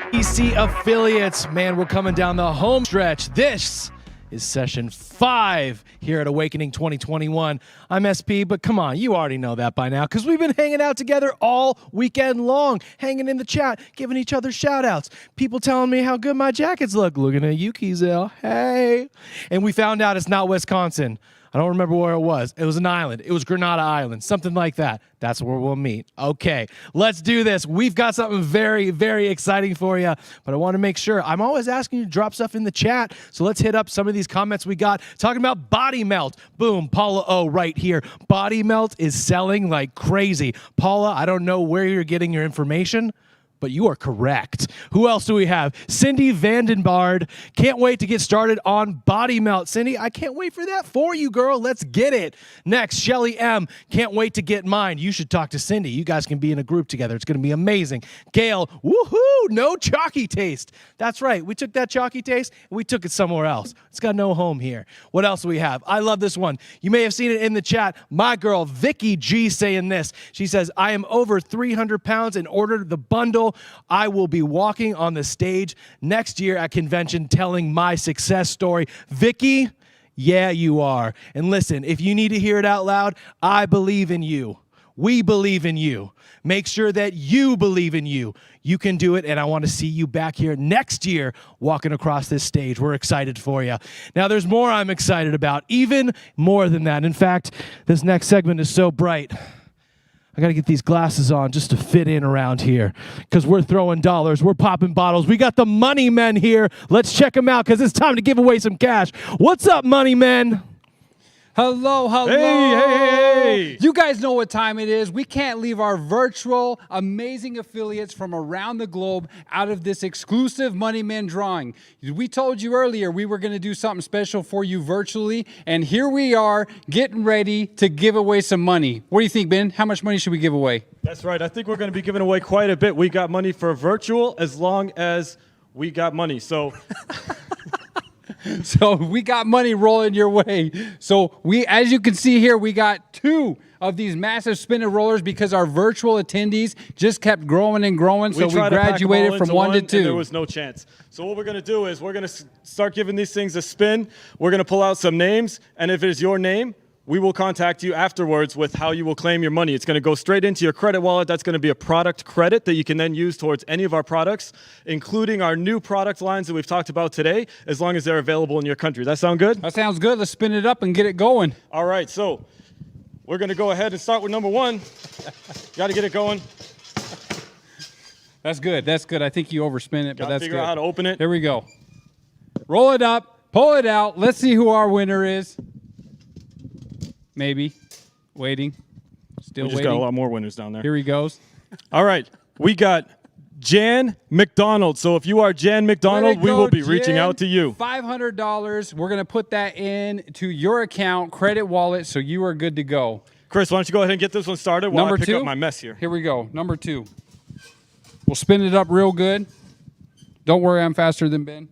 MDC affiliates. Man, we're coming down the home stretch. This is session 5 here at Awakening 2021. I'm SP, but come on, you already know that by now because we've been hanging out together all weekend long, hanging in the chat, giving each other shout outs, people telling me how good my jackets look. Looking at you, Kizel. Hey. And we found out it's not Wisconsin. I don't remember where it was. It was an island. It was Grenada Island, something like that. That's where we'll meet. Okay, let's do this. We've got something very, very exciting for you, but I want to make sure. I'm always asking you to drop stuff in the chat, so let's hit up some of these comments we got talking about Body Melt. Boom, Paula O right here. Body Melt is selling like crazy. Paula, I don't know where you're getting your information, but you are correct. Who else do we have? Cindy Vandenbard. Can't wait to get started on Body Melt. Cindy, I can't wait for that for you, girl. Let's get it. Next, Shelly M. Can't wait to get mine. You should talk to Cindy. You guys can be in a group together. It's going to be amazing. Gail, woohoo, no chalky taste. That's right. We took that chalky taste and we took it somewhere else. It's got no home here. What else do we have? I love this one. You may have seen it in the chat. My girl, Vicky G, saying this. She says, I am over 300 pounds and ordered the bundle. I will be walking on the stage next year at convention telling my success story. Vicky, yeah, you are. And listen, if you need to hear it out loud, I believe in you. We believe in you. Make sure that you believe in you. You can do it, and I want to see you back here next year walking across this stage. We're excited for you. Now, there's more I'm excited about, even more than that. In fact, this next segment is so bright. I got to get these glasses on just to fit in around here because we're throwing dollars. We're popping bottles. We got the money men here. Let's check them out because it's time to give away some cash. What's up, money men? Hello, hello. Hey. You guys know what time it is. We can't leave our virtual, amazing affiliates from around the globe out of this exclusive Money Men drawing. We told you earlier we were going to do something special for you virtually, and here we are getting ready to give away some money. What do you think, Ben? How much money should we give away? That's right. I think we're going to be giving away quite a bit. We got money for virtual as long as we got money. So... So we got money rolling your way. So as you can see here, we got 2 of these massive spinning rollers because our virtual attendees just kept growing and growing. So we graduated from 1 to 2. There was no chance. So what we're going to do is we're going to start giving these things a spin. We're going to pull out some names, and if it is your name, we will contact you afterwards with how you will claim your money. It's going to go straight into your credit wallet. That's going to be a product credit that you can then use towards any of our products, including our new product lines that we've talked about today, as long as they're available in your country. That sound good? That sounds good. Let's spin it up and get it going. All right, so we're going to go ahead and start with number 1. Got to get it going. That's good. That's good. I think you overspin it, but that's good. Figure out how to open it. Here we go. Roll it up. Pull it out. Let's see who our winner is. Maybe. Waiting. Still waiting. We just got a lot more winners down there. Here he goes. All right. We got Jan McDonald. So if you are Jan McDonald, we will be reaching out to you. $500. We're going to put that in to your account, credit wallet, so you are good to go. Chris, why don't you go ahead and get this one started while I pick up my mess here. Here we go. Number 2. We'll spin it up real good. Don't worry, I'm faster than Ben.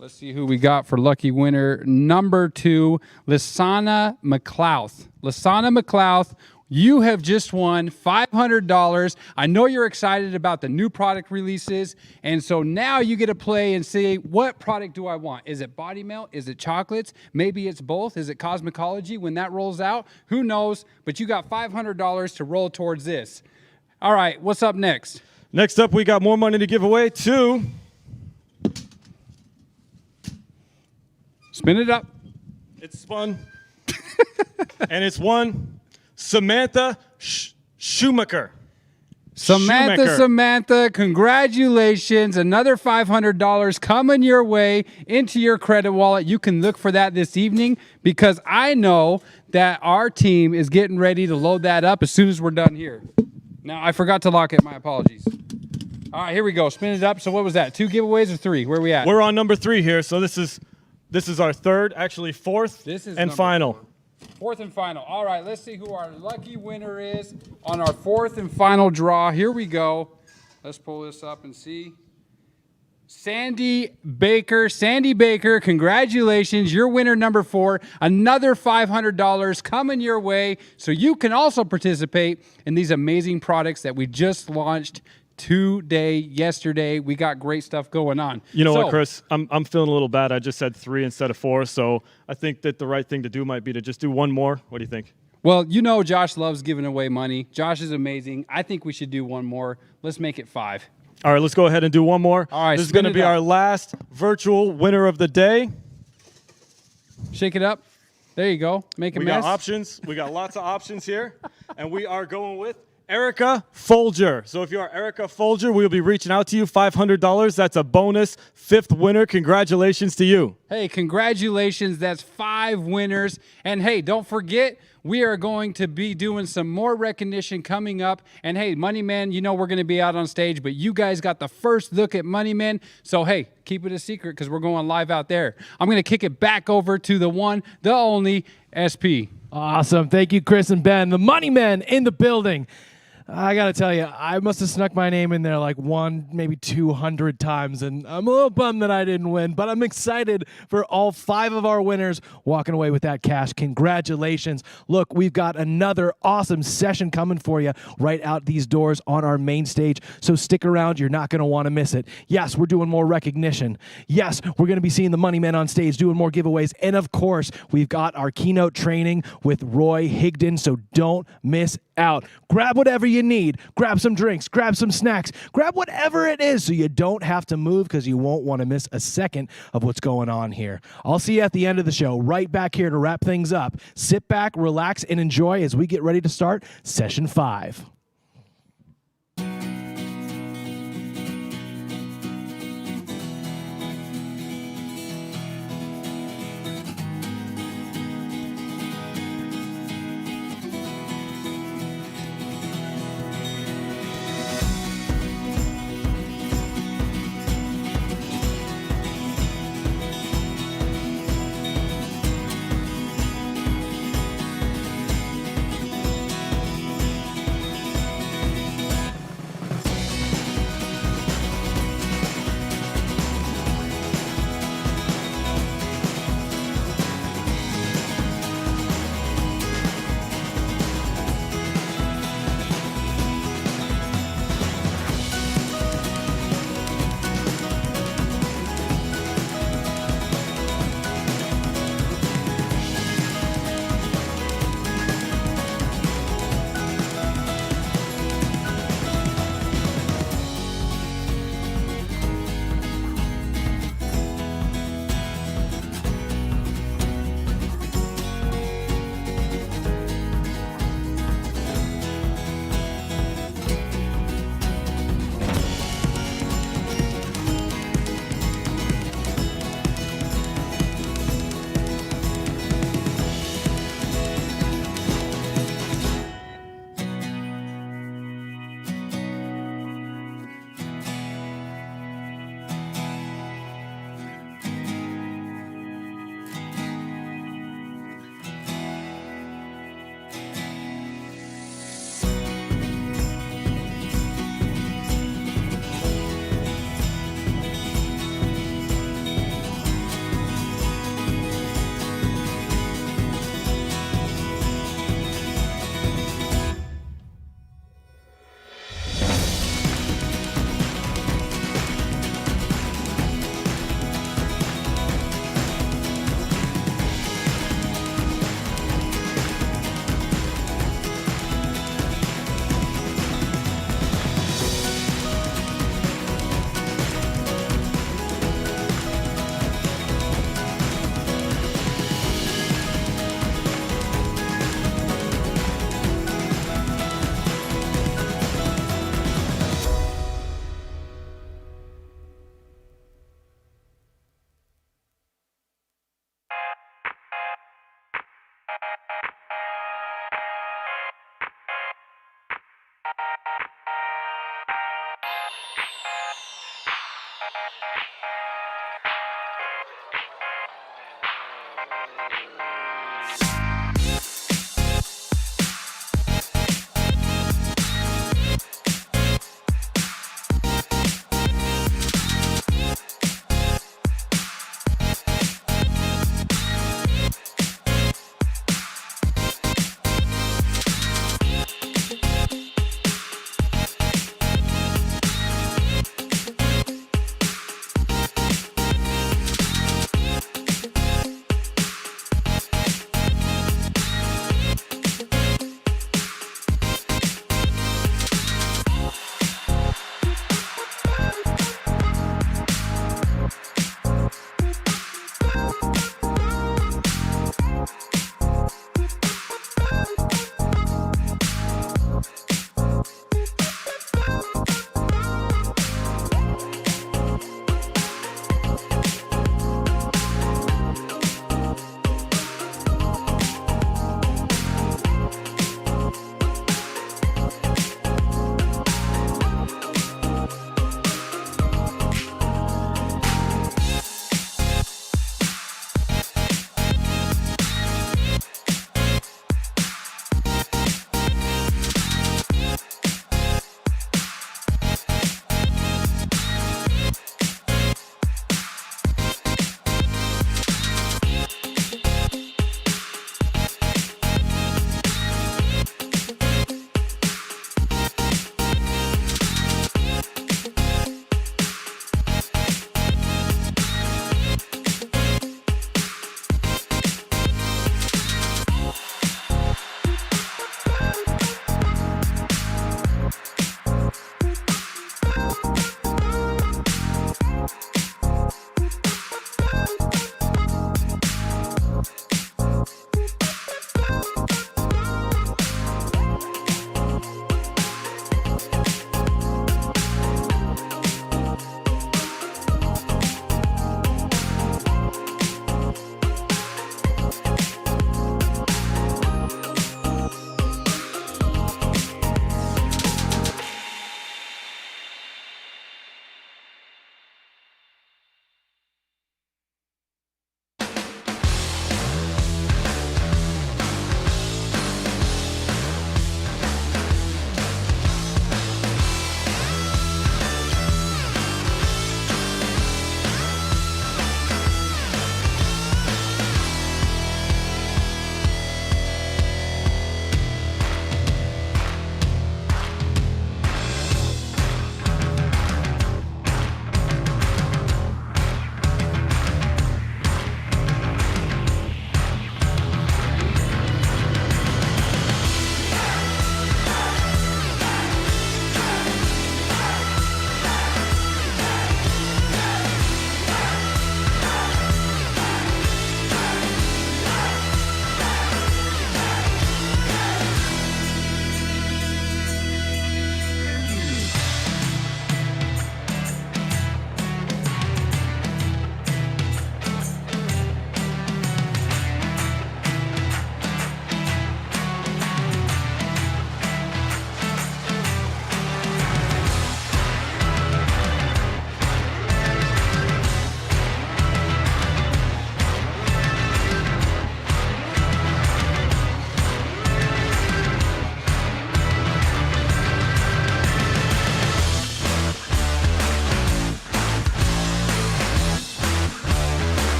Let's see who we got for lucky winner number 2, Lysana McLouth. Lysana McLouth, you have just won $500. I know you're excited about the new product releases, and so now you get to play and say, what product do I want? Is it Body Melt? Is it chocolates? Maybe it's both. Is it cosmetology when that rolls out? Who knows? But you got $500 to roll towards this. All right, what's up next? Next up, we got more money to give away to... Spin it up. It's spun. And it's one Samantha Schumacher. Samantha, congratulations. Another $500 coming your way into your credit wallet. You can look for that this evening because I know that our team is getting ready to load that up as soon as we're done here. Now, I forgot to lock it. My apologies. All right, here we go. Spin it up. So what was that? 2 giveaways or 3? Where are we at? We're on number 3 here. So this is our third, actually 4th and final. 4th and final. All right, let's see who our lucky winner is on our 4th and final draw. Here we go. Let's pull this up and see. Sandy Baker. Sandy Baker, congratulations. You're winner number 4. Another $500 coming your way so you can also participate in these amazing products that we just launched yesterday. We got great stuff going on. You know what, Chris? I'm feeling a little bad. I just said 3 instead of 4, so I think that the right thing to do might be to just do one more. What do you think? Well, you know Josh loves giving away money. Josh is amazing. I think we should do one more. Let's make it 5. All right, let's go ahead and do one more. All right, this is going to be our last virtual winner of the day. Shake it up. There you go. Make a mess. We got options. We got lots of options here. And we are going with Erica Folger. So if you are Erica Folger, we'll be reaching out to you. $500. That's a bonus 5th winner. Congratulations to you. Hey, congratulations. That's 5 winners. And hey, don't forget, we are going to be doing some more recognition coming up. And hey, Money Man, you know we're going to be out on stage, but you guys got the first look at Money Man. So hey, keep it a secret because we're going live out there. I'm going to kick it back over to the one, the only SP. Awesome. Thank you, Chris and Ben. The Money Men in the building. I got to tell you, I must have snuck my name in there like 1, maybe 200 times, and I'm a little bummed that I didn't win, but I'm excited for all 5 of our winners walking away with that cash. Congratulations. Look, we've got another awesome session coming for you right out these doors on our main stage, so stick around. You're not going to want to miss it. Yes, we're doing more recognition. Yes, we're going to be seeing the Money Men on stage doing more giveaways, and of course, we've got our keynote training with Roy Higdon, so don't miss out. Grab whatever you need. Grab some drinks, grab some snacks, grab whatever it is so you don't have to move because you won't want to miss a second of what's going on here. I'll see you at the end of the show right back here to wrap things up. Sit back, relax, and enjoy as we get ready to start session 5.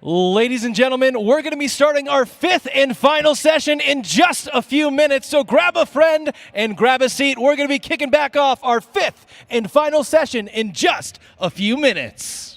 Ladies and gentlemen, we're going to be starting our fifth and final session in just a few minutes, so grab a friend and grab a seat. We're going to be kicking back off our fifth and final session in just a few minutes.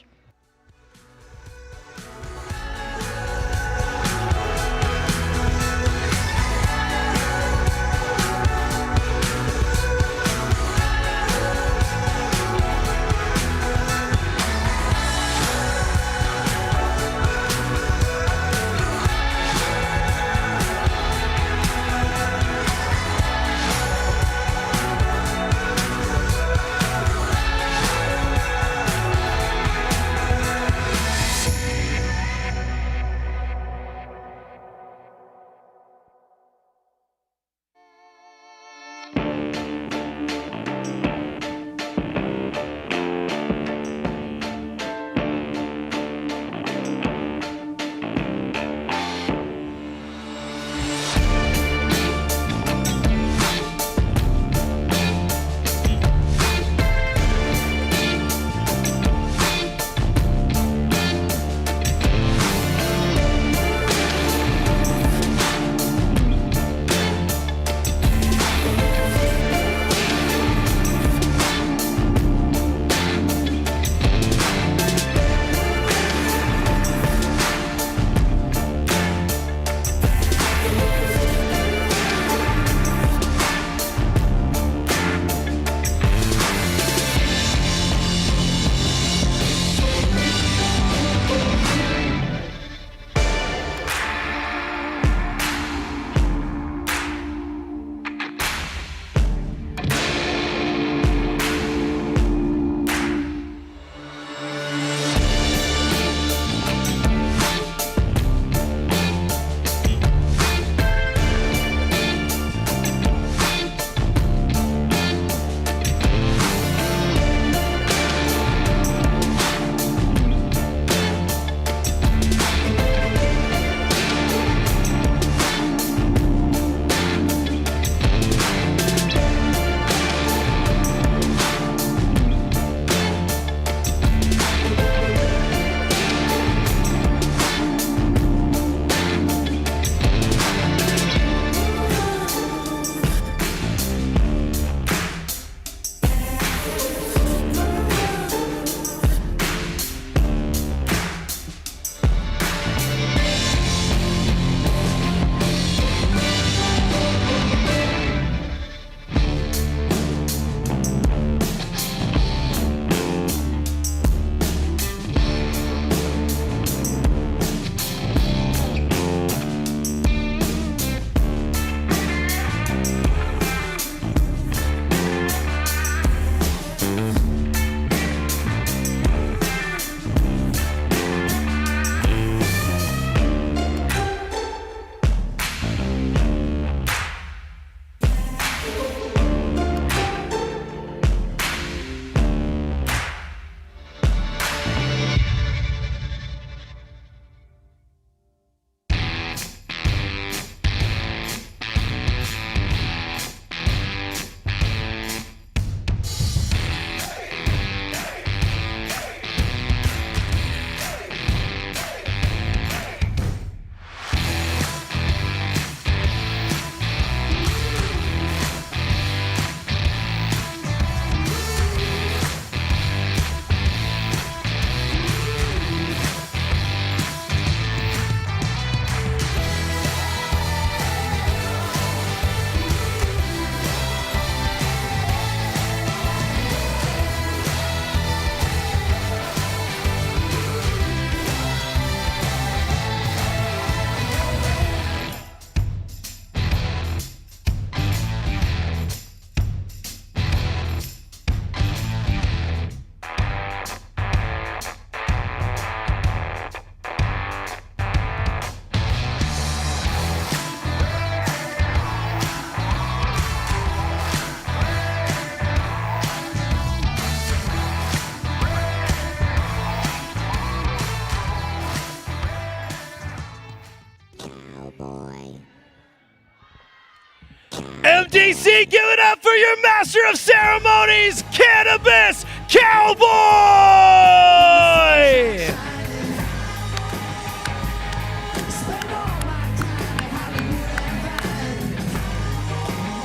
MDC, give it up for your master of ceremonies, Cannabis Cowboy!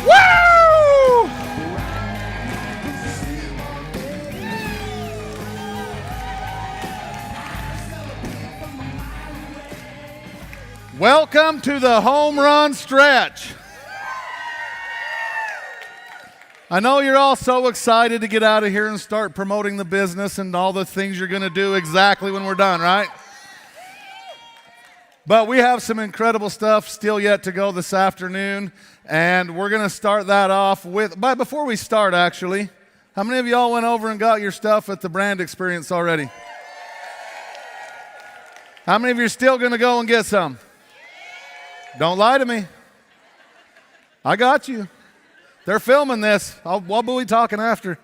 Woo! Welcome to the home run stretch. I know you're all so excited to get out of here and start promoting the business and all the things you're going to do exactly when we're done, right? But we have some incredible stuff still yet to go this afternoon, and we're going to start that off with, but before we start, actually, how many of y'all went over and got your stuff at the brand experience already? How many of you are still going to go and get some? Don't lie to me. I got you. They're filming this. What will we talking after?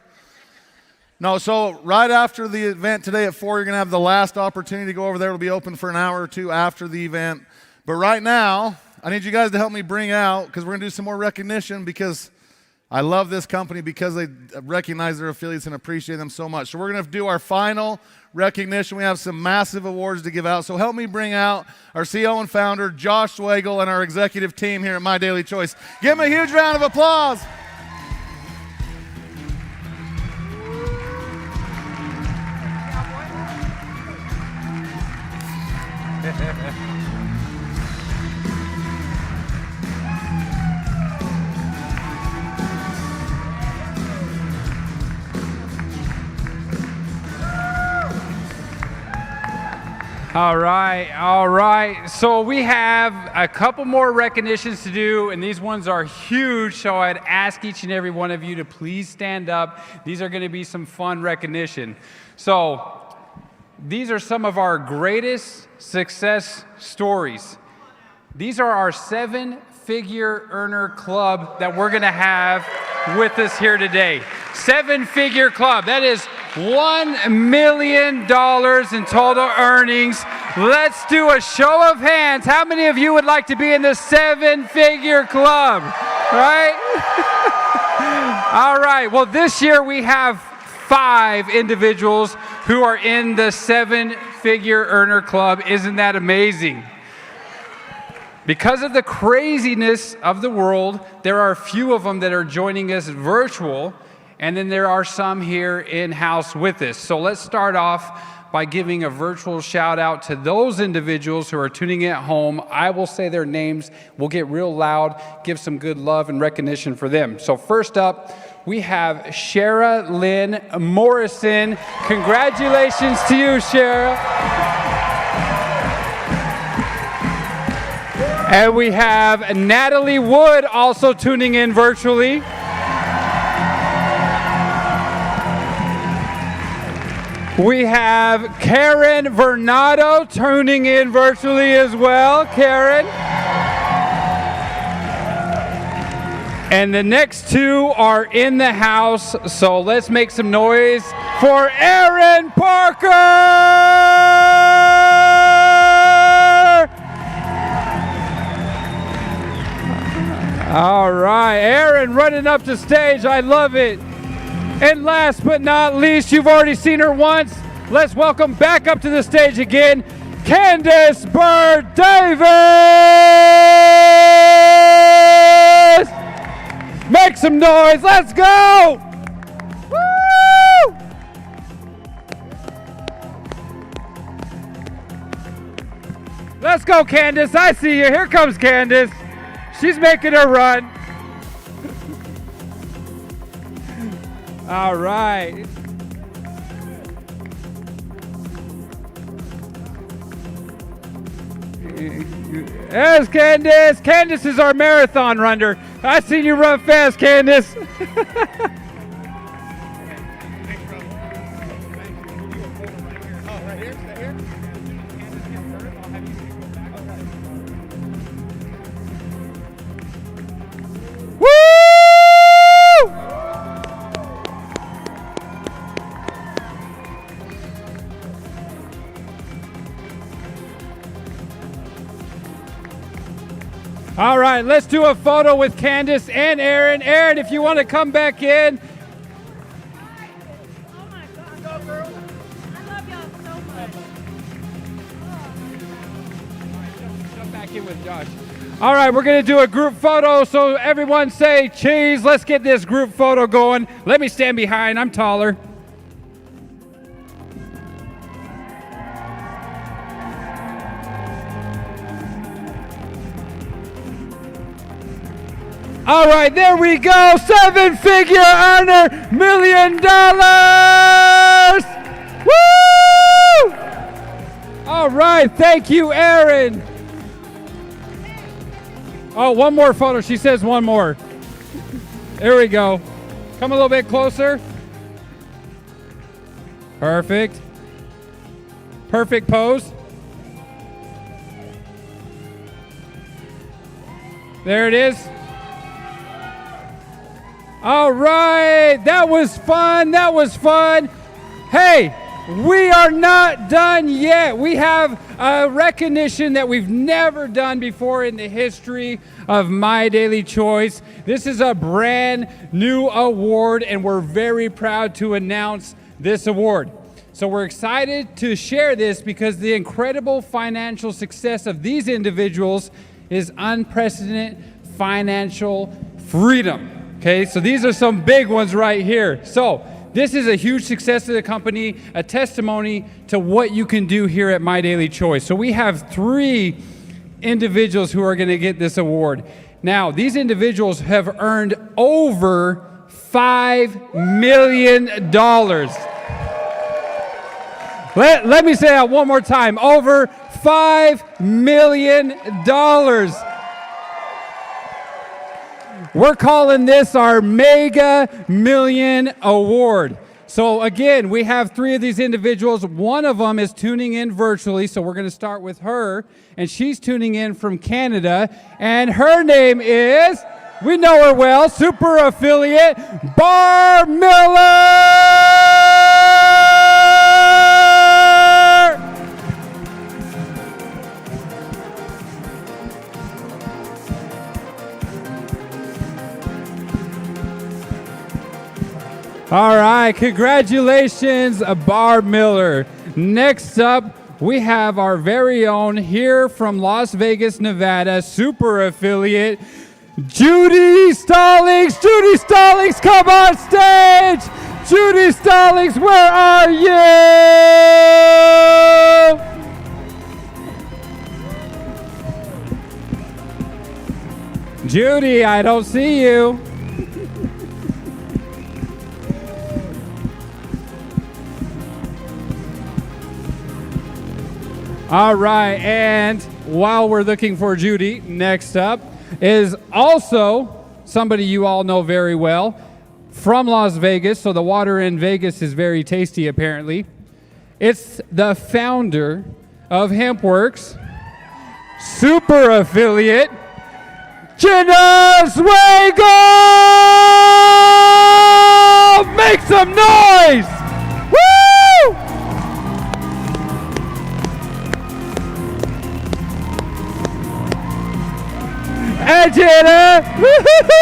No, so right after the event today at 4, you're going to have the last opportunity to go over there. It'll be open for an hour or two after the event. But right now, I need you guys to help me bring out, because we're going to do some more recognition, because I love this company because they recognize their affiliates and appreciate them so much. So we're going to do our final recognition. We have some massive awards to give out. So help me bring out our CEO and founder, Josh Swagel, and our executive team here at My Daily Choice. Give them a huge round of applause. All right. So we have a couple more recognitions to do, and these ones are huge, so I'd ask each and every one of you to please stand up. These are going to be some fun recognition. So these are some of our greatest success stories. These are our 7-figure earner club that we're going to have with us here today. 7-figure club. That is $1 million in total earnings. Let's do a show of hands. How many of you would like to be in the 7-figure club? Right? All right. Well, this year we have 5 individuals who are in the 7-figure earner club. Isn't that amazing? Because of the craziness of the world, there are a few of them that are joining us virtual, and then there are some here in-house with us. So let's start off by giving a virtual shout out to those individuals who are tuning in at home. I will say their names. We'll get real loud, give some good love and recognition for them. So first up, we have Shara Lynn Morrison. Congratulations to you, Shara. And we have Natalie Wood also tuning in virtually. We have Karen Vernado tuning in virtually as well. Karen. And the next 2 are in the house, so let's make some noise for Aaron Parker! All right, Aaron running up to stage. I love it. And last but not least, you've already seen her once. Let's welcome back up to the stage again, Candace Bird Davis! Make some noise. Let's go! Woo! Let's go, Candace. I see you. Here comes Candace. She's making her run. All right. There's Candace. Candace is our marathon runner. I seen you run fast, Candace. All right, let's do a photo with Candace and Aaron. Aaron, if you want to come back in. Oh my God, go girls. I love y'all so much. Jump back in with Josh. All right, we're going to do a group photo. So everyone say cheese. Let's get this group photo going. Let me stand behind. I'm taller. All right, there we go. 7-figure earner, $1 million. Woo! All right, thank you, Aaron. Oh, one more photo. She says one more. There we go. Come a little bit closer. Perfect. Perfect pose. There it is. All right, that was fun. That was fun. Hey, we are not done yet. We have a recognition that we've never done before in the history of My Daily Choice. This is a brand new award, and we're very proud to announce this award. So we're excited to share this because the incredible financial success of these individuals is unprecedented financial freedom. Okay, so these are some big ones right here. So this is a huge success of the company, a testimony to what you can do here at My Daily Choice. So we have 3 individuals who are going to get this award. Now, these individuals have earned over $5 million. Let me say that one more time. Over $5 million. We're calling this our Mega Million Award. So again, we have 3 of these individuals. One of them is tuning in virtually, so we're going to start with her. And she's tuning in from Canada. And her name is, we know her well, super affiliate, Bar Miller! All right, congratulations, Bar Miller. Next up, we have our very own here from Las Vegas, Nevada, super affiliate, Judy Stallings. Judy Stallings, come on stage. Judy Stallings, where are you? Judy, I don't see you. All right, and while we're looking for Judy, next up is also somebody you all know very well from Las Vegas, so the water in Vegas is very tasty apparently. It's the founder of HempWorks, super affiliate, Jenna Swagel! Make some noise! Woo! And Jenna! Woo-hoo-hoo!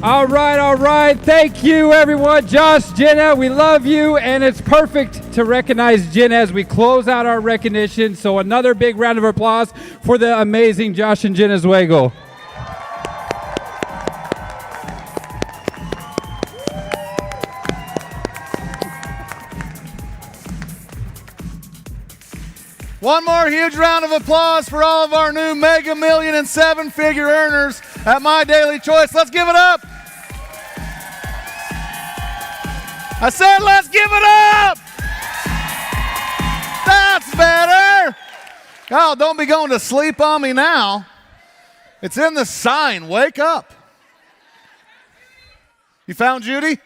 All right. Thank you, everyone. Josh, Jenna, we love you, and it's perfect to recognize Jenna as we close out our recognition. So another big round of applause for the amazing Josh and Jenna Zwagel. One more huge round of applause for all of our new Mega Million and 7-figure earners at My Daily Choice. Let's give it up. I said, let's give it up. That's better. Oh, don't be going to sleep on me now. It's in the sign. Wake up. You found Judy?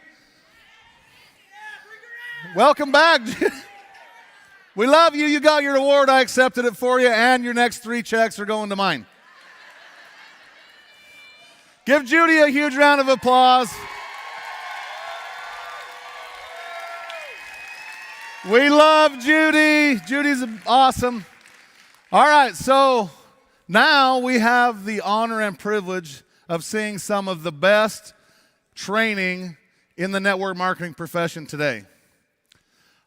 Welcome back. We love you. You got your award. I accepted it for you, and your next 3 checks are going to mine. Give Judy a huge round of applause. We love Judy. Judy's awesome. All right, so now we have the honor and privilege of seeing some of the best training in the network marketing profession today.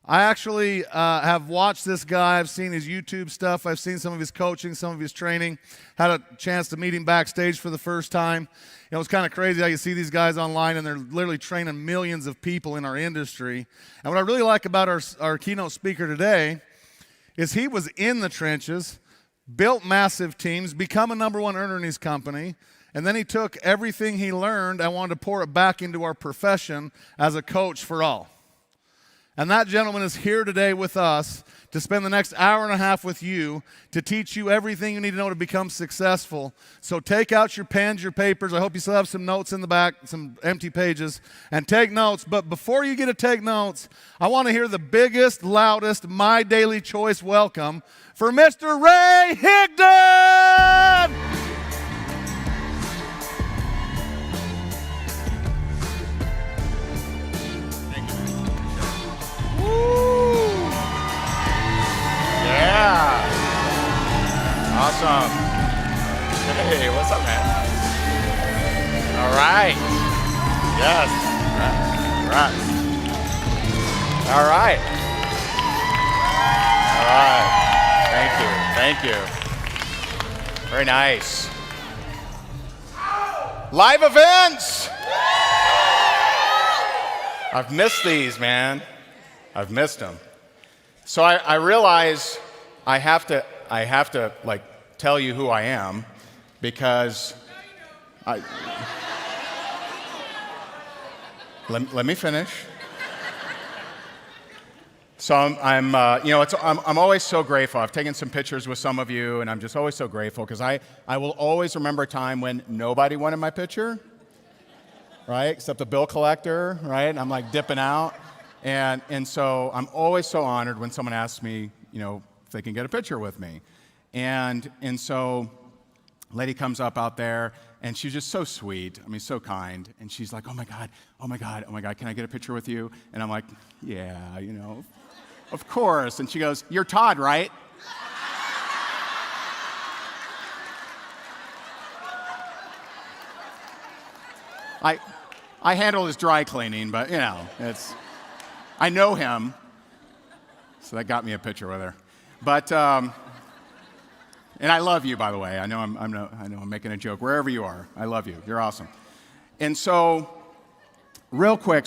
I actually have watched this guy. I've seen his YouTube stuff. I've seen some of his coaching, some of his training. Had a chance to meet him backstage for the first time. It was kind of crazy how you see these guys online, and they're literally training millions of people in our industry. And what I really like about our keynote speaker today is he was in the trenches, built massive teams, become a number one earner in his company, and then he took everything he learned and wanted to pour it back into our profession as a coach for all. And that gentleman is here today with us to spend the next hour and a half with you to teach you everything you need to know to become successful. So take out your pens, your papers. I hope you still have some notes in the back, some empty pages, and take notes. But before you get to take notes, I want to hear the biggest, loudest, my daily choice welcome for Mr. Ray Higdon! Yeah. Awesome. Hey, what's up, man? All right. Yes. All right. All right. All right. Thank you. Very nice. Live events. I've missed these, man. I've missed them. So I realize I have to like tell you who I am because let me finish. So I'm always so grateful. I've taken some pictures with some of you, and I'm just always so grateful because I will always remember a time when nobody wanted my picture, right? Except the bill collector, right? And I'm like dipping out. And so I'm always so honored when someone asks me, if they can get a picture with me. And so a lady comes up out there, and she's just so sweet, so kind. And she's like, oh my God, can I get a picture with you? And I'm like, yeah, of course. And she goes, you're Todd, right? I handle his dry cleaning, but, I know him, so that got me a picture with her. But and I love you, by the way. I know I'm making a joke. Wherever you are, I love you. You're awesome. And so, real quick,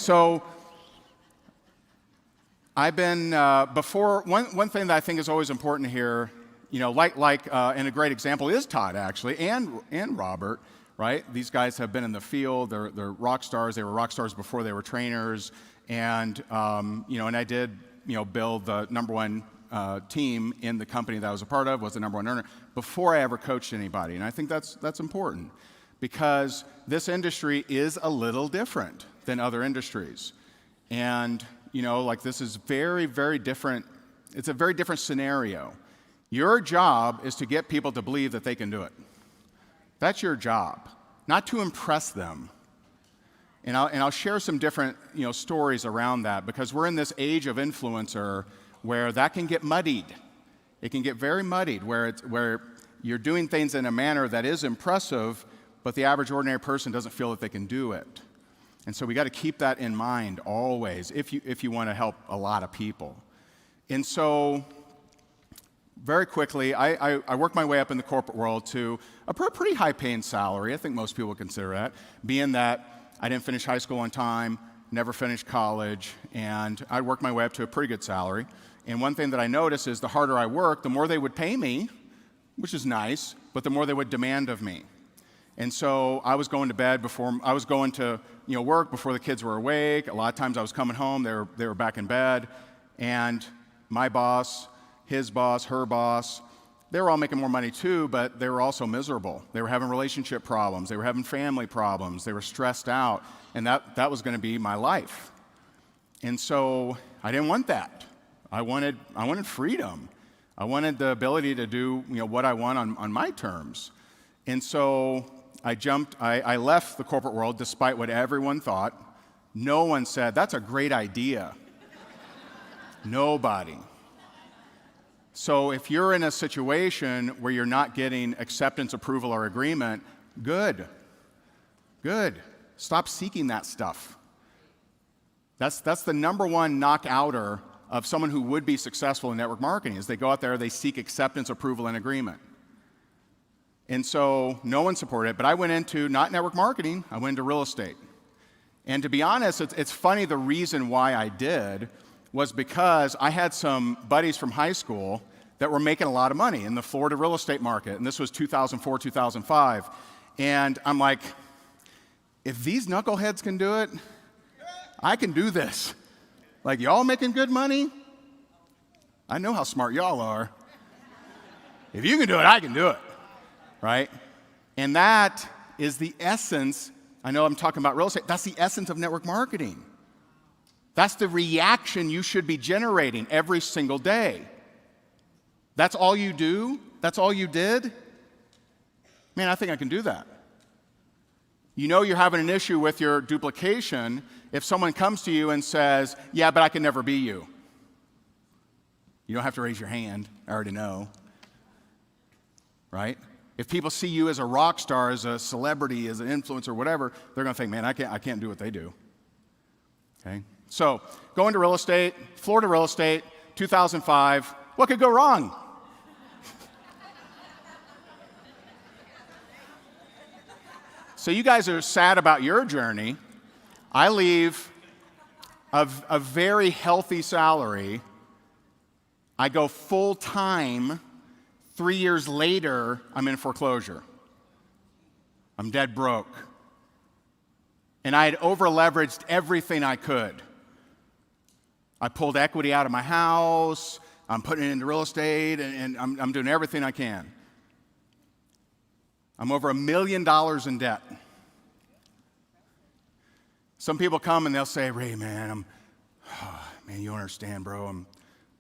I've been before. One thing that I think is always important here, and a great example is Todd actually, and Robert. Right? These guys have been in the field. They're rock stars. They were rock stars before they were trainers. And and I did build the number one team in the company that I was a part of, was the number one earner before I ever coached anybody. And I think that's important because this industry is a little different than other industries. And this is very, very different. It's a very different scenario. Your job is to get people to believe that they can do it. That's your job, not to impress them. And I'll share some different stories around that because we're in this age of influencer where that can get muddied. It can get very muddied where you're doing things in a manner that is impressive, but the average ordinary person doesn't feel that they can do it. And so we got to keep that in mind always if you want to help a lot of people. And so very quickly, I worked my way up in the corporate world to a pretty high-paying salary. I think most people would consider that, being that I didn't finish high school on time, never finished college, and I worked my way up to a pretty good salary. And one thing that I noticed is the harder I worked, the more they would pay me, which is nice, but the more they would demand of me. And so I was going to bed I was going to work before the kids were awake. A lot of times I was coming home, they were back in bed, and my boss, his boss, her boss, they were all making more money too, but they were also miserable. They were having relationship problems. They were having family problems. They were stressed out, and that was going to be my life. And so I didn't want that. I wanted freedom. I wanted the ability to do what I want on my terms. And so I left the corporate world despite what everyone thought. No one said, that's a great idea. Nobody. So if you're in a situation where you're not getting acceptance, approval, or agreement, good. Stop seeking that stuff. That's the number one knockouter of someone who would be successful in network marketing, is they go out there, they seek acceptance, approval, and agreement. And so no one supported it, but I went into, not network marketing, I went into real estate. And to be honest, it's funny, the reason why I did was because I had some buddies from high school that were making a lot of money in the Florida real estate market, and this was 2004, 2005. And I'm like, if these knuckleheads can do it, I can do this. Like, y'all making good money? I know how smart y'all are. If you can do it, I can do it, right? And that is the essence. I know I'm talking about real estate. That's the essence of network marketing. That's the reaction you should be generating every single day. That's all you do? That's all you did? Man, I think I can do that. You know you're having an issue with your duplication if someone comes to you and says, yeah, but I can never be you. You don't have to raise your hand. I already know. Right? If people see you as a rock star, as a celebrity, as an influencer, whatever, they're going to think, man, I can't do what they do. Okay? So, go into real estate, Florida real estate, 2005. What could go wrong? So you guys are sad about your journey. I leave a very healthy salary. I go full time. 3 years later, I'm in foreclosure. I'm dead broke. And I had over-leveraged everything I could. I pulled equity out of my house. I'm putting it into real estate, and I'm doing everything I can. I'm over $1 million in debt. Some people come and they'll say, Ray, man, man, you don't understand, bro. I'm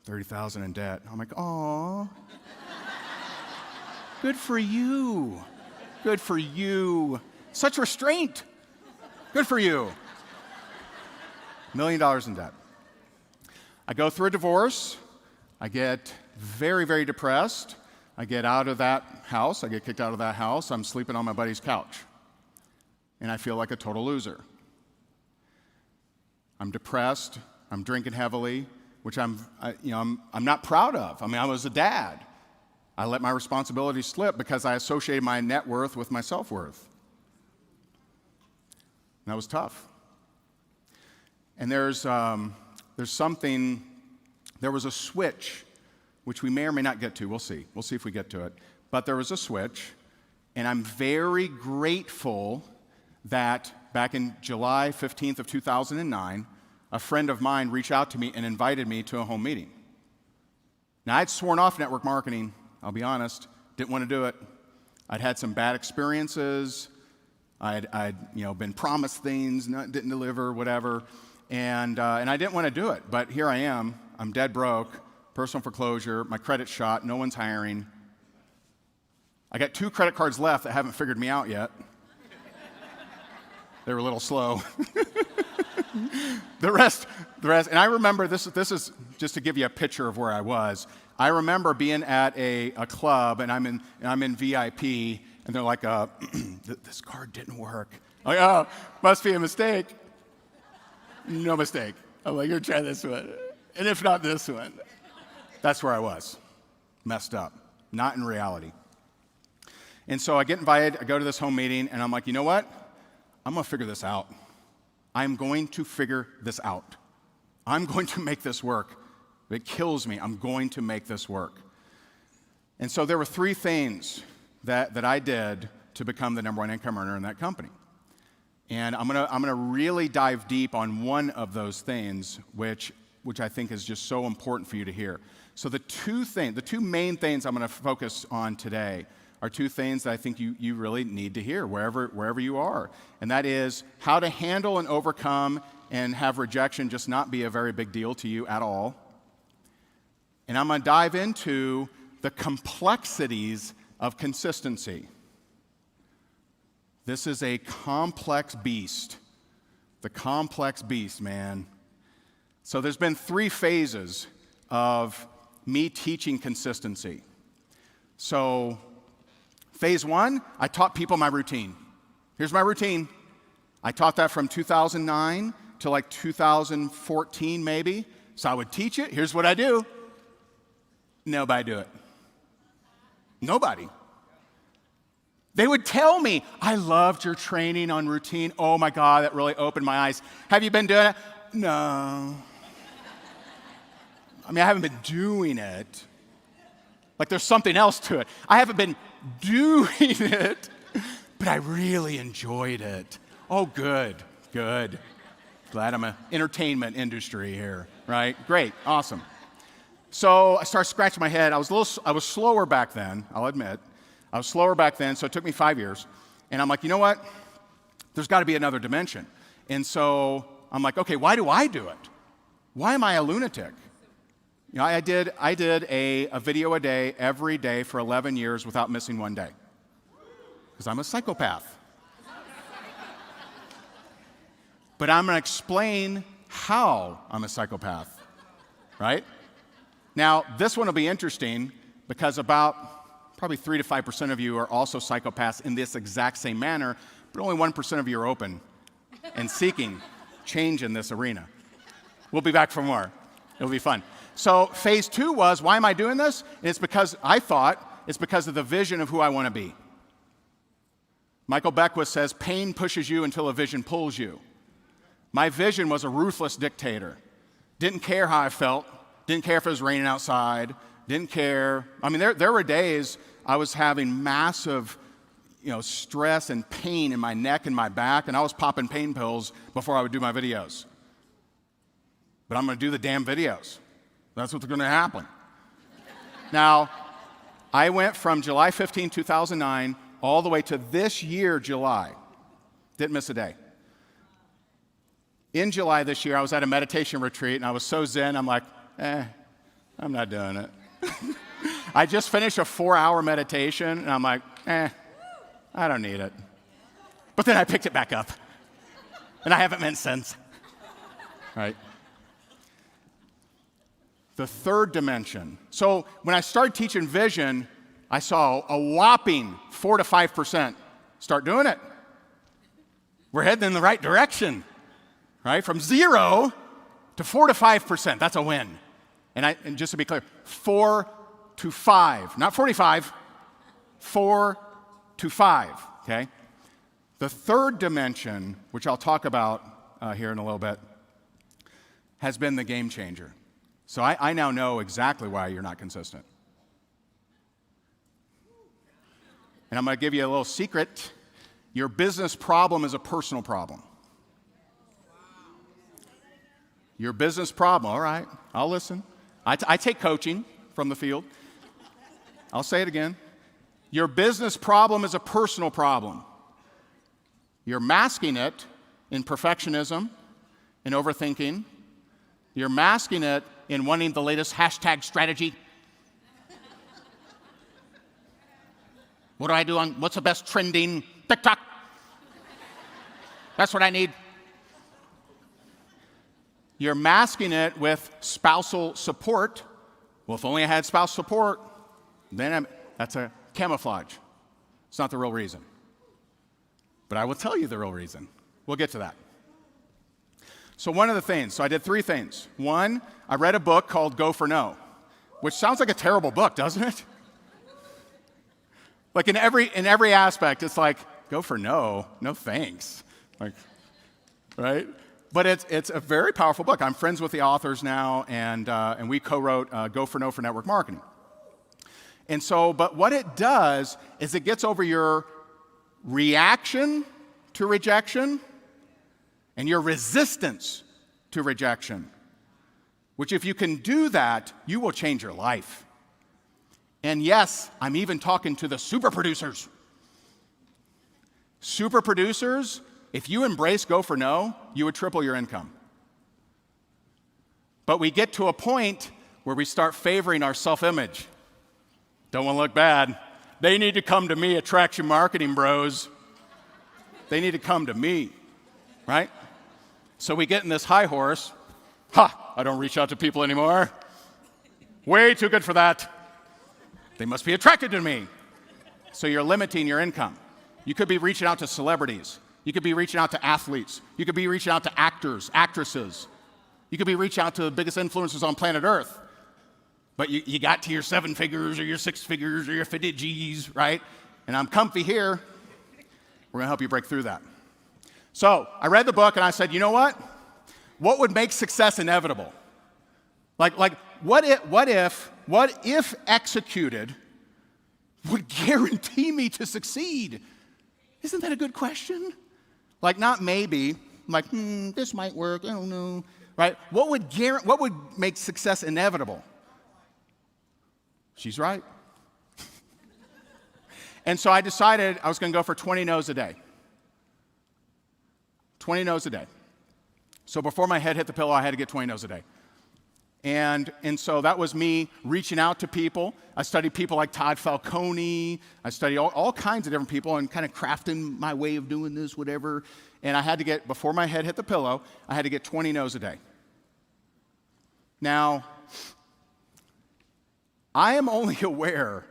$30,000 in debt. I'm like, aw. Good for you. Good for you. Such restraint. Good for you. $1 million in debt. I go through a divorce. I get very, very depressed. I get out of that house. I get kicked out of that house. I'm sleeping on my buddy's couch. And I feel like a total loser. I'm depressed. I'm drinking heavily, which I'm not proud of. I mean, I was a dad. I let my responsibilities slip because I associated my net worth with my self-worth. And that was tough. And there was a switch, which we may or may not get to. We'll see. We'll see if we get to it. But there was a switch, and I'm very grateful that back in July 15th of 2009, a friend of mine reached out to me and invited me to a home meeting. Now, I'd sworn off network marketing. I'll be honest, didn't want to do it. I'd had some bad experiences. I'd been promised things, didn't deliver, whatever, and I didn't want to do it. But here I am. I'm dead broke, personal foreclosure, my credit's shot, no one's hiring. I got 2 credit cards left that haven't figured me out yet. They were a little slow. The rest, and I remember this is just to give you a picture of where I was. I remember being at a club, and I'm in VIP, and they're like, this card didn't work. I'm like, oh, must be a mistake. No mistake. I'm like, you're trying this one. And if not this one. That's where I was. Messed up. Not in reality. And so I get invited, I go to this home meeting, and I'm like, you know what? I'm going to figure this out. I'm going to figure this out. I'm going to make this work. If it kills me, I'm going to make this work. And so there were 3 things that I did to become the #1 income earner in that company. And I'm gonna really dive deep on one of those things, which I think is just so important for you to hear. So the two main things I'm gonna focus on today are 2 things that I think you really need to hear wherever you are. And that is how to handle and overcome and have rejection just not be a very big deal to you at all. And I'm going to dive into the complexities of consistency. This is a complex beast. The complex beast, man. So there's been 3 phases of me teaching consistency. So phase 1, I taught people my routine. Here's my routine. I taught that from 2009 to like 2014 maybe. So I would teach it. Here's what I do. Nobody do it. Nobody. They would tell me, I loved your training on routine. Oh my God, that really opened my eyes. Have you been doing it? No. I mean, I haven't been doing it. Like there's something else to it. I haven't been doing it, but I really enjoyed it. Oh, good, good. Glad I'm an entertainment industry here, right? Great, awesome. So I started scratching my head. I was slower back then, I'll admit. I was slower back then, so it took me 5 years. And I'm like, you know what? There's got to be another dimension. And so I'm like, okay, why do I do it? Why am I a lunatic? You know, I did a video a day every day for 11 years without missing one day. Because I'm a psychopath. But I'm going to explain how I'm a psychopath, right? Now, this one will be interesting because about probably 3 to 5% of you are also psychopaths in this exact same manner, but only 1% of you are open and seeking change in this arena. We'll be back for more. It'll be fun. So phase 2 was, why am I doing this? And it's because I thought it's because of the vision of who I want to be. Michael Beckwith says, pain pushes you until a vision pulls you. My vision was a ruthless dictator. Didn't care how I felt. Didn't care if it was raining outside. Didn't care. I mean, there were days I was having massive, stress and pain in my neck and my back, and I was popping pain pills before I would do my videos. But I'm going to do the damn videos. That's what's going to happen. Now, I went from July 15, 2009, all the way to this year, July. Didn't miss a day. In July this year, I was at a meditation retreat, and I was so zen, I'm like, I'm not doing it. I just finished a 4-hour meditation, and I'm like, I don't need it. But then I picked it back up, and I haven't meant since. Right? The third dimension. So when I started teaching vision, I saw a whopping 4 to 5% start doing it. We're heading in the right direction, right? From 0 to 4 to 5%. That's a win. And just to be clear, 4 to 5, not 45, 4 to 5, okay? The third dimension, which I'll talk about here in a little bit, has been the game changer. So I now know exactly why you're not consistent. And I'm going to give you a little secret. Your business problem is a personal problem. Your business problem, all right, I'll listen. I take coaching from the field. I'll say it again. Your business problem is a personal problem. You're masking it in perfectionism, in overthinking. You're masking it in wanting the latest hashtag strategy. What do I do on, what's the best trending TikTok? That's what I need. You're masking it with spousal support. Well, if only I had spouse support, then that's a camouflage. It's not the real reason. But I will tell you the real reason. We'll get to that. So one of the things, so I did 3 things. 1, I read a book called Go for No, which sounds like a terrible book, doesn't it? Like in every aspect, it's like, go for no thanks. Like, right? But it's a very powerful book. I'm friends with the authors now, and we co-wrote Go for No for Network Marketing. And so, but what it does is it gets over your reaction to rejection and your resistance to rejection, which if you can do that, you will change your life. And yes, I'm even talking to the super producers. Super producers, if you embrace Go for No, you would triple your income. But we get to a point where we start favoring our self-image. Don't want to look bad. They need to come to me, attraction marketing bros. They need to come to me, right? So we get in this high horse, Ha! I don't reach out to people anymore. Way too good for that. They must be attracted to me. So you're limiting your income. You could be reaching out to celebrities. You could be reaching out to athletes. You could be reaching out to actors, actresses. You could be reaching out to the biggest influencers on planet Earth. But you got to your 7 figures or your 6 figures or your 50 G's, right? And I'm comfy here. We're going to help you break through that. So I read the book and I said, you know what? What would make success inevitable? Like what if executed would guarantee me to succeed? Isn't that a good question? Like not maybe, like this might work, I don't know, right? What would make success inevitable? She's right. And so I decided I was going to go for 20 no's a day. 20 no's a day. So before my head hit the pillow, I had to get 20 no's a day. And so that was me reaching out to people. I studied people like Todd Falcone. I studied all kinds of different people and kind of crafting my way of doing this, whatever. And I had to get, before my head hit the pillow, I had to get 20 no's a day. Now, I am only aware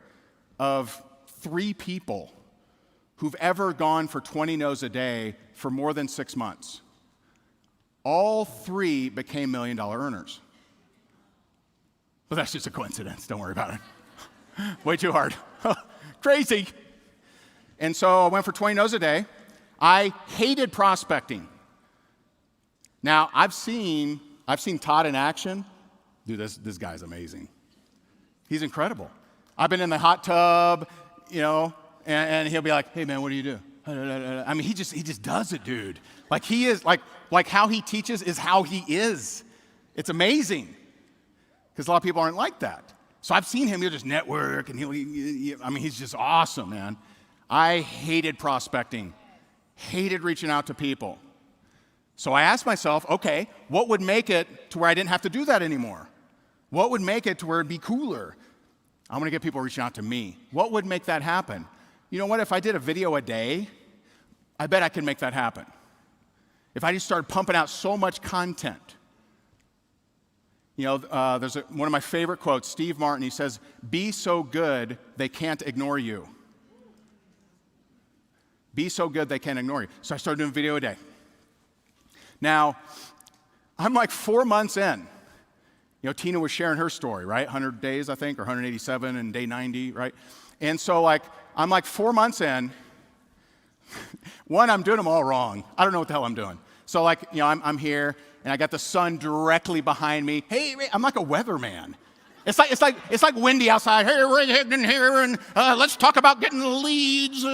of 3 people who've ever gone for 20 no's a day for more than 6 months. All 3 became $1 million earners. But that's just a coincidence. Don't worry about it. Way too hard. Crazy. And so I went for 20 no's a day. I hated prospecting. Now, I've seen Todd in action. Dude, this guy's amazing. He's incredible. I've been in the hot tub, you know, and he'll be like, hey, man, what do you do? I mean, he just does it, dude. Like he is, like how he teaches is how he is. It's amazing. Because a lot of people aren't like that. So I've seen him, he'll just network, and he's just awesome, man. I hated prospecting, hated reaching out to people. So I asked myself, okay, what would make it to where I didn't have to do that anymore? What would make it to where it'd be cooler? I'm gonna get people reaching out to me. What would make that happen? You know what, if I did a video a day, I bet I could make that happen. If I just started pumping out so much content. You know, there's one of my favorite quotes, Steve Martin, he says, be so good they can't ignore you. Be so good they can't ignore you. So I started doing a video a day. Now, I'm like 4 months in. You know, Tina was sharing her story, right? 100 days, I think, or 187 and day 90, right? And so I'm like 4 months in. One, I'm doing them all wrong. I don't know what the hell I'm doing. So you know, I'm here, and I got the sun directly behind me. Hey, I'm like a weatherman. It's like windy outside. Hey, we're heading here, and let's talk about getting the leads.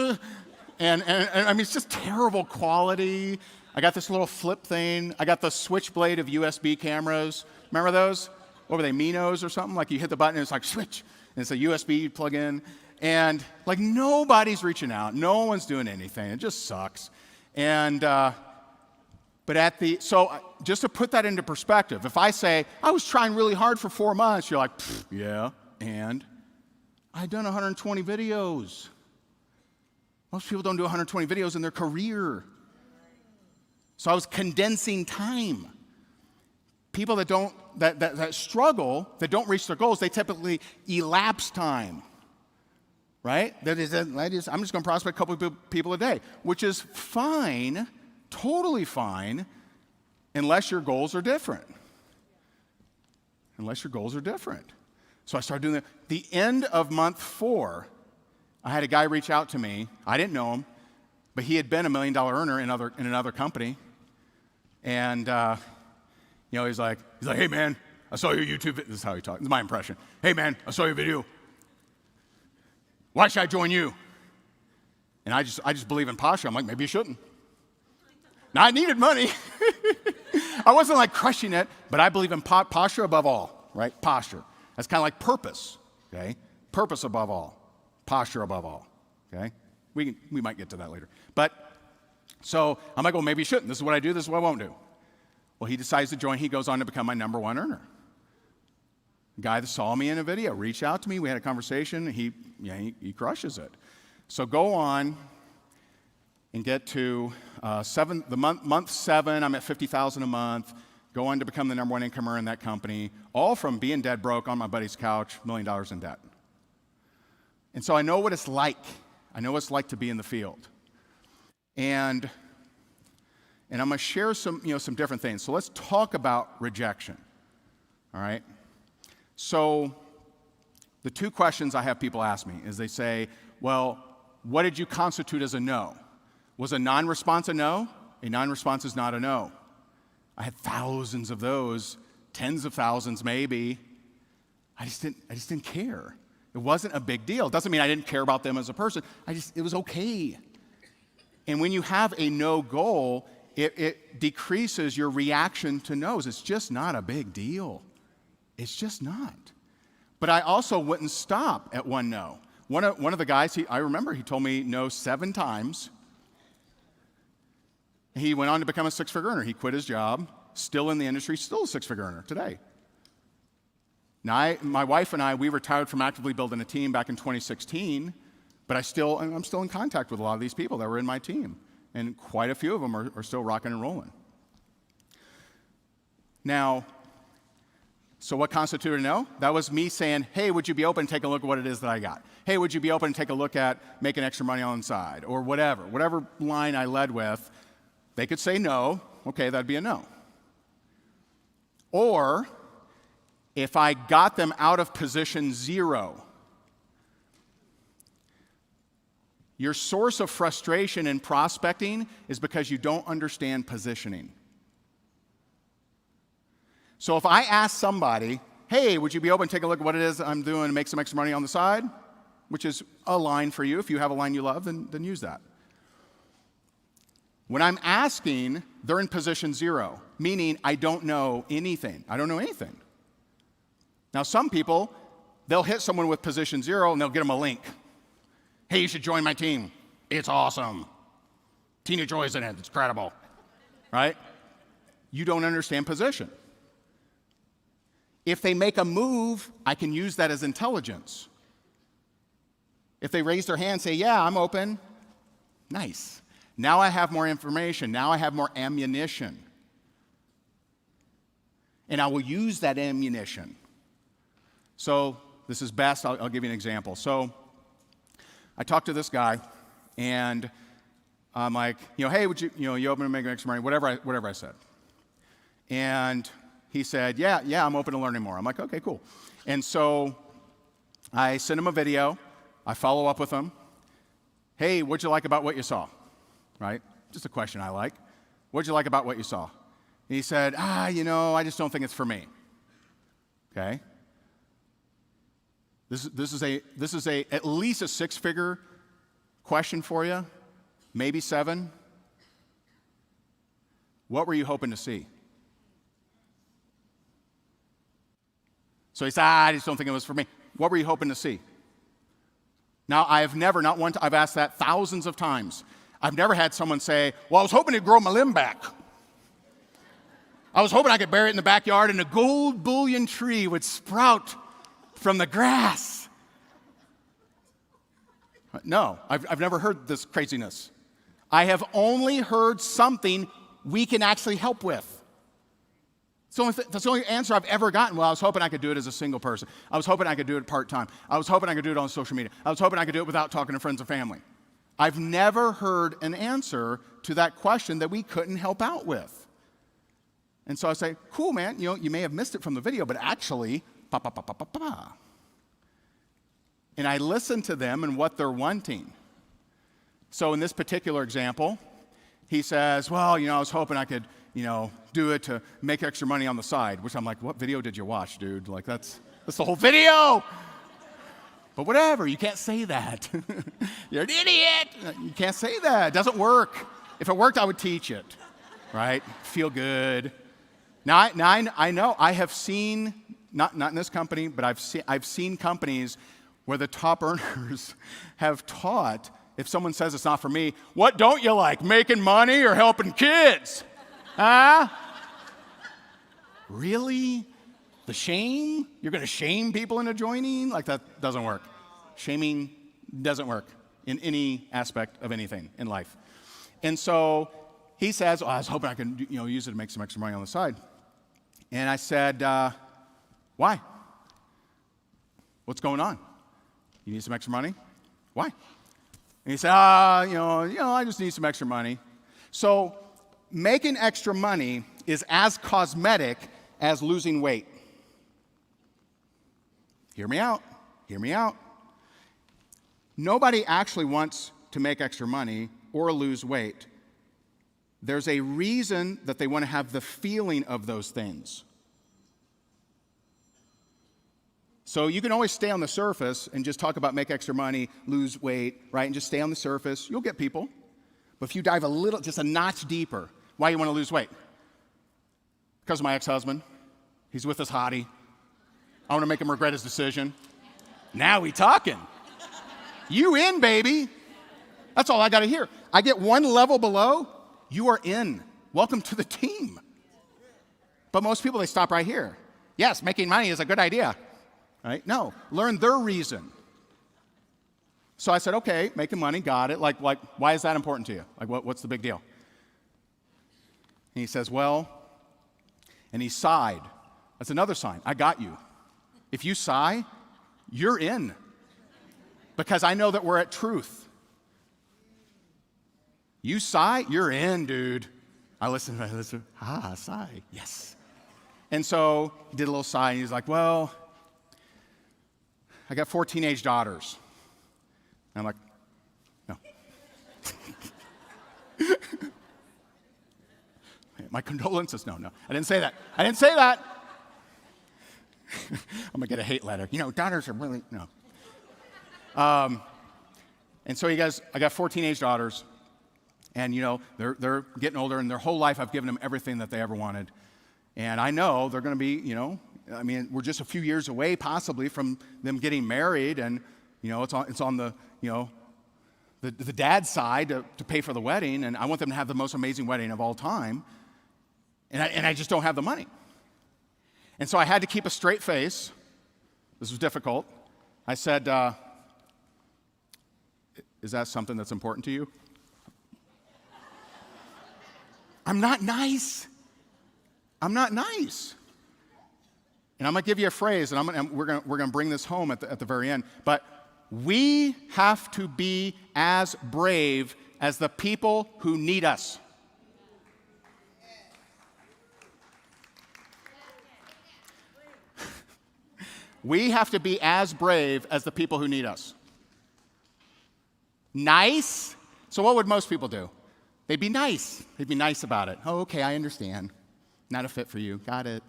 And I mean, it's just terrible quality. I got this little flip thing. I got the switchblade of USB cameras. Remember those? What were they, Minos or something? Like you hit the button, and it's like switch, and it's a USB plug-in. And like nobody's reaching out. No one's doing anything. It just sucks. And so just to put that into perspective, if I say, I was trying really hard for 4 months, you're like, yeah, and I've done 120 videos. Most people don't do 120 videos in their career. So I was condensing time. People that struggle, that don't reach their goals, they typically elapse time. Right? I'm just going to prospect a couple of people a day, which is fine, totally fine, unless your goals are different. Unless your goals are different. So I started doing that. The end of month 4, I had a guy reach out to me. I didn't know him, but he had been $1 million earner in another company. And, you know, he's like, hey, man, I saw your YouTube video. This is how he talks. This is my impression. Hey, man, I saw your video. Why should I join you? And I just believe in posture. I'm like, maybe you shouldn't. Now, I needed money. I wasn't like crushing it, but I believe in posture above all, right? Posture. That's kind of like purpose, okay? Purpose above all. Posture above all, okay? We might get to that later. But, so I'm like, well, maybe you shouldn't. This is what I do. This is what I won't do. Well, he decides to join. He goes on to become my #1 earner. The guy that saw me in a video reached out to me. We had a conversation. He crushes it. So go on and get to month 7. I'm at $50,000 a month. go on to become the #1 income earner in that company, all from being dead broke on my buddy's couch, $1 million in debt. And so I know what it's like. I know what it's like to be in the field. And I'm going to share some different things. So let's talk about rejection. All right? So the two questions I have people ask me is they say, well, what did you constitute as a no? Was a non-response a no? A non-response is not a no. I had thousands of those, tens of thousands maybe. I just didn't care. It wasn't a big deal. It doesn't mean I didn't care about them as a person. It was okay. And when you have a no goal, it decreases your reaction to no's. It's just not a big deal. It's just not. But I also wouldn't stop at one no. One of the guys, I remember he told me no 7 times. He went on to become a 6-figure earner. He quit his job, still in the industry, still a 6-figure earner today. Now, my wife and I, we retired from actively building a team back in 2016, but I'm still in contact with a lot of these people that were in my team, and quite a few of them are still rocking and rolling. Now, so what constituted a no? That was me saying, hey, would you be open to take a look at what it is that I got? Hey, would you be open to take a look at making extra money on the side? Or whatever line I led with, they could say no. Okay, that'd be a no. Or if I got them out of position 0, your source of frustration in prospecting is because you don't understand positioning. So if I ask somebody, hey, would you be open to take a look at what it is I'm doing to make some extra money on the side? Which is a line for you. If you have a line you love, then use that. When I'm asking, they're in position 0, meaning I don't know anything. I don't know anything. Now, some people, they'll hit someone with position 0 and they'll get them a link. Hey, you should join my team. It's awesome. Tina Joy's in it. It's incredible. Right? You don't understand position. If they make a move, I can use that as intelligence. If they raise their hand and say, yeah, I'm open, nice. Now I have more information. Now I have more ammunition. And I will use that ammunition. So this is best. I'll give you an example. So I talked to this guy, and I'm like, hey, would you open to make extra money? Whatever I said. And he said, yeah, I'm open to learning more. I'm like, okay, cool. And so I sent him a video. I follow up with him. Hey, what'd you like about what you saw? Right? Just a question I like. What'd you like about what you saw? And he said, I just don't think it's for me. Okay? This is at least a 6-figure question for you, maybe 7. What were you hoping to see? So he said, I just don't think it was for me. What were you hoping to see? Now, I've asked that thousands of times. I've never had someone say, well, I was hoping to grow my limb back. I was hoping I could bury it in the backyard and a gold bullion tree would sprout from the grass. No, I've never heard this craziness. I have only heard something we can actually help with. That's the only answer I've ever gotten. Well, I was hoping I could do it as a single person. I was hoping I could do it part-time. I was hoping I could do it on social media. I was hoping I could do it without talking to friends and family. I've never heard an answer to that question that we couldn't help out with. And so I say, cool, man, you may have missed it from the video, but actually, And I listen to them and what they're wanting. So in this particular example, he says, well, I was hoping I could, do it to make extra money on the side, which I'm like, what video did you watch, dude? Like, that's the whole video. But whatever, you can't say that. You're an idiot. You can't say that. It doesn't work. If it worked, I would teach it, right? Feel good. Now I know I have seen, not in this company, but I've seen companies where the top earners have taught, if someone says it's not for me, what don't you like, making money or helping kids? Huh? Really? The shame? You're going to shame people into joining? Like, that doesn't work. Shaming doesn't work in any aspect of anything in life. And so he says, I was hoping I could use it to make some extra money on the side. And I said, why? What's going on? You need some extra money? Why? And he said, I just need some extra money. So making extra money is as cosmetic as losing weight. Hear me out. Hear me out. Nobody actually wants to make extra money or lose weight. There's a reason that they want to have the feeling of those things. So you can always stay on the surface and just talk about make extra money, lose weight, right? And just stay on the surface. You'll get people. But if you dive just a notch deeper, why you want to lose weight? Because of my ex-husband. He's with this hottie. I want to make him regret his decision. Now we talking. You in, baby. That's all I got to hear. I get one level below, you are in. Welcome to the team. But most people, they stop right here. Yes, making money is a good idea. Right? No, learn their reason. So I said, okay, making money, got it. Like, why is that important to you? Like, what's the big deal? And he says, well, and he sighed. That's another sign. I got you. If you sigh, you're in. Because I know that we're at truth. You sigh, you're in, dude. I listen, sigh, yes. And so he did a little sigh, and he's like, well, I got 4 teenage daughters. And I'm like, no. My condolences. No. I didn't say that. I'm going to get a hate letter. Daughters are really, no. And so he goes, I got 4 teenage daughters. And, they're getting older, and their whole life I've given them everything that they ever wanted. And I know they're going to be, we're just a few years away possibly from them getting married, and it's on the the dad's side to pay for the wedding, and I want them to have the most amazing wedding of all time, and I just don't have the money. And so I had to keep a straight face. This was difficult. I said, is that something that's important to you? I'm not nice. And I'm going to give you a phrase, and we're going to bring this home at the very end. But we have to be as brave as the people who need us. We have to be as brave as the people who need us. Nice? So what would most people do? They'd be nice. They'd be nice about it. Oh, okay, I understand. Not a fit for you. Got it.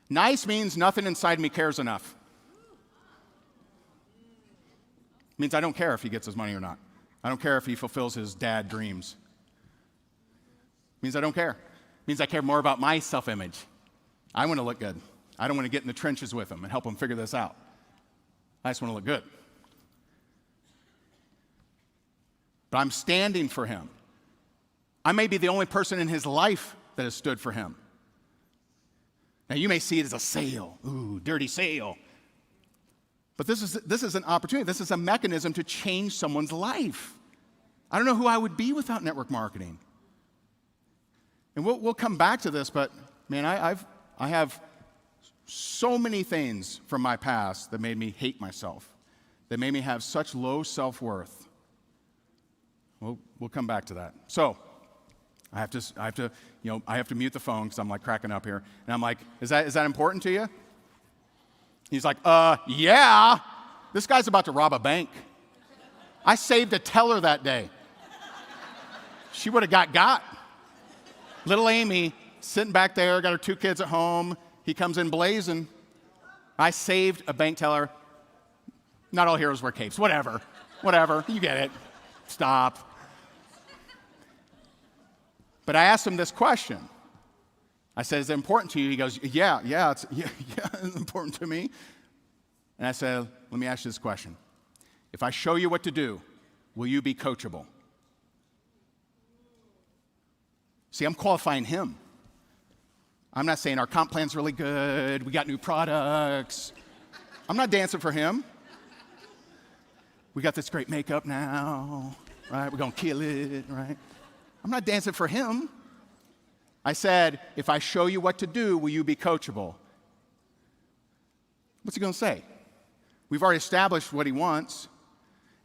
Nice means nothing inside me cares enough. It means I don't care if he gets his money or not. I don't care if he fulfills his dad dreams. It means I don't care. It means I care more about my self-image. I want to look good. I don't want to get in the trenches with him and help him figure this out. I just want to look good. But I'm standing for him. I may be the only person in his life that has stood for him. Now, you may see it as a sale. Ooh, dirty sale. But this is an opportunity. This is a mechanism to change someone's life. I don't know who I would be without network marketing. And we'll come back to this, but man, I have so many things from my past that made me hate myself, that made me have such low self-worth. We'll come back to that. So I have to mute the phone because I'm like cracking up here. And I'm like, is that important to you? He's like, yeah. This guy's about to rob a bank. I saved a teller that day. She would have got. Little Amy sitting back there, got her 2 kids at home. He comes in blazing. I saved a bank teller. Not all heroes wear capes. Whatever. You get it. Stop. But I asked him this question. I said, is it important to you? He goes, yeah, it's important to me. And I said, let me ask you this question. If I show you what to do, will you be coachable? See, I'm qualifying him. I'm not saying our comp plan's really good, we got new products. I'm not dancing for him. We got this great makeup now, right? We're gonna kill it, right? I'm not dancing for him. I said, if I show you what to do, will you be coachable? What's he going to say? We've already established what he wants.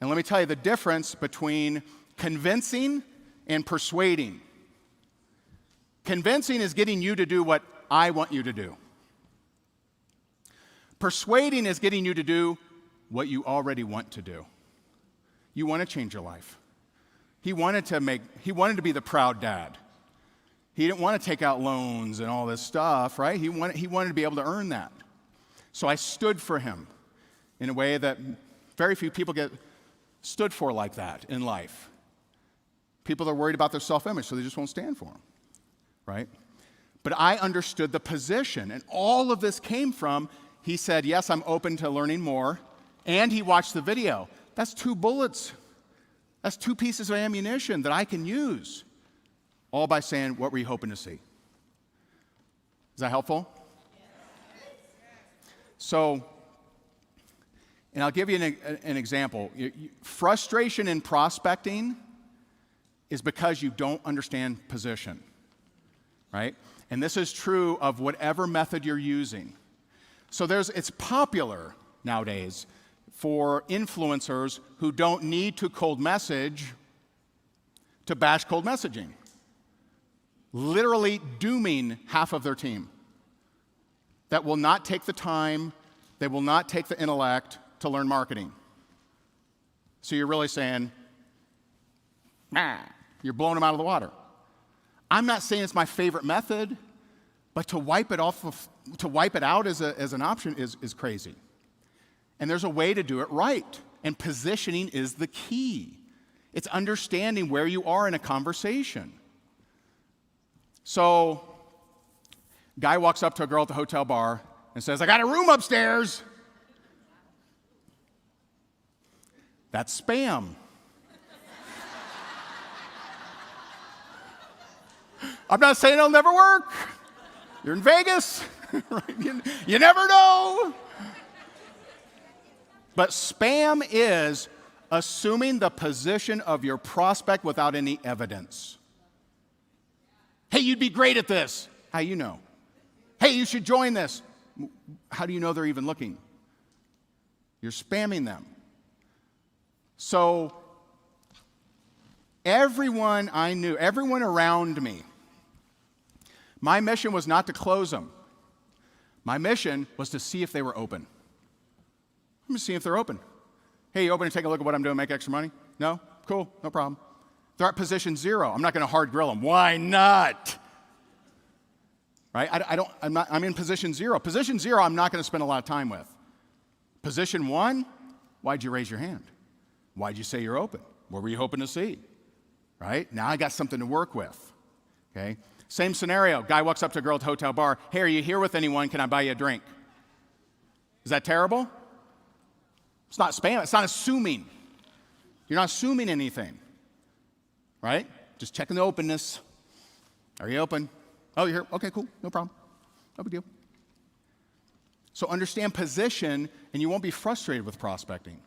And let me tell you the difference between convincing and persuading. Convincing is getting you to do what I want you to do. Persuading is getting you to do what you already want to do. You want to change your life. He wanted to be the proud dad. He didn't want to take out loans and all this stuff, right? He wanted to be able to earn that. So I stood for him in a way that very few people get stood for like that in life. People are worried about their self-image, so they just won't stand for him, right? But I understood the position, and all of this came from, he said, yes, I'm open to learning more, and he watched the video. That's 2 bullets. That's 2 pieces of ammunition that I can use, all by saying, what were you hoping to see? Is that helpful? So, and I'll give you an example. Frustration in prospecting is because you don't understand position, right? And this is true of whatever method you're using. So it's popular nowadays for influencers who don't need to cold message to bash cold messaging, literally dooming half of their team that will not take the time, they will not take the intellect to learn marketing. So you're really saying, you're blowing them out of the water. I'm not saying it's my favorite method, but to wipe it out as an option is crazy. And there's a way to do it right. And positioning is the key. It's understanding where you are in a conversation. So, guy walks up to a girl at the hotel bar and says, I got a room upstairs. That's spam. I'm not saying it'll never work. You're in Vegas. You never know. But spam is assuming the position of your prospect without any evidence. Hey, you'd be great at this. How you know? Hey, you should join this. How do you know they're even looking? You're spamming them. So everyone I knew, everyone around me, my mission was not to close them. My mission was to see if they were open. Let me see if they're open. Hey, you open to take a look at what I'm doing, make extra money? No? Cool, no problem. They're at position 0. I'm not going to hard grill them. Why not? Right? I'm in position 0. Position 0, I'm not going to spend a lot of time with. Position 1, why'd you raise your hand? Why'd you say you're open? What were you hoping to see? Right? Now I got something to work with. Okay? Same scenario. Guy walks up to a girl at the hotel bar. Hey, are you here with anyone? Can I buy you a drink? Is that terrible? It's not spam. It's not assuming. You're not assuming anything. Right? Just checking the openness. Are you open? Oh, you're here? Okay, cool. No problem. No big deal. So understand position, and you won't be frustrated with prospecting.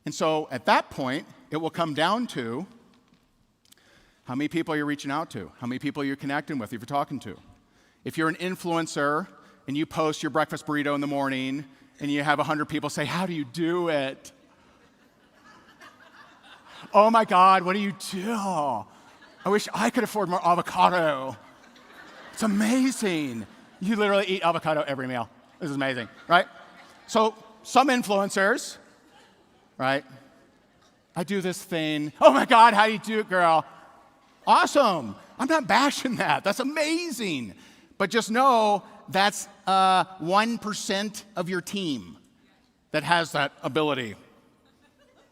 And so at that point, it will come down to how many people you're reaching out to, how many people you're connecting with, if you're talking to. If you're an influencer and you post your breakfast burrito in the morning and you have 100 people say, how do you do it? Oh my God, what do you do? I wish I could afford more avocado. It's amazing. You literally eat avocado every meal. This is amazing, right? So some influencers, right? I do this thing. Oh my God, how do you do it, girl? Awesome. I'm not bashing that. That's amazing. But just know that's 1% of your team that has that ability,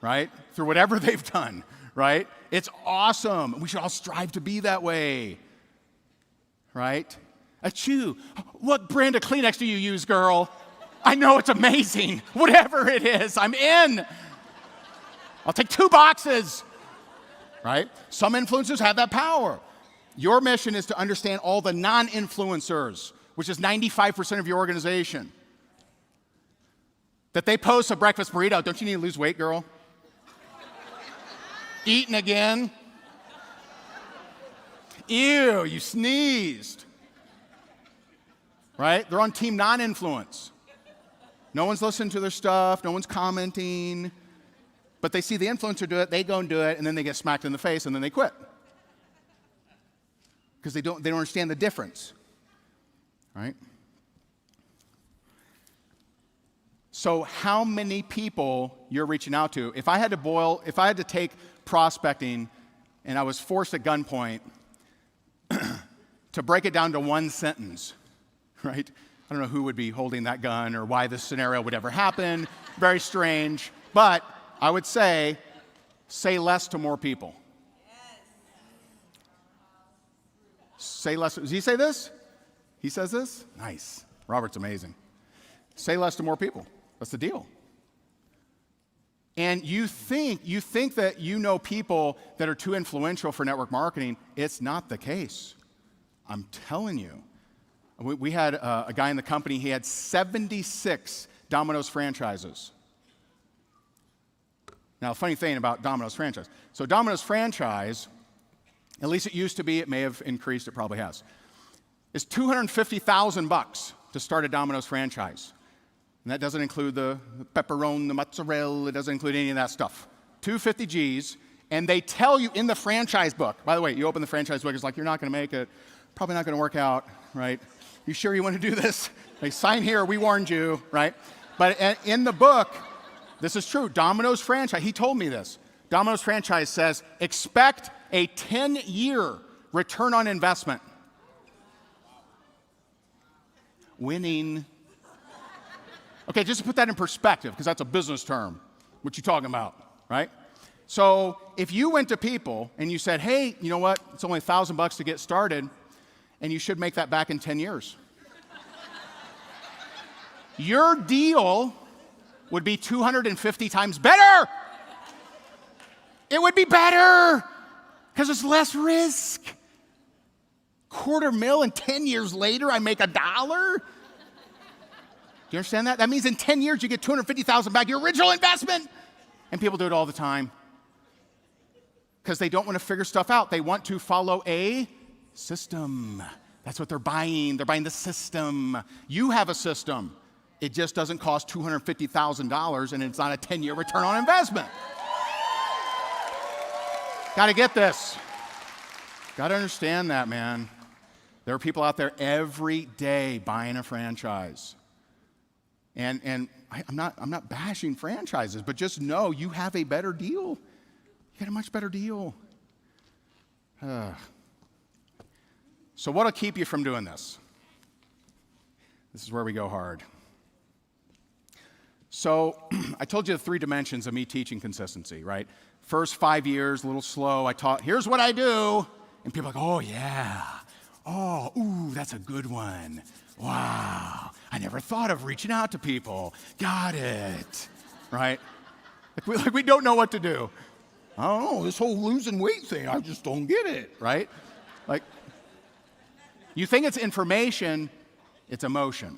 right? Through whatever they've done, right? It's awesome. We should all strive to be that way, right? Achoo. What brand of Kleenex do you use, girl? I know it's amazing. Whatever it is, I'm in. I'll take 2 boxes, right? Some influencers have that power. Your mission is to understand all the non-influencers, which is 95% of your organization. That they post a breakfast burrito. Don't you need to lose weight, girl? Eating again. Ew, you sneezed. Right? They're on team non-influence. No one's listening to their stuff. No one's commenting. But they see the influencer do it, they go and do it, and then they get smacked in the face, and then they quit. Because they don't understand the difference. Right? So how many people you're reaching out to? If I had to take prospecting and I was forced at gunpoint to break it down to one sentence, right? I don't know who would be holding that gun or why this scenario would ever happen. Very strange. But I would say less to more people. Say less. Does he say this? He says this? Nice. Robert's amazing. Say less to more people. That's the deal. And you think that you know people that are too influential for network marketing. It's not the case. I'm telling you. We had a guy in the company, he had 76 Domino's franchises. Now, the funny thing about Domino's franchise. So Domino's franchise, at least it used to be, it may have increased, it probably has, is $250,000 to start a Domino's franchise. And that doesn't include the pepperoni, the mozzarella, it doesn't include any of that stuff. 250 G's, and they tell you in the franchise book, by the way, you open the franchise book, it's like, you're not gonna make it, probably not gonna work out, right? You sure you wanna do this? Like, sign here, we warned you, right? But in the book, this is true, Domino's franchise, he told me this. Domino's franchise says, expect a 10-year return on investment. Winning. Okay, just to put that in perspective, because that's a business term, what you talking about, right? So if you went to people and you said, hey, you know what, it's only $1,000 to get started, and you should make that back in 10 years. Your deal would be 250 times better. It would be better, because it's less risk. $250,000 and 10 years later, I make $1. Do you understand that? That means in 10 years, you get $250,000 back, your original investment. And people do it all the time because they don't want to figure stuff out. They want to follow a system. That's what they're buying. They're buying the system. You have a system. It just doesn't cost $250,000, and it's not a 10-year return on investment. Got to get this. Got to understand that, man. There are people out there every day buying a franchise. And I'm not bashing franchises, but just know you have a better deal. You got a much better deal. So what'll keep you from doing this? This is where we go hard. So I told you the 3 dimensions of me teaching consistency, right? First 5 years, a little slow. I taught, here's what I do. And people are like, oh, yeah. Oh, ooh, that's a good one. Wow, I never thought of reaching out to people. Got it, right? Like we don't know what to do. I don't know, this whole losing weight thing, I just don't get it, right? Like, you think it's information, it's emotion.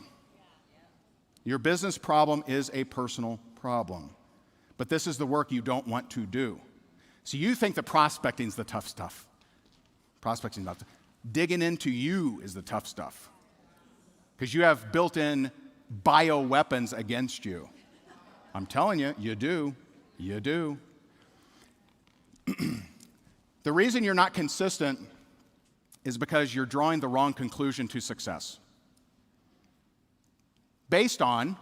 Your business problem is a personal problem. But this is the work you don't want to do. So you think that prospecting's the tough stuff. Prospecting's not. Digging into you is the tough stuff. Because you have built-in bioweapons against you. I'm telling you, you do. You do. The reason you're not consistent is because you're drawing the wrong conclusion to success. Based on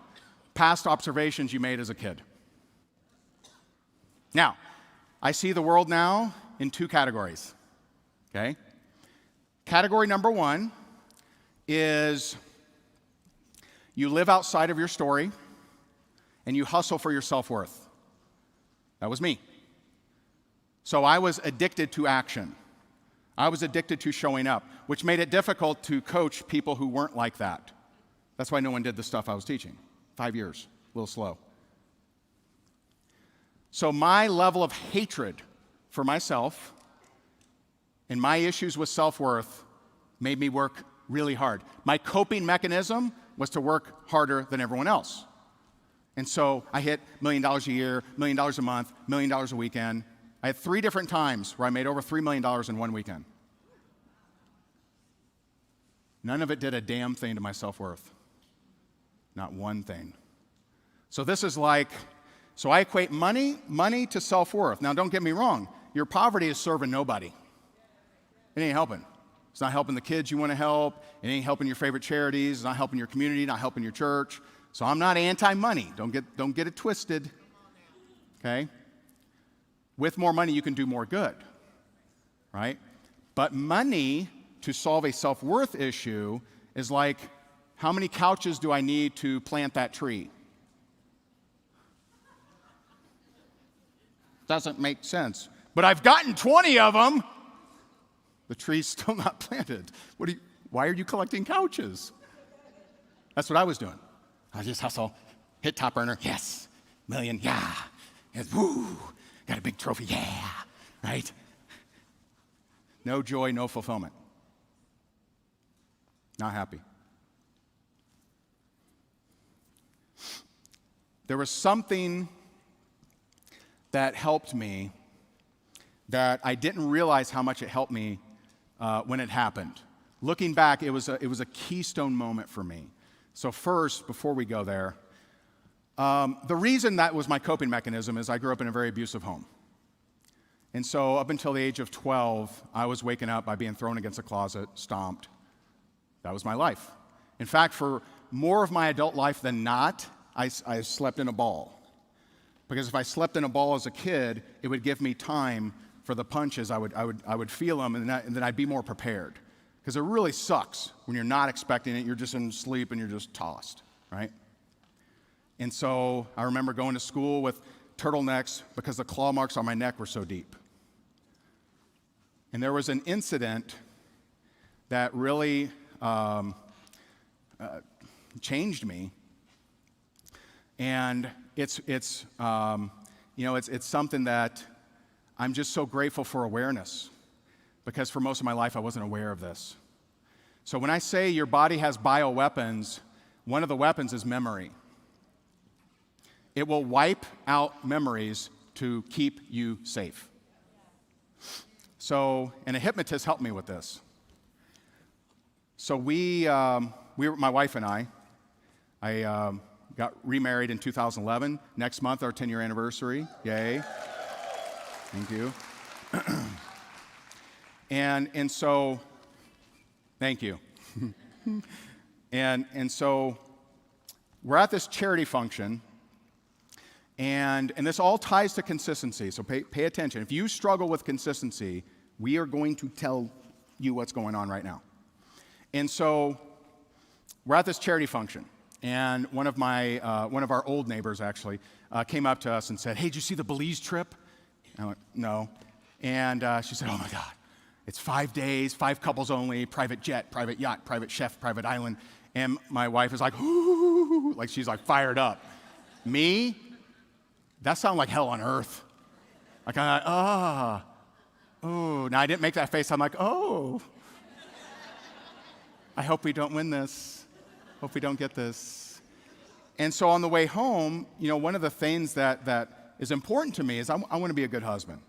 past observations you made as a kid. Now, I see the world now in 2 categories. Okay? Category number 1 is you live outside of your story and you hustle for your self-worth. That was me. So I was addicted to action. I was addicted to showing up, which made it difficult to coach people who weren't like that. That's why no one did the stuff I was teaching. 5 years, a little slow. So my level of hatred for myself and my issues with self-worth made me work really hard. My coping mechanism was to work harder than everyone else. And so I hit $1 million a year, $1 million a month, $1 million a weekend. I had 3 different times where I made over $3 million in one weekend. None of it did a damn thing to my self-worth. Not one thing. So this is like, so I equate money to self-worth. Now don't get me wrong, your poverty is serving nobody. It ain't helping. It's not helping the kids you want to help. It ain't helping your favorite charities. It's not helping your community, not helping your church. So I'm not anti-money. Don't get it twisted. Okay? With more money, you can do more good. Right? But money to solve a self-worth issue is like, how many couches do I need to plant that tree? Doesn't make sense. But I've gotten 20 of them. The tree's still not planted. Why are you collecting couches? That's what I was doing. I just hustle, hit top earner, yes, million, yeah, yes, woo, got a big trophy, yeah, right? No joy, no fulfillment. Not happy. There was something that helped me that I didn't realize how much it helped me when it happened. Looking back, it was a keystone moment for me. So first, before we go there, the reason that was my coping mechanism is I grew up in a very abusive home. And so up until the age of 12, I was waking up by being thrown against a closet, stomped. That was my life. In fact, for more of my adult life than not, I slept in a ball. Because if I slept in a ball as a kid, it would give me time for the punches. I would feel them, and then I'd be more prepared. Because it really sucks when you're not expecting it. You're just in sleep and you're just tossed, right? And so I remember going to school with turtlenecks because the claw marks on my neck were so deep. And there was an incident that really changed me. And it's something that I'm just so grateful for awareness, because for most of my life I wasn't aware of this. So when I say your body has bioweapons, one of the weapons is memory. It will wipe out memories to keep you safe. So, and a hypnotist helped me with this. So my wife and I got remarried in 2011. Next month, our 10-year anniversary. Yay. Thank you. And so, thank you. and so, we're at this charity function, and this all ties to consistency, so pay attention. If you struggle with consistency, we are going to tell you what's going on right now. And so, we're at this charity function, and one of our old neighbors actually came up to us and said, "Hey, did you see the Belize trip?" I went, "No." And she said, "Oh my God, it's 5 days, 5 couples only, private jet, private yacht, private chef, private island." And my wife is like, "Ooh," like she's like fired up. Me, that sounded like hell on earth. Like oh. Now I didn't make that face. I'm like, oh. I hope we don't win this. Hope we don't get this. And so on the way home, one of the things that is important to me is I want to be a good husband.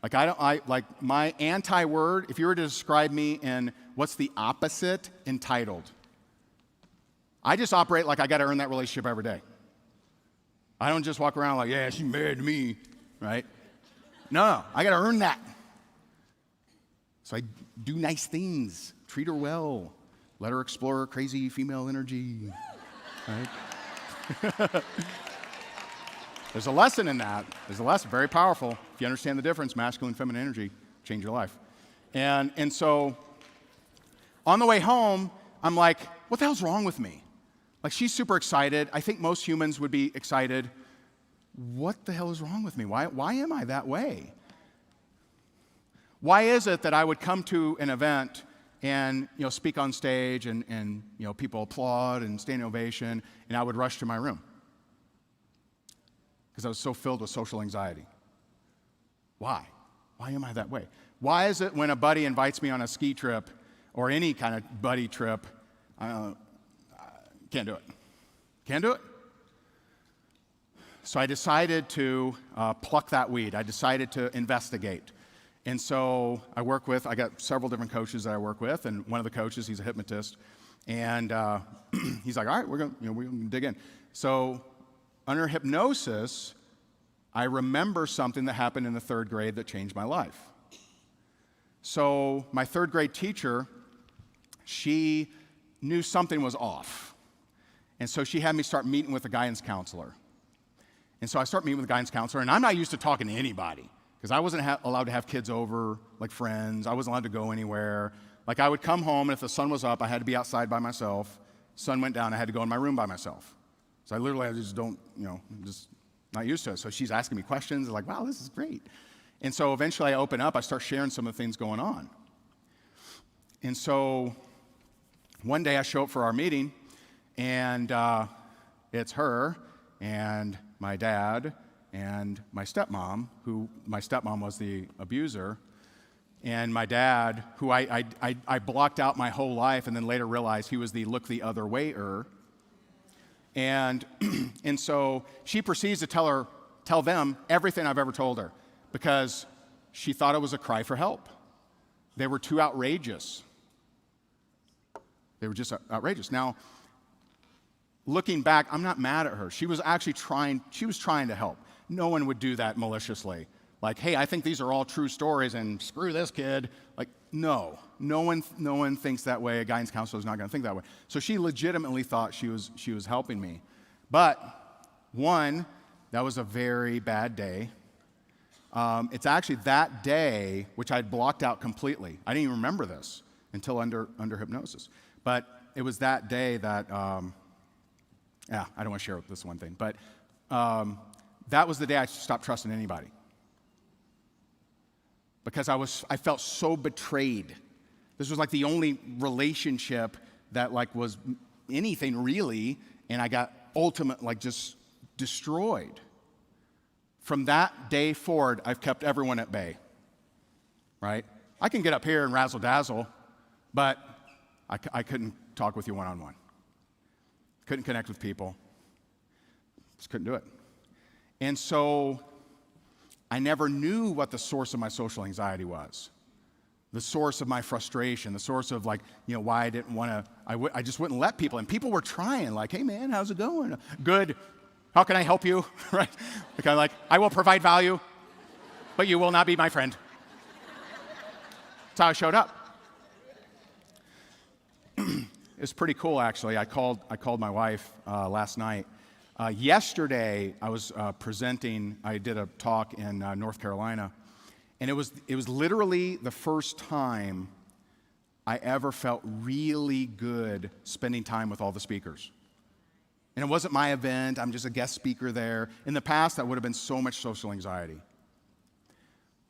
Like my anti-word, if you were to describe me in what's the opposite, entitled. I just operate like I got to earn that relationship every day. I don't just walk around like, yeah, she's married to me, right? No, I got to earn that. So I do nice things, treat her well, let her explore her crazy female energy, right? There's a lesson in that. There's a lesson, very powerful. If you understand the difference, masculine, feminine energy, change your life. And so on the way home, I'm like, what the hell's wrong with me? Like, she's super excited. I think most humans would be excited. What the hell is wrong with me? Why am I that way? Why is it that I would come to an event and speak on stage and people applaud and stand ovation, and I would rush to my room? Because I was so filled with social anxiety. Why? Why am I that way? Why is it when a buddy invites me on a ski trip or any kind of buddy trip, I can't do it? Can't do it? So I decided to pluck that weed. I decided to investigate. And so I got several different coaches that I work with, and one of the coaches, he's a hypnotist, and he's like, all right, we're gonna dig in. So under hypnosis, I remember something that happened in the 3rd grade that changed my life. So my 3rd grade teacher, she knew something was off. And so she had me start meeting with a guidance counselor. And so I start meeting with a guidance counselor, and I'm not used to talking to anybody because I wasn't allowed to have kids over, like friends. I wasn't allowed to go anywhere. Like I would come home, and if the sun was up, I had to be outside by myself. Sun went down, I had to go in my room by myself. So I just don't, just not used to it. So she's asking me questions, like, wow, this is great. And so eventually I open up, I start sharing some of the things going on. And so one day I show up for our meeting, and it's her and my dad and my stepmom, who my stepmom was the abuser, and my dad, who I blocked out my whole life and then later realized he was the look the other way-er. And so she proceeds to tell them everything I've ever told her because she thought it was a cry for help. They were too outrageous. They were just outrageous. Now, looking back, I'm not mad at her. She was actually trying to help. No one would do that maliciously. Like, hey, I think these are all true stories and screw this kid. Like, no one thinks that way. A guidance counselor is not going to think that way. So she legitimately thought she was helping me. But one, that was a very bad day. It's actually that day, which I'd blocked out completely. I didn't even remember this until under hypnosis. But it was that day that, I don't want to share this one thing, but that was the day I stopped trusting anybody. Because I felt so betrayed. This was like the only relationship that like was anything really, and I got just destroyed. From that day forward, I've kept everyone at bay, right? I can get up here and razzle dazzle, but I couldn't talk with you one-on-one. Couldn't connect with people. Just couldn't do it. And so I never knew what the source of my social anxiety was. The source of my frustration, the source of why I didn't want to, I just wouldn't let people. And people were trying, like, hey man, how's it going? Good. How can I help you? Right? Like, I will provide value, but you will not be my friend. That's how I showed up. It's pretty cool, actually. I called my wife last night. Yesterday, I was presenting. I did a talk in North Carolina, and it was literally the first time I ever felt really good spending time with all the speakers. And it wasn't my event. I'm just a guest speaker there. In the past, that would have been so much social anxiety.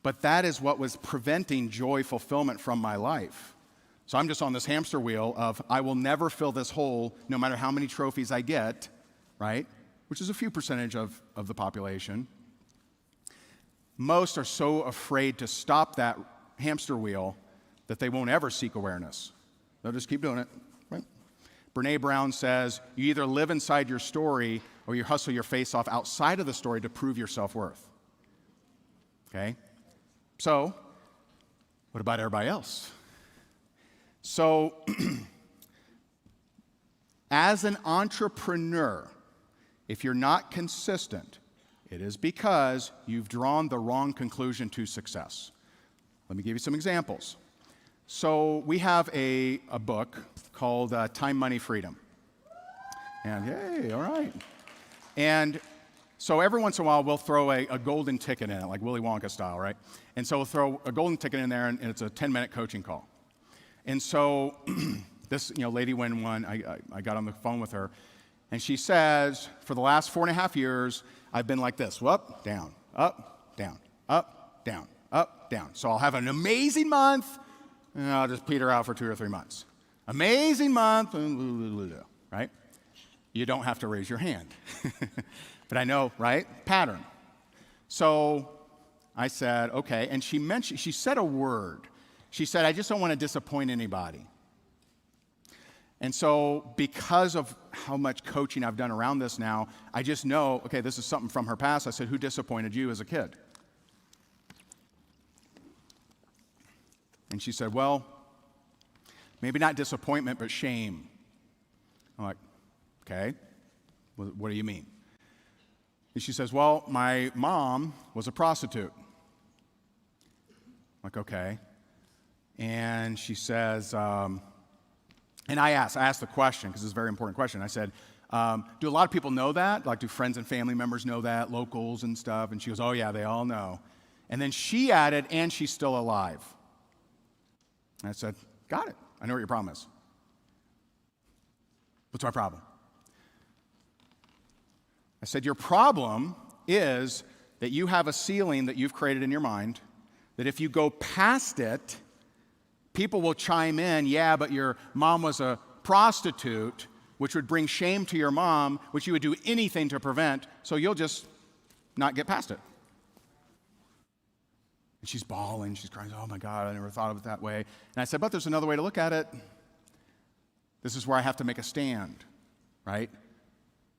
But that is what was preventing joy fulfillment from my life. So I'm just on this hamster wheel of I will never fill this hole no matter how many trophies I get, right? Which is a few percentage of the population. Most are so afraid to stop that hamster wheel that they won't ever seek awareness. They'll just keep doing it, right? Brene Brown says, you either live inside your story or you hustle your face off outside of the story to prove your self-worth. Okay? So, what about everybody else? So, as an entrepreneur, if you're not consistent, it is because you've drawn the wrong conclusion to success. Let me give you some examples. So we have a book called Time, Money, Freedom. And yay, all right. And so every once in a while, we'll throw a golden ticket in it, like Willy Wonka style, right? And so we'll throw a golden ticket in there, and it's a 10-minute coaching call. And so this lady went one, I got on the phone with her, and she says, for the last 4.5 years, I've been like this, up, down, up, down, up, down, up, down. So I'll have an amazing month, and I'll just peter out for 2 or 3 months. Amazing month, right? You don't have to raise your hand. But I know, right? Pattern. So I said, okay, and she said a word. She said, I just don't want to disappoint anybody. And so because of how much coaching I've done around this now, I just know, okay, this is something from her past. I said, who disappointed you as a kid? And she said, well, maybe not disappointment, but shame. I'm like, okay, what do you mean? And she says, well, my mom was a prostitute. I'm like, okay. And she says, and I asked the question, because it's a very important question. I said, do a lot of people know that? Like, do friends and family members know that, locals and stuff? And she goes, oh yeah, they all know. And then she added, and she's still alive. And I said, got it. I know what your problem is. What's my problem? I said, your problem is that you have a ceiling that you've created in your mind, that if you go past it, people will chime in, yeah, but your mom was a prostitute, which would bring shame to your mom, which you would do anything to prevent, so you'll just not get past it. And she's bawling, she's crying, oh my God, I never thought of it that way. And I said, but there's another way to look at it. This is where I have to make a stand, right?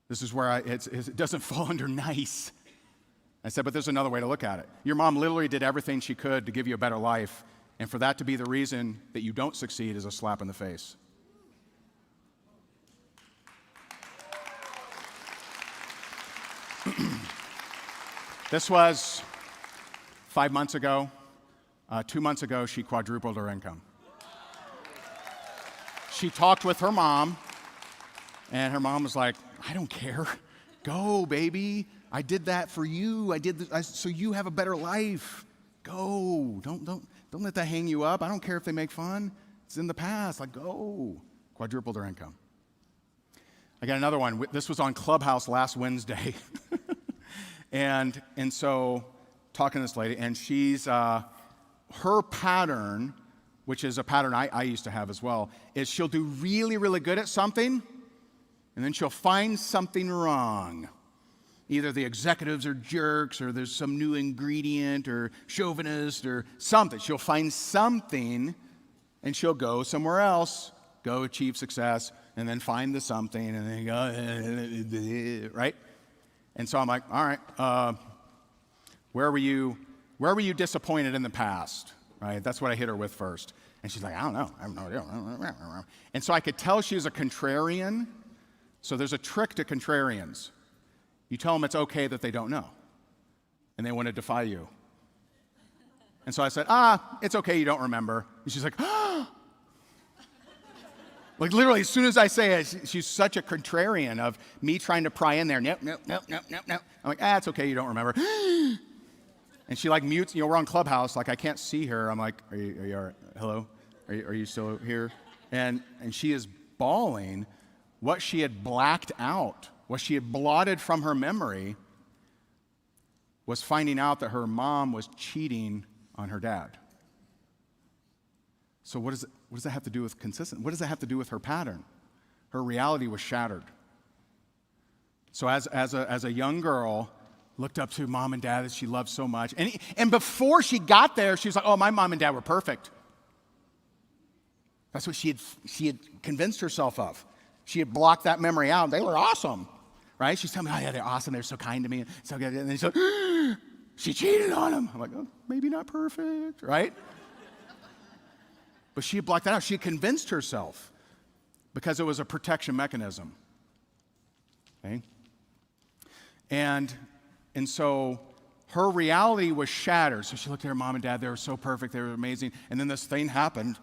This is where it doesn't fall under nice. I said, but there's another way to look at it. Your mom literally did everything she could to give you a better life, and for that to be the reason that you don't succeed is a slap in the face. This was 5 months ago. 2 months ago, she quadrupled her income. She talked with her mom, and her mom was like, I don't care. Go, baby. I did that for you. I did this, so you have a better life. Go. Don't let that hang you up. I don't care if they make fun. It's in the past. Like, go. Quadrupled her income. I got another one. This was on Clubhouse last Wednesday. and so talking to this lady, and she's, her pattern, which is a pattern I used to have as well, is she'll do really, really good at something, and then she'll find something wrong. Either the executives are jerks, or there's some new ingredient, or chauvinist, or something. She'll find something, and she'll go somewhere else, go achieve success, and then find the something, and then go, right? And so I'm like, all right, where were you disappointed in the past? Right? That's what I hit her with first. And she's like, I don't know. I have no idea. And so I could tell she was a contrarian. So there's a trick to contrarians. You tell them it's okay that they don't know, and they want to defy you. And so I said, it's okay you don't remember. And she's like, like literally as soon as I say it, she's such a contrarian of me trying to pry in there. Nope. I'm like, it's okay you don't remember. And she like mutes, we're on Clubhouse, like I can't see her. I'm like, are you all right? Hello? Are you still here? And she is bawling. What she had blacked out, what she had blotted from her memory, was finding out that her mom was cheating on her dad. So what does that have to do with consistent? What does that have to do with her pattern? Her reality was shattered. So as a young girl, looked up to mom and dad that she loved so much. And before she got there, she was like, oh, my mom and dad were perfect. That's what she had convinced herself of. She had blocked that memory out. They were awesome, right? She's telling me, oh, yeah, they're awesome. They're so kind to me. So good. And then she's like, she cheated on him. I'm like, oh, maybe not perfect, right? But she had blocked that out. She had convinced herself because it was a protection mechanism. Okay? And so her reality was shattered. So she looked at her mom and dad. They were so perfect. They were amazing. And then this thing happened,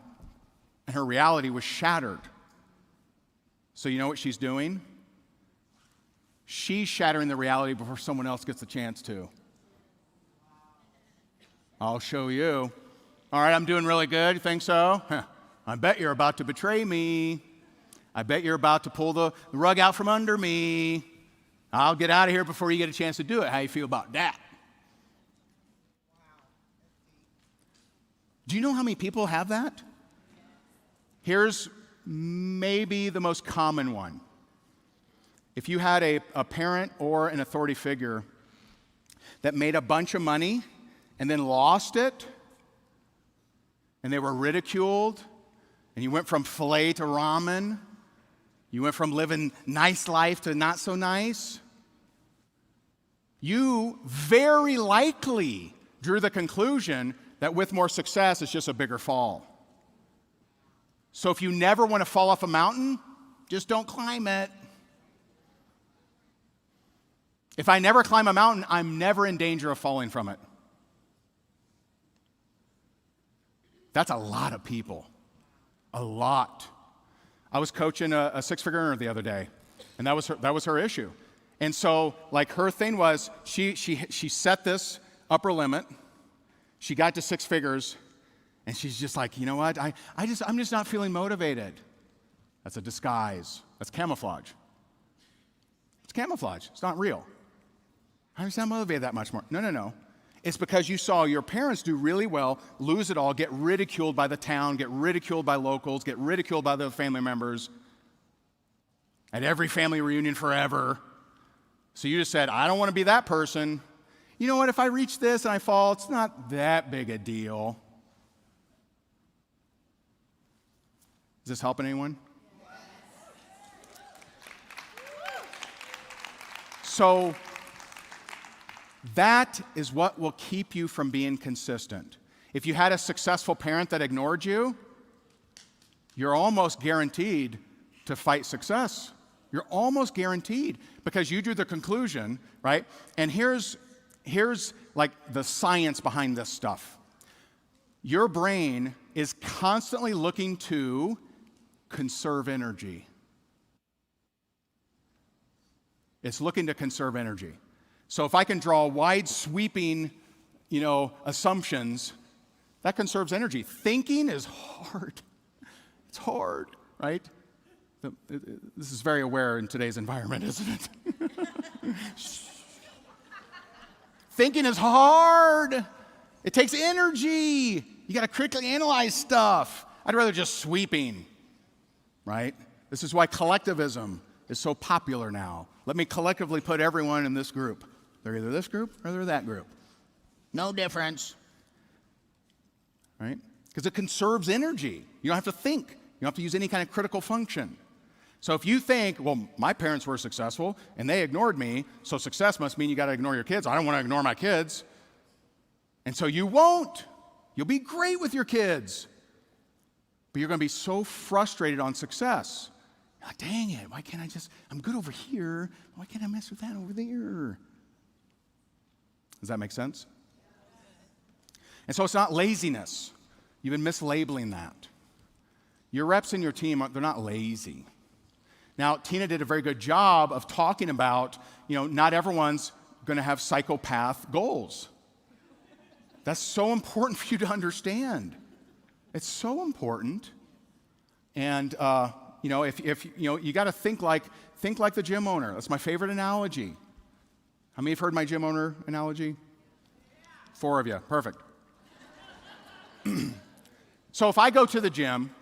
and her reality was shattered. So you know what she's doing? She's shattering the reality before someone else gets a chance to. I'll show you. All right, I'm doing really good. You think so? I bet you're about to betray me. I bet you're about to pull the rug out from under me. I'll get out of here before you get a chance to do it. How you feel about that? Do you know how many people have that? Here's maybe the most common one. If you had a parent or an authority figure that made a bunch of money and then lost it, and they were ridiculed, and you went from filet to ramen, you went from living nice life to not so nice, you very likely drew the conclusion that with more success, it's just a bigger fall. So if you never want to fall off a mountain, just don't climb it. If I never climb a mountain, I'm never in danger of falling from it. That's a lot of people. A lot. I was coaching a six-figure earner the other day, and that was her issue. And so, like, her thing was she set this upper limit. She got to six figures, and she's just like, you know what? I'm just not feeling motivated. That's a disguise. That's camouflage. It's camouflage. It's not real. I'm just not motivated that much more. No. It's because you saw your parents do really well, lose it all, get ridiculed by the town, get ridiculed by locals, get ridiculed by the family members at every family reunion forever. So you just said, I don't want to be that person. You know what? If I reach this and I fall, it's not that big a deal. Is this helping anyone? So that is what will keep you from being consistent. If you had a successful parent that ignored you, you're almost guaranteed to fight success. You're almost guaranteed because you drew the conclusion, right? And here's like the science behind this stuff. Your brain is constantly looking to conserve energy. It's looking to conserve energy. So if I can draw wide sweeping, assumptions, that conserves energy. Thinking is hard. It's hard, right? This is very aware in today's environment, isn't it? Thinking is hard. It takes energy. You got to critically analyze stuff. I'd rather just sweeping, right? This is why collectivism is so popular now. Let me collectively put everyone in this group. They're either this group or they're that group. No difference, right? Because it conserves energy. You don't have to think. You don't have to use any kind of critical function. So if you think, well, my parents were successful and they ignored me, so success must mean you got to ignore your kids. I don't want to ignore my kids. And so you won't. You'll be great with your kids. But you're going to be so frustrated on success. Oh, dang it, why can't I'm good over here. Why can't I mess with that over there? Does that make sense? And so it's not laziness. You've been mislabeling that. Your reps and your team, they're not lazy. Now, Tina did a very good job of talking about, not everyone's going to have psychopath goals. That's so important for you to understand. It's so important. And, if you got to think like the gym owner. That's my favorite analogy. How many have heard my gym owner analogy? 4 of you. Perfect. So if I go to the gym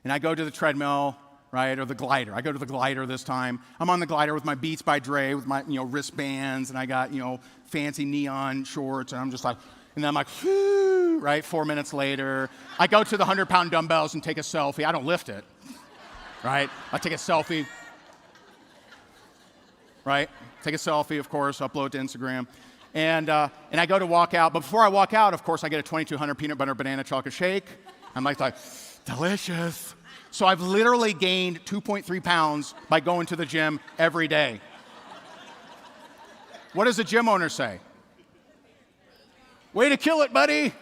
and I go to the treadmill, right, or the glider. I go to the glider this time. I'm on the glider with my Beats by Dre, with my wristbands, and I got fancy neon shorts, and I'm just like, and then I'm like, whoo, right? 4 minutes later, I go to the 100-pound dumbbells and take a selfie. I don't lift it, right? I take a selfie, right? Take a selfie, of course, upload it to Instagram. And I go to walk out. But before I walk out, of course, I get a 2200 peanut butter banana chocolate shake. I'm like, delicious. So I've literally gained 2.3 pounds by going to the gym every day. What does the gym owner say? Way to kill it, buddy.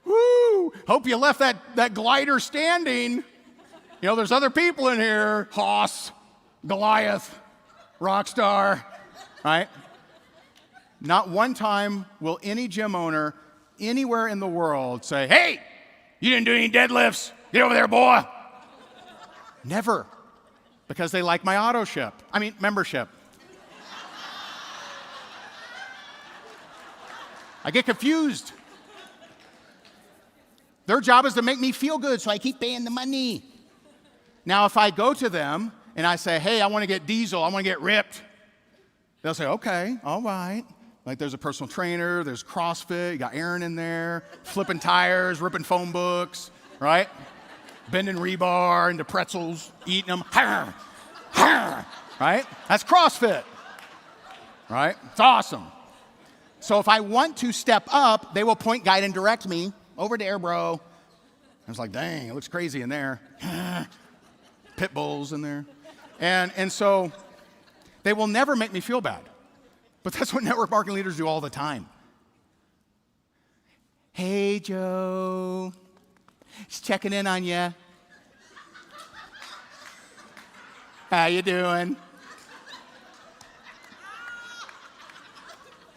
Woo! Hope you left that glider standing. There's other people in here. Hoss, Goliath, Rockstar, right? Not one time will any gym owner anywhere in the world say, hey, you didn't do any deadlifts. Get over there, boy. Never. Because they like my membership. I get confused. Their job is to make me feel good, so I keep paying the money. Now, if I go to them and I say, hey, I want to get diesel, I want to get ripped, they'll say, okay, all right. Like there's a personal trainer, there's CrossFit, you got Aaron in there, flipping tires, ripping phone books, right? Bending rebar into pretzels, eating them, right? That's CrossFit, right? It's awesome. So if I want to step up, they will point, guide, and direct me over there, bro. I was like, dang, it looks crazy in there. Pit bulls in there. And so they will never make me feel bad. But that's what network marketing leaders do all the time. Hey, Joe. Just checking in on you. How you doing?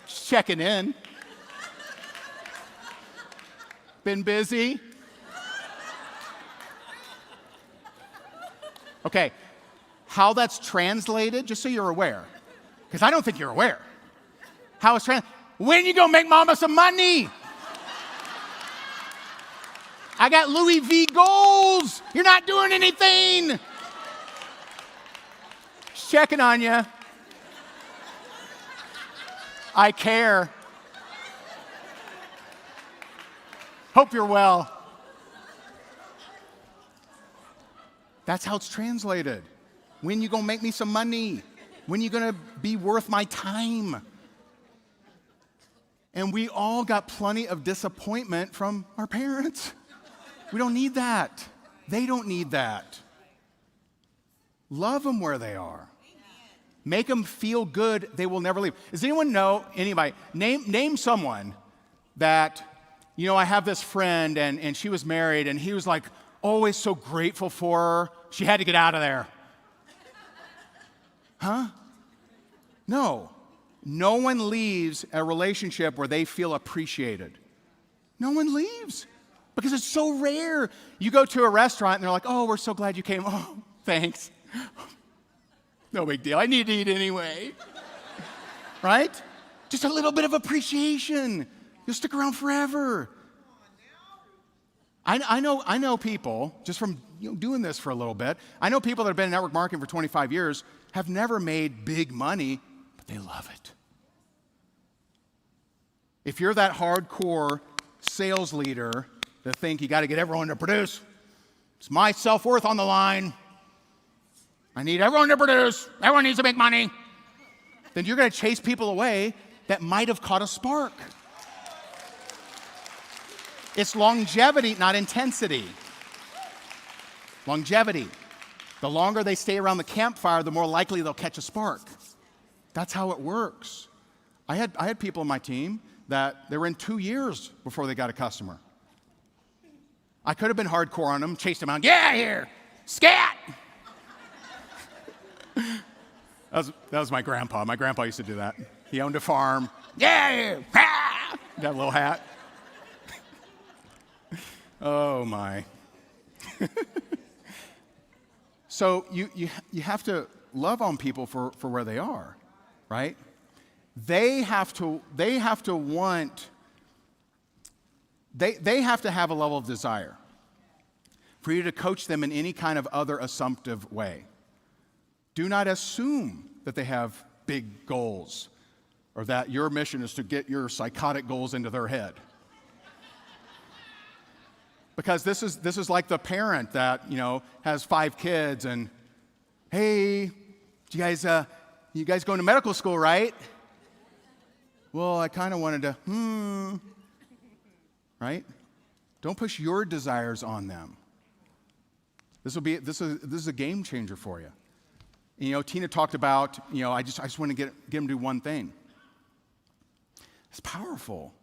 Just checking in. Been busy? Okay, how that's translated, just so you're aware, because I don't think you're aware. How it's translated, when you gonna make mama some money? I got Louis V goals. You're not doing anything. Just checking on you. I care. Hope you're well. That's how it's translated. When you gonna make me some money? When you gonna be worth my time? And we all got plenty of disappointment from our parents. We don't need that. They don't need that. Love them where they are. Make them feel good. They will never leave. Does anyone know, anybody, name someone that, you know, I have this friend and she was married and he was like always so grateful for her. She had to get out of there. Huh? No. No one leaves a relationship where they feel appreciated. No one leaves. Because it's so rare. You go to a restaurant and they're like, oh, we're so glad you came. Oh, thanks. No big deal. I need to eat anyway. Right? Just a little bit of appreciation. You'll stick around forever. I know people, just from doing this for a little bit, I know people that have been in network marketing for 25 years have never made big money, but they love it. If you're that hardcore sales leader that think you got to get everyone to produce, it's my self-worth on the line. I need everyone to produce. Everyone needs to make money. Then you're going to chase people away that might have caught a spark. It's longevity, not intensity. Longevity. The longer they stay around the campfire, the more likely they'll catch a spark. That's how it works. I had people on my team that they were in 2 years before they got a customer. I could have been hardcore on them, chased them out. Get out of here! Scat! That was my grandpa. My grandpa used to do that. He owned a farm. Yeah! That little hat. Oh my. So you have to love on people for where they are, right? They have to have a level of desire for you to coach them in any kind of other assumptive way. Do not assume that they have big goals or that your mission is to get your psychotic goals into their head. Because this is like the parent that, has 5 kids and, hey, you guys going to medical school, right? Well, I kind of wanted to, right? Don't push your desires on them. This is a game changer for you. Tina talked about, I just want to get them to do one thing. It's powerful.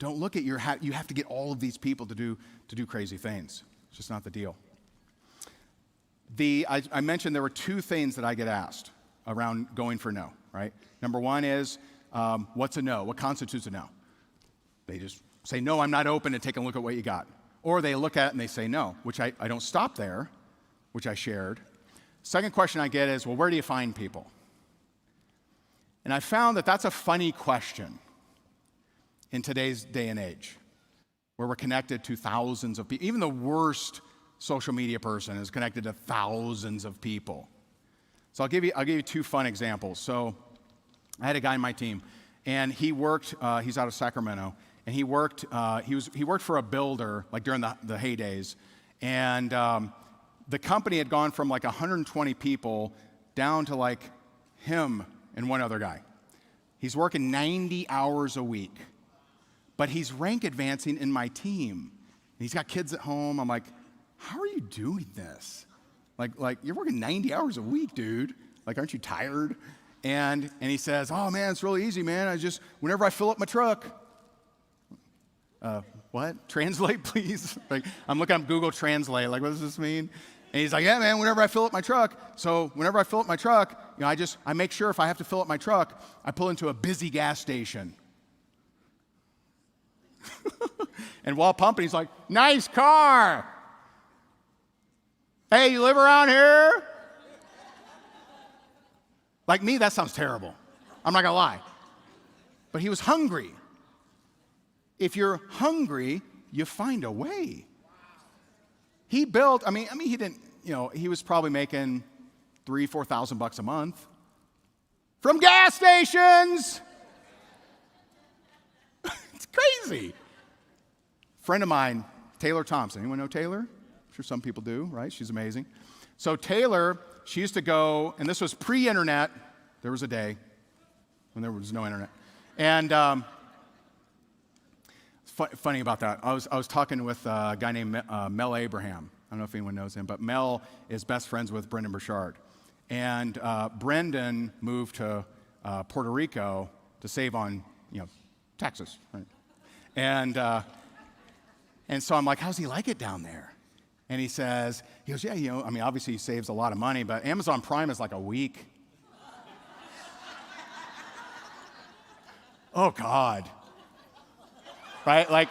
Don't look at you have to get all of these people to do crazy things. It's just not the deal. I mentioned there were 2 things that I get asked around going for no, right? Number 1 is, what's a no? What constitutes a no? They just say, no, I'm not open to take a look at what you got. Or they look at it and they say no, which I don't stop there, which I shared. Second question I get is, well, where do you find people? And I found that that's a funny question in today's day and age, where we're connected to thousands of people. Even the worst social media person is connected to thousands of people. So I'll give you 2 fun examples. So I had a guy on my team, and he worked. He's out of Sacramento, and he worked. He worked for a builder, like during the heydays, and the company had gone from like 120 people down to like him and one other guy. He's working 90 hours a week, but he's rank advancing in my team. And he's got kids at home. I'm like, how are you doing this? Like you're working 90 hours a week, dude. Like, aren't you tired? And he says, oh man, it's really easy, man. Whenever I fill up my truck, what? Translate, please. Like, I'm looking up Google Translate. Like, what does this mean? And he's like, yeah, man, whenever I fill up my truck. So whenever I fill up my truck, I make sure if I have to fill up my truck, I pull into a busy gas station. And while pumping, he's like, nice car. Hey, you live around here? Like me, that sounds terrible. I'm not gonna lie. But he was hungry. If you're hungry, you find a way. He built, he didn't, he was probably making $3,000-4,000 a month from gas stations. It's crazy. Friend of mine, Taylor Thompson. Anyone know Taylor? I'm sure some people do, right? She's amazing. So Taylor, she used to go, and this was pre-internet. There was a day when there was no internet. And funny about that, I was talking with a guy named Mel Abraham. I don't know if anyone knows him, but Mel is best friends with Brendan Burchard. And Brendan moved to Puerto Rico to save on, taxes, right? And so I'm like, how's he like it down there? And he goes, yeah, obviously he saves a lot of money, but Amazon Prime is like a week. Oh God. Right? Like,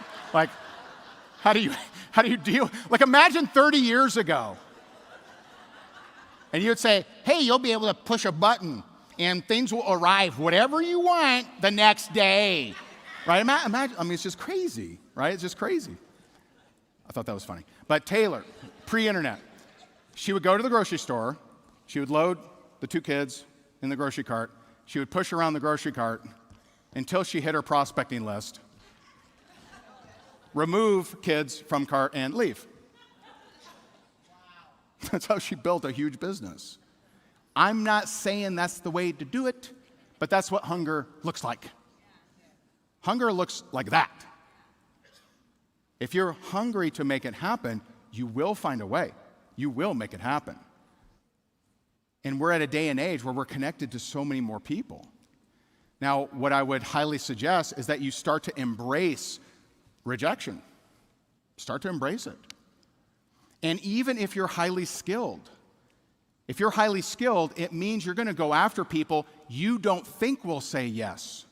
how do you deal? Like, imagine 30 years ago. And you would say, hey, you'll be able to push a button and things will arrive, whatever you want, the next day. Right? Imagine, it's just crazy, right? It's just crazy. I thought that was funny. But Taylor, pre-internet, she would go to the grocery store. She would load the 2 kids in the grocery cart. She would push around the grocery cart until she hit her prospecting list, remove kids from cart, and leave. That's how she built a huge business. I'm not saying that's the way to do it, but that's what hunger looks like. Hunger looks like that. If you're hungry to make it happen, you will find a way. You will make it happen. And we're at a day and age where we're connected to so many more people. Now, what I would highly suggest is that you start to embrace rejection. Start to embrace it. And even if you're highly skilled, it means you're going to go after people you don't think will say yes.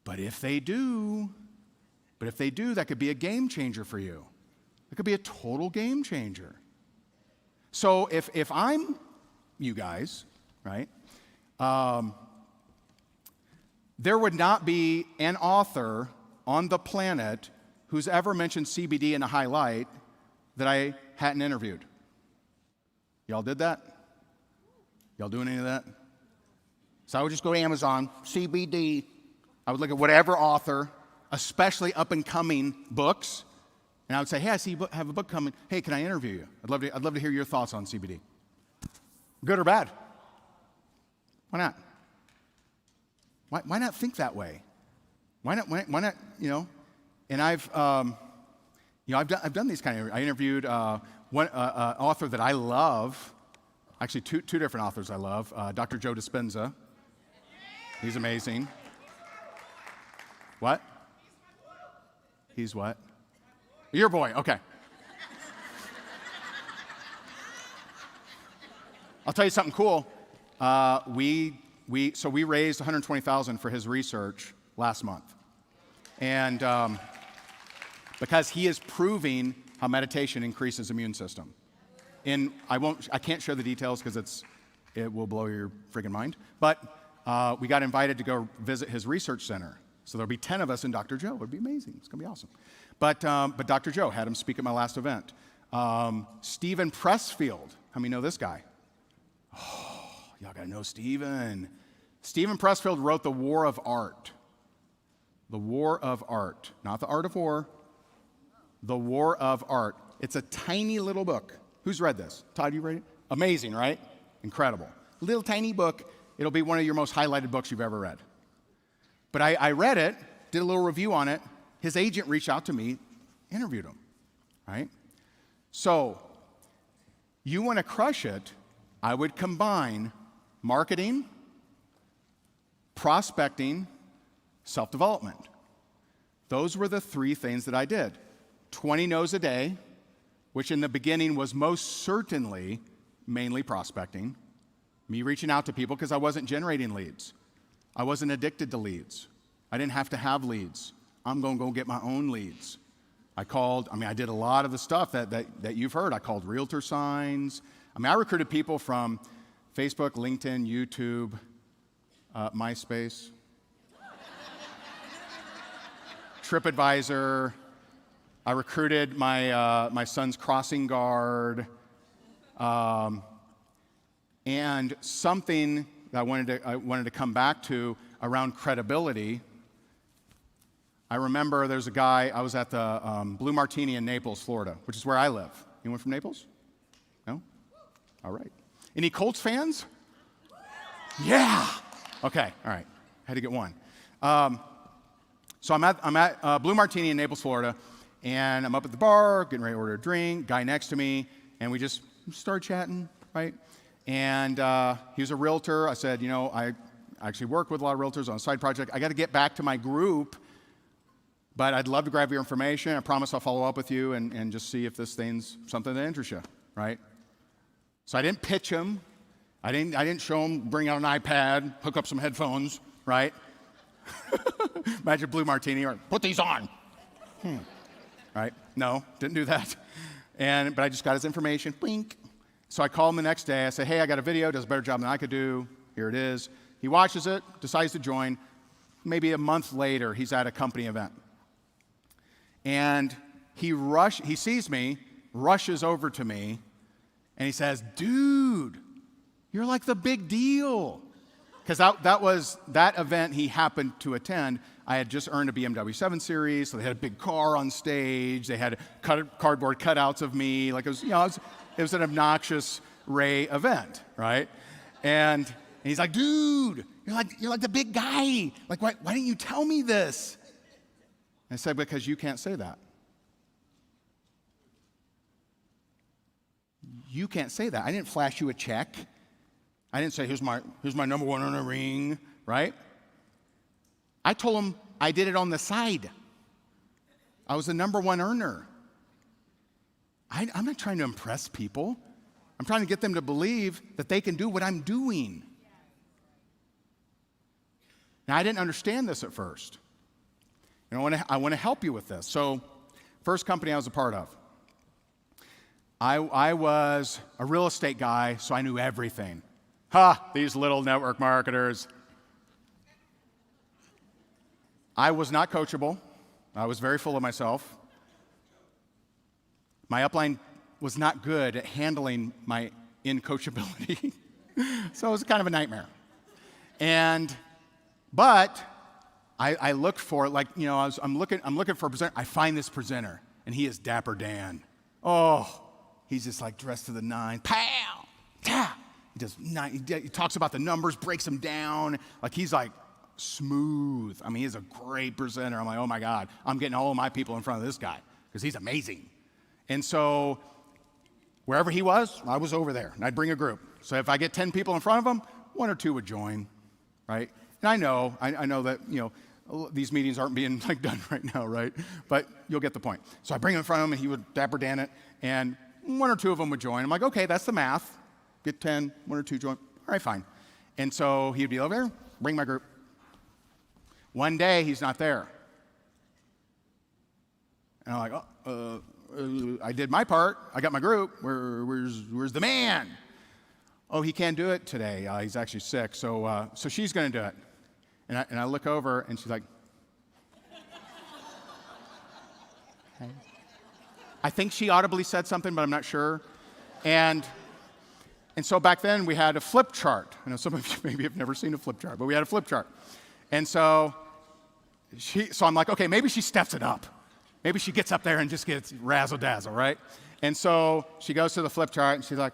But if they do, that could be a game changer for you. It could be a total game changer. So if I'm you guys, right, there would not be an author on the planet who's ever mentioned CBD in a highlight that I hadn't interviewed. Y'all did that? Y'all doing any of that? So I would just go to Amazon, CBD. I would look at whatever author, especially up-and-coming books, and I would say, hey, I see you have a book coming. Hey, can I interview you? I'd love to hear your thoughts on CBD. Good or bad? Why not? Why not think that way? Why not? And I've done these kind of. I interviewed one author that I love. Actually, two different authors I love. Dr. Joe Dispenza. He's amazing. What? He's what? Your boy. Okay. I'll tell you something cool. We raised $120,000 for his research last month, and because he is proving how meditation increases immune system. And I can't share the details because it will blow your freaking mind. But we got invited to go visit his research center, so there'll be 10 of us and Dr. Joe. It'd be amazing. It's gonna be awesome. But Dr. Joe had him speak at my last event. Stephen Pressfield. How many know this guy? Oh, y'all gotta know Stephen. Stephen Pressfield wrote The War of Art. The War of Art. Not the art of war. The War of Art. It's a tiny little book. Who's read this? Todd, you read it? Amazing, right? Incredible. Little tiny book. it'll be one of your most highlighted books you've ever read. But I read it, did a little review on it. His agent reached out to me, interviewed him, right? So you want to crush it, I would combine marketing, prospecting, self-development. Those were the 3 things that I did. 20 no's a day, which in the beginning was most certainly mainly prospecting, me reaching out to people because I wasn't generating leads. I wasn't addicted to leads. I didn't have to have leads. I'm going to go get my own leads. I did a lot of the stuff that you've heard. I called realtor signs. I recruited people from Facebook, LinkedIn, YouTube, MySpace, TripAdvisor. I recruited my son's crossing guard. And something that I wanted to come back to around credibility. I remember there's a guy, I was at the Blue Martini in Naples, Florida, which is where I live. Anyone from Naples? No? All right. Any Colts fans? Yeah. Okay, all right. Had to get one. So I'm at Blue Martini in Naples, Florida, and I'm up at the bar, getting ready to order a drink, guy next to me, and we just started chatting, right? And he was a realtor. I said, I actually work with a lot of realtors on a side project. I got to get back to my group, but I'd love to grab your information. I promise I'll follow up with you and just see if this thing's something that interests you, right? So I didn't pitch him. I didn't show him, bring out an iPad, hook up some headphones, right? Imagine Blue Martini, or put these on. Right? No, didn't do that. But I just got his information, blink. So I called him the next day. I said, hey, I got a video, does a better job than I could do. Here it is. He watches it, decides to join. Maybe a month later, he's at a company event. And he sees me, rushes over to me, and he says, dude, you're like the big deal. Because that event he happened to attend. I had just earned a BMW 7 Series, so they had a big car on stage. They had cardboard cutouts of me. Like it was an obnoxious Ray event, right? And he's like, dude, you're like the big guy. Like, why didn't you tell me this? I said, because you can't say that. You can't say that. I didn't flash you a check. I didn't say, here's my number one earner ring, right? I told him I did it on the side. I was the number one earner. I'm not trying to impress people. I'm trying to get them to believe that they can do what I'm doing. Now, I didn't understand this at first. And I want to help you with this. So, first company I was a part of, I was a real estate guy, so I knew everything. These little network marketers. I was not coachable. I was very full of myself. My upline was not good at handling my incoachability. So it was kind of a nightmare. But I looked for, I'm looking for a presenter. I find this presenter, and he is Dapper Dan. Oh, he's just like dressed to the nines. Pow! Ta! He talks about the numbers, breaks them down. Like he's like smooth. I mean, he's a great presenter. I'm like, oh my God, I'm getting all of my people in front of this guy because he's amazing. And so wherever he was, I was over there, and I'd bring a group. So if I get 10 people in front of him, 1 or 2 would join, right? And I know that, these meetings aren't being done right now, right? But you'll get the point. So I bring him in front of him, and he would Dapper Dan it, and 1 or 2 of them would join. I'm like, okay, that's the math. Get 10, 1 or 2 join. All right, fine. And so he'd be over there, bring my group. One day, he's not there. And I'm like, I did my part. I got my group. Where's the man? Oh, he can't do it today. He's actually sick. So she's going to do it. And I look over, and she's like, hey. I think she audibly said something, but I'm not sure. And so back then, we had a flip chart. I know some of you maybe have never seen a flip chart, but we had a flip chart. And so I'm like, okay, maybe she steps it up. Maybe she gets up there and just gets razzle-dazzle, right? And so she goes to the flip chart, and she's like,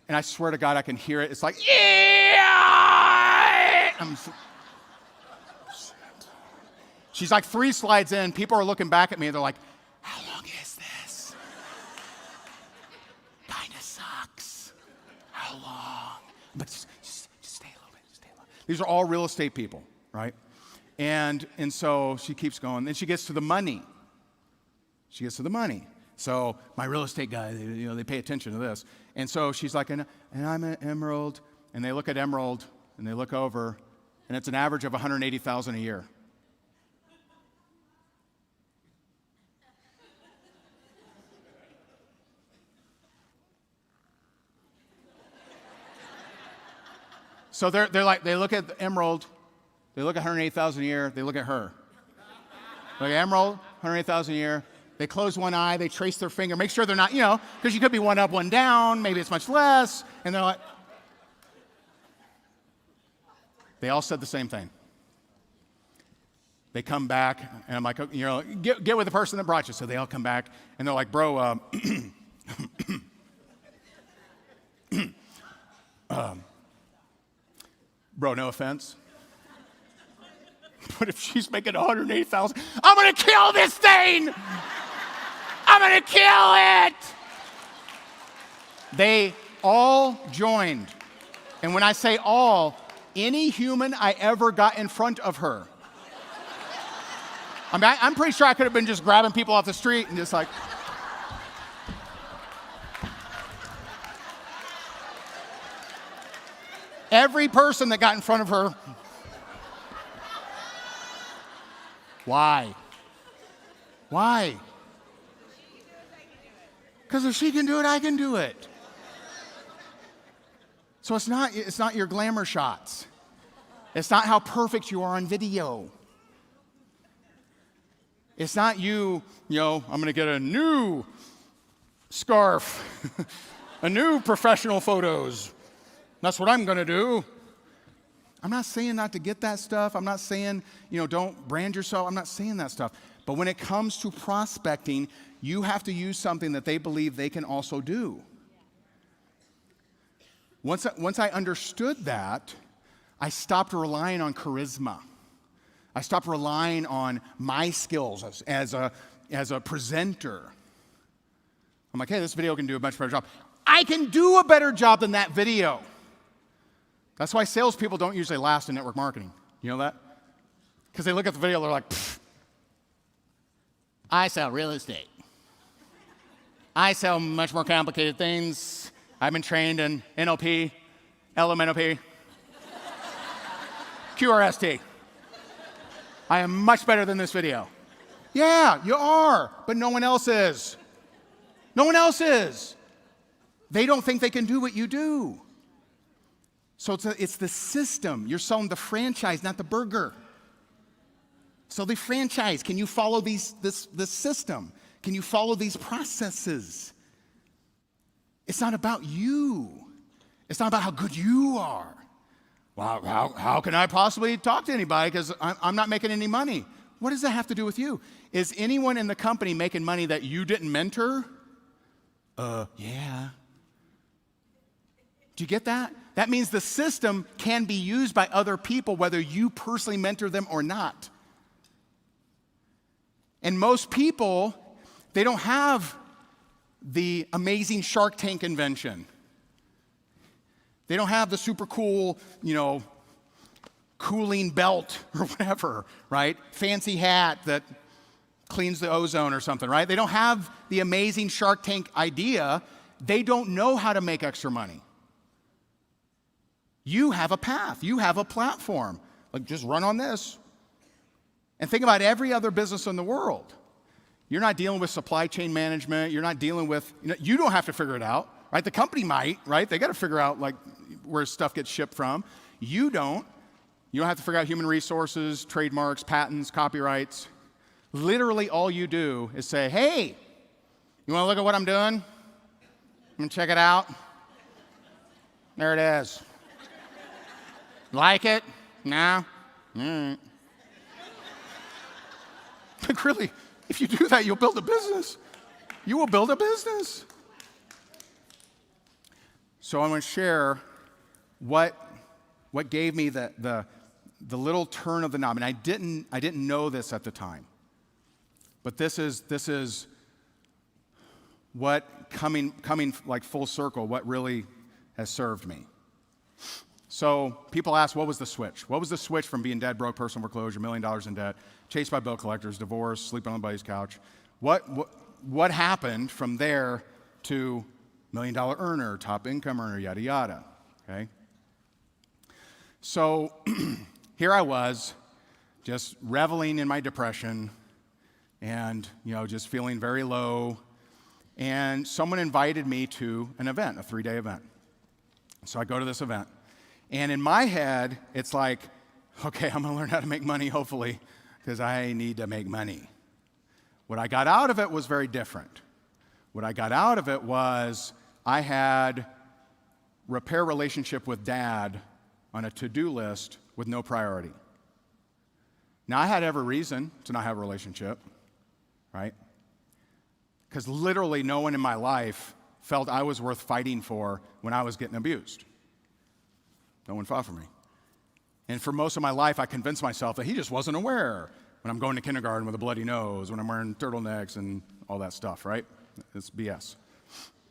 And I swear to God, I can hear it. It's like, yeah! She's like 3 slides in. People are looking back at me. And they're like, how long is this? Kind of sucks. How long? But just stay a little bit. Just stay a little bit. These are all real estate people, right? And so she keeps going. Then she gets to the money. So my real estate guy, they pay attention to this. And so she's like, and I'm an Emerald. And they look at Emerald, and they look over, and it's an average of $180,000 a year. So they're like, they look at the Emerald, they look at $180,000 a year, they look at her. Look at Emerald, $180,000 a year. They close one eye, they trace their finger, make sure they're not, because you could be one up, one down, maybe it's much less, and they're like, they all said the same thing. They come back, and I'm like, get with the person that brought you. So they all come back, and they're like, bro, bro, no offense, but if she's making $180,000, I'm gonna kill this thing. I'm gonna kill it. They all joined, and when I say all, any human I ever got in front of her. I mean, I'm pretty sure I could have been just grabbing people off the street and just like. Every person that got in front of her. Why? Why? Because if she can do it, I can do it. So it's not your glamour shots. It's not how perfect you are on video. It's not I'm going to get a new scarf, a new professional photos. That's what I'm going to do. I'm not saying not to get that stuff. I'm not saying, don't brand yourself. I'm not saying that stuff. But when it comes to prospecting, you have to use something that they believe they can also do. Once I understood that, I stopped relying on charisma. I stopped relying on my skills as a presenter. I'm like, hey, this video can do a much better job. I can do a better job than that video. That's why salespeople don't usually last in network marketing. You know that? Because they look at the video, they're like, I sell real estate. I sell much more complicated things. I've been trained in NLP, LMNOP, QRST. I am much better than this video. Yeah, you are, but no one else is. No one else is. They don't think they can do what you do. So it's the system. You're selling the franchise, not the burger. So the franchise, can you follow this system? Can you follow these processes? It's not about you. It's not about how good you are. Well, how can I possibly talk to anybody because I'm not making any money? What does that have to do with you? Is anyone in the company making money that you didn't mentor? Yeah. Do you get that? That means the system can be used by other people whether you personally mentor them or not. And most people, they don't have the amazing Shark Tank invention. They don't have the super cool, cooling belt or whatever, right? Fancy hat that cleans the ozone or something, right? They don't have the amazing Shark Tank idea. They don't know how to make extra money. You have a path. You have a platform. Like, just run on this. And think about every other business in the world. You're not dealing with supply chain management. You're not dealing with, you don't have to figure it out, right? The company might, right? They got to figure out where stuff gets shipped from. You don't. You don't have to figure out human resources, trademarks, patents, copyrights. Literally all you do is say, hey, you want to look at what I'm doing? I'm going to check it out. There it is. Like it? No? Like, really, if you do that, you'll build a business. You will build a business. So I'm going to share what gave me the little turn of the knob. And I didn't know this at the time. But this is what coming like full circle, what really has served me. So people ask, what was the switch? What was the switch from being dead, broke, personal foreclosure, $1 million in debt, chased by bill collectors, divorce, sleeping on buddy's couch? What happened from there to $1 million earner, top income earner, yada, yada, okay? So here I was, just reveling in my depression and, just feeling very low. And someone invited me to an event, a 3-day event. So I go to this event. And in my head, it's like, okay, I'm going to learn how to make money, hopefully, because I need to make money. What I got out of it was very different. What I got out of it was I had repair relationship with Dad on a to-do list with no priority. Now, I had every reason to not have a relationship, right? Because literally no one in my life felt I was worth fighting for when I was getting abused. No one fought for me. And for most of my life, I convinced myself that he just wasn't aware when I'm going to kindergarten with a bloody nose, when I'm wearing turtlenecks and all that stuff, right? It's BS.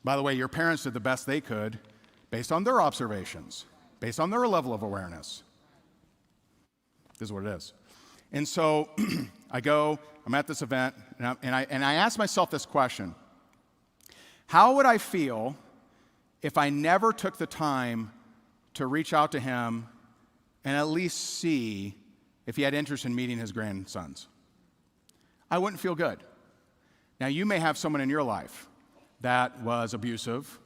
By the way, your parents did the best they could based on their observations, based on their level of awareness. This is what it is. And so I'm at this event, and I asked myself this question. How would I feel if I never took the time to reach out to him and at least see if he had interest in meeting his grandsons? I wouldn't feel good. Now, you may have someone in your life that was abusive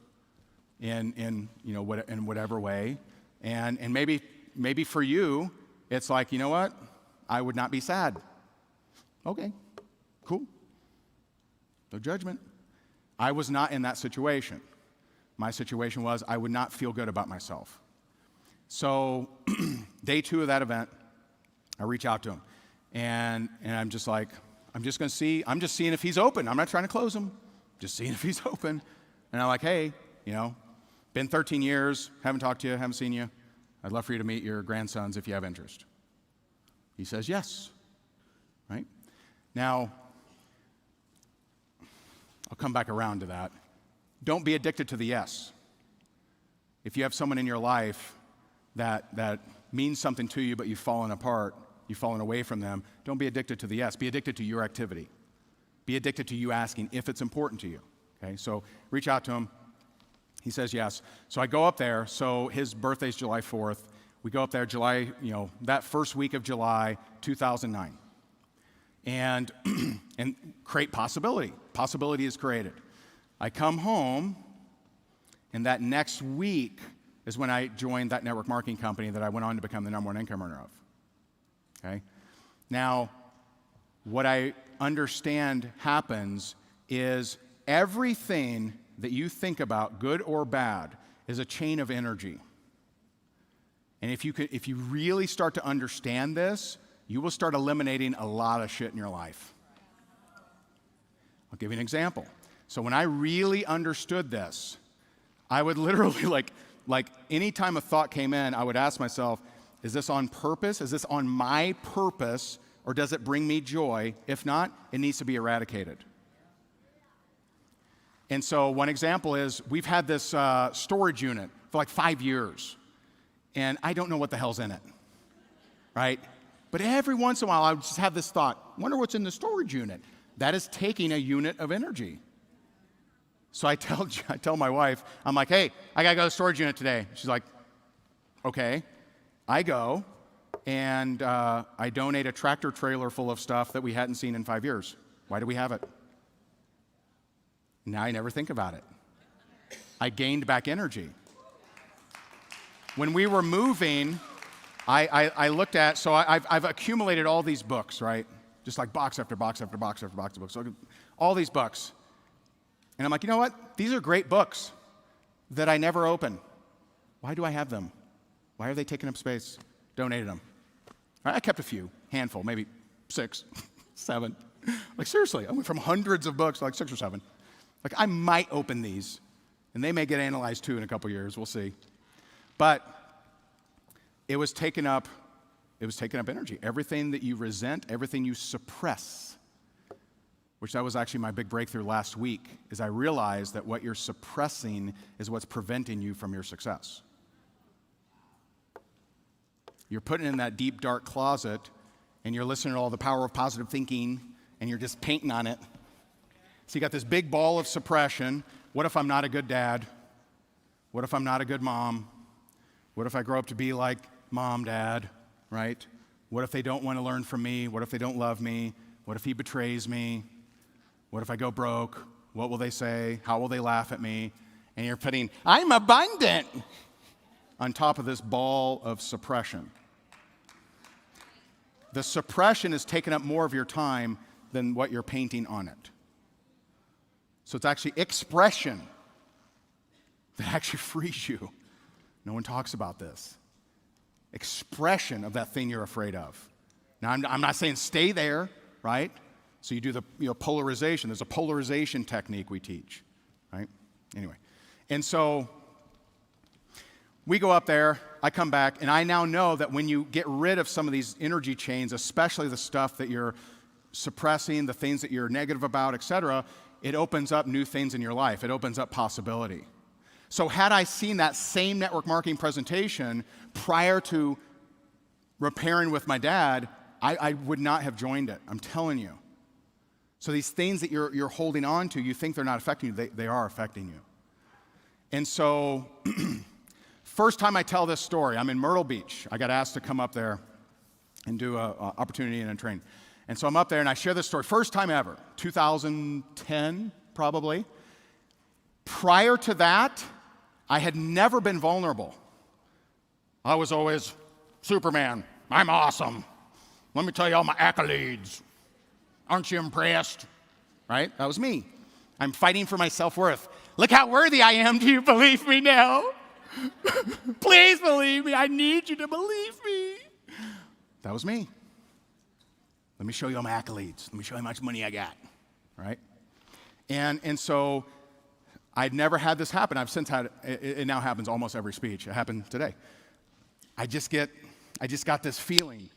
in whatever way, and maybe for you, it's like, you know what? I would not be sad. Okay, cool. No judgment. I was not in that situation. My situation was I would not feel good about myself. So day 2 of that event, I reach out to him, and I'm just like, I'm just seeing if he's open. I'm not trying to close him, just seeing if he's open. And I'm like, hey, been 13 years, haven't talked to you, haven't seen you. I'd love for you to meet your grandsons if you have interest. He says yes, right? Now, I'll come back around to that. Don't be addicted to the yes. If you have someone in your life that means something to you, but you've fallen apart, you've fallen away from them, don't be addicted to the yes. Be addicted to your activity. Be addicted to you asking if it's important to you. Okay, so reach out to him. He says yes. So I go up there. So his birthday's July 4th. We go up there that first week of July 2009. And create possibility. Possibility is created. I come home, and that next week is when I joined that network marketing company that I went on to become the #1 income earner of. Okay? Now, what I understand happens is everything that you think about, good or bad, is a chain of energy. And if you really start to understand this, you will start eliminating a lot of shit in your life. I'll give you an example. So when I really understood this, I would literally like any time a thought came in, I would ask myself, is this on purpose? Is this on my purpose? Or does it bring me joy? If not, it needs to be eradicated. And so one example is we've had this storage unit for like 5 years. And I don't know what the hell's in it, right? But every once in a while, I would just have this thought, wonder what's in the storage unit. That is taking a unit of energy. So I tell my wife, I'm like, hey, I got to go to the storage unit today. She's like, okay. I go, and I donate a tractor trailer full of stuff that we hadn't seen in 5 years. Why do we have it? Now I never think about it. I gained back energy. When we were moving, I looked at, so I've accumulated all these books, right? Just like box after box after box after box of books. So all these books. And I'm like, you know what? These are great books that I never open. Why do I have them? Why are they taking up space? Donated them. I kept a few, handful, maybe 6, 7. Like seriously, I went from hundreds of books to like 6 or 7. Like, I might open these, and they may get analyzed too in a couple years. We'll see. But it was taking up energy. Everything that you resent, everything you suppress, which that was actually my big breakthrough last week, is I realized that what you're suppressing is what's preventing you from your success. You're putting it in that deep, dark closet, and you're listening to all the power of positive thinking, and you're just painting on it. So you got this big ball of suppression. What if I'm not a good dad? What if I'm not a good mom? What if I grow up to be like mom, dad, right? What if they don't want to learn from me? What if they don't love me? What if he betrays me? What if I go broke? What will they say? How will they laugh at me? And you're putting, I'm abundant, on top of this ball of suppression. The suppression is taking up more of your time than what you're painting on it. So it's actually expression that actually frees you. No one talks about this. Expression of that thing you're afraid of. Now, I'm not saying stay there, right? So you do the polarization. There's a polarization technique we teach, right? Anyway, and so we go up there, I come back, and I now know that when you get rid of some of these energy chains, especially the stuff that you're suppressing, the things that you're negative about, etc., it opens up new things in your life. It opens up possibility. So had I seen that same network marketing presentation prior to repairing with my dad, I would not have joined it. I'm telling you. So these things that you're holding on to, you think they're not affecting you, they are affecting you. And so first time I tell this story, I'm in Myrtle Beach. I got asked to come up there and do an opportunity and a training. And so I'm up there and I share this story. First time ever, 2010 probably. Prior to that, I had never been vulnerable. I was always Superman. I'm awesome. Let me tell you all my accolades. Aren't you impressed? Right? That was me. I'm fighting for my self-worth. Look how worthy I am. Do you believe me now? Please believe me. I need you to believe me. That was me. Let me show you all my accolades. Let me show you how much money I got. Right? And so I'd never had this happen. I've since had it. It now happens almost every speech. It happened today. I just got this feeling.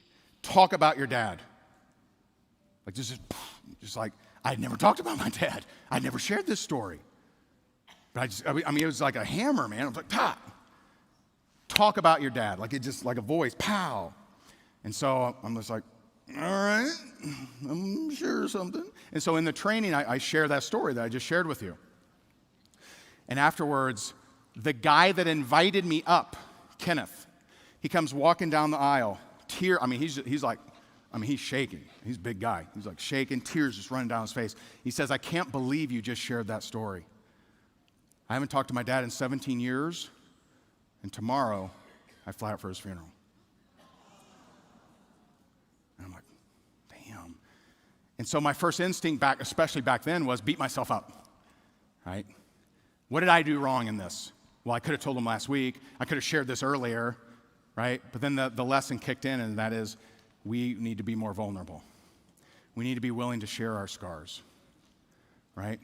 Talk about your dad. Like just like I'd never talked about my dad. I'd never shared this story. But I mean, it was like a hammer, man. I was like, talk about your dad. Like it just like a voice, pow. And so I'm just like, all right, I'm sure something. And so in the training, I share that story that I just shared with you. And afterwards, the guy that invited me up, Kenneth, he comes walking down the aisle, he's shaking. He's a big guy. He's like shaking, tears just running down his face. He says, I can't believe you just shared that story. I haven't talked to my dad in 17 years, and tomorrow I fly out for his funeral. And I'm like, damn. And so my first instinct especially back then, was beat myself up, right? What did I do wrong in this? Well, I could have told him last week. I could have shared this earlier, right? But then the lesson kicked in, and that is we need to be more vulnerable. We need to be willing to share our scars, right?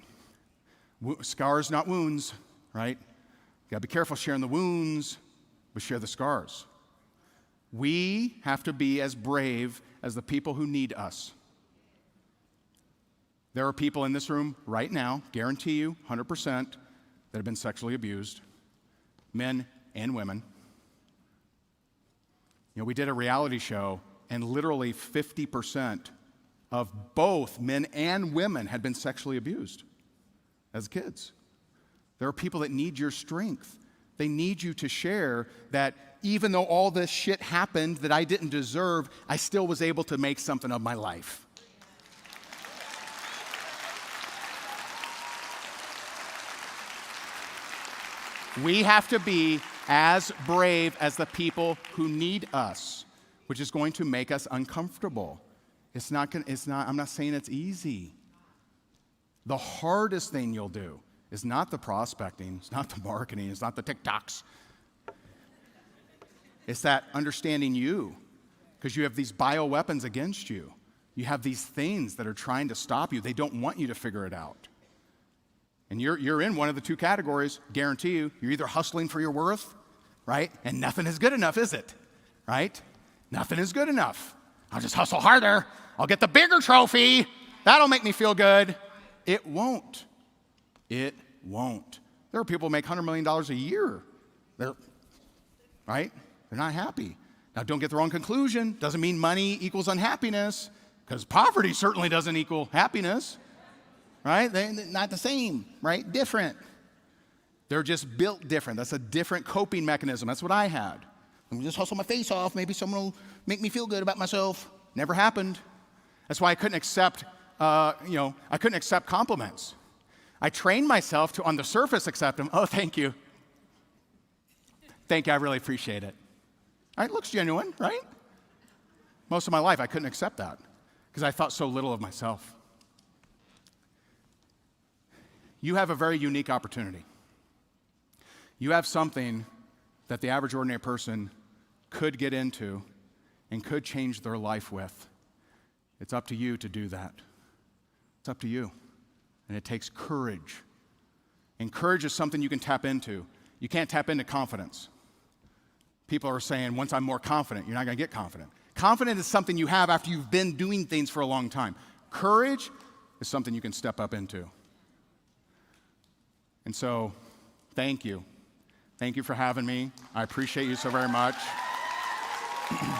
Scars, not wounds, right? You gotta be careful sharing the wounds, but share the scars. We have to be as brave as the people who need us. There are people in this room right now, guarantee you, 100%, that have been sexually abused, men and women. You know, we did a reality show, and literally 50% of both men and women had been sexually abused as kids. There are people that need your strength. They need you to share that even though all this shit happened that I didn't deserve, I still was able to make something of my life. We have to be as brave as the people who need us, which is going to make us uncomfortable. I'm not saying it's easy. The hardest thing you'll do is not the prospecting, it's not the marketing, it's not the TikToks. It's that understanding you, because you have these bioweapons against you. You have these things that are trying to stop you. They don't want you to figure it out. And you're in one of the two categories, guarantee you. You're either hustling for your worth, right? And nothing is good enough, is it? Right? Nothing is good enough. I'll just hustle harder. I'll get the bigger trophy. That'll make me feel good. It won't. It won't. There are people who make $100 million a year. Right? They're not happy. Now, don't get the wrong conclusion. Doesn't mean money equals unhappiness, because poverty certainly doesn't equal happiness. Right? They're not the same, right? Different. They're just built different. That's a different coping mechanism. That's what I had. Let me just hustle my face off. Maybe someone will make me feel good about myself. Never happened. That's why I couldn't accept, I couldn't accept compliments. I trained myself to, on the surface, accept them. Oh, thank you. Thank you. I really appreciate it. It looks genuine, right? Most of my life, I couldn't accept that because I thought so little of myself. You have a very unique opportunity. You have something that the average ordinary person could get into and could change their life with. It's up to you to do that. It's up to you. And it takes courage. And courage is something you can tap into. You can't tap into confidence. People are saying, once I'm more confident, you're not going to get confident. Confidence is something you have after you've been doing things for a long time. Courage is something you can step up into. And so, thank you. Thank you for having me. I appreciate you so very much. Thank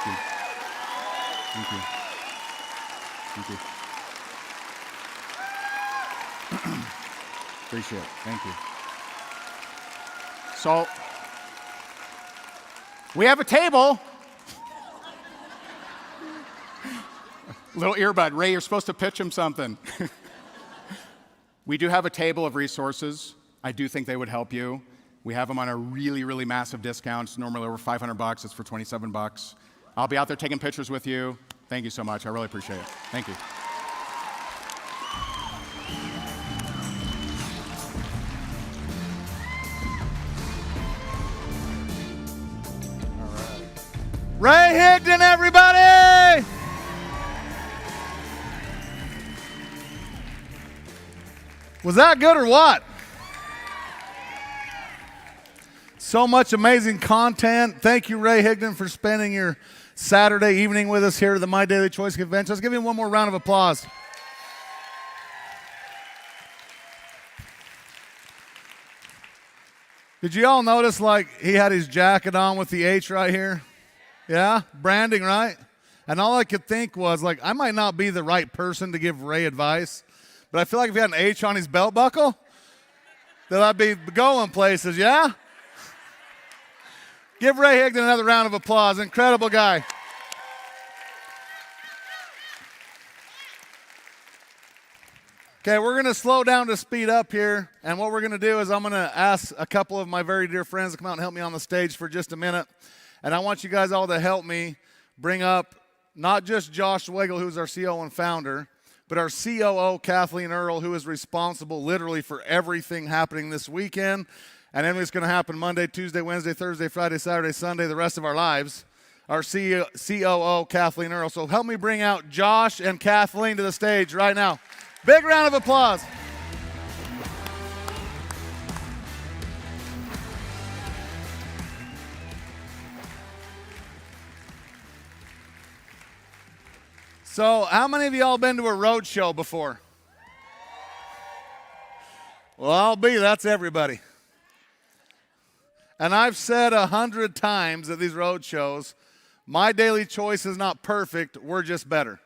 you. Thank you. Thank you. Appreciate it. Thank you. So, we have a table. Little earbud. Ray, you're supposed to pitch him something. We do have a table of resources. I do think they would help you. We have them on a really, really massive discount. It's normally over $500. It's for $27. I'll be out there taking pictures with you. Thank you so much. I really appreciate it. Thank you. Ray Higdon, everybody! Was that good or what? So much amazing content. Thank you, Ray Higdon, for spending your Saturday evening with us here at the My Daily Choice Convention. Let's give him one more round of applause. Did you all notice, like, he had his jacket on with the H right here? Yeah? Branding, right? And all I could think was, like, I might not be the right person to give Ray advice, but I feel like if he had an H on his belt buckle, that I'd be going places, yeah? Give Ray Higdon another round of applause. Incredible guy. Okay, we're going to slow down to speed up here, and what we're going to do is I'm going to ask a couple of my very dear friends to come out and help me on the stage for just a minute. And I want you guys all to help me bring up not just Josh Weigel, who's our CEO and founder, but our COO, Kathleen Earle, who is responsible literally for everything happening this weekend. And everything's going to happen Monday, Tuesday, Wednesday, Thursday, Friday, Saturday, Sunday, the rest of our lives. Our COO, Kathleen Earle. So help me bring out Josh and Kathleen to the stage right now. Big round of applause. So, how many of y'all been to a road show before? Well, I'll be. That's everybody. And I've said 100 times at these road shows, My Daily Choice is not perfect. We're just better.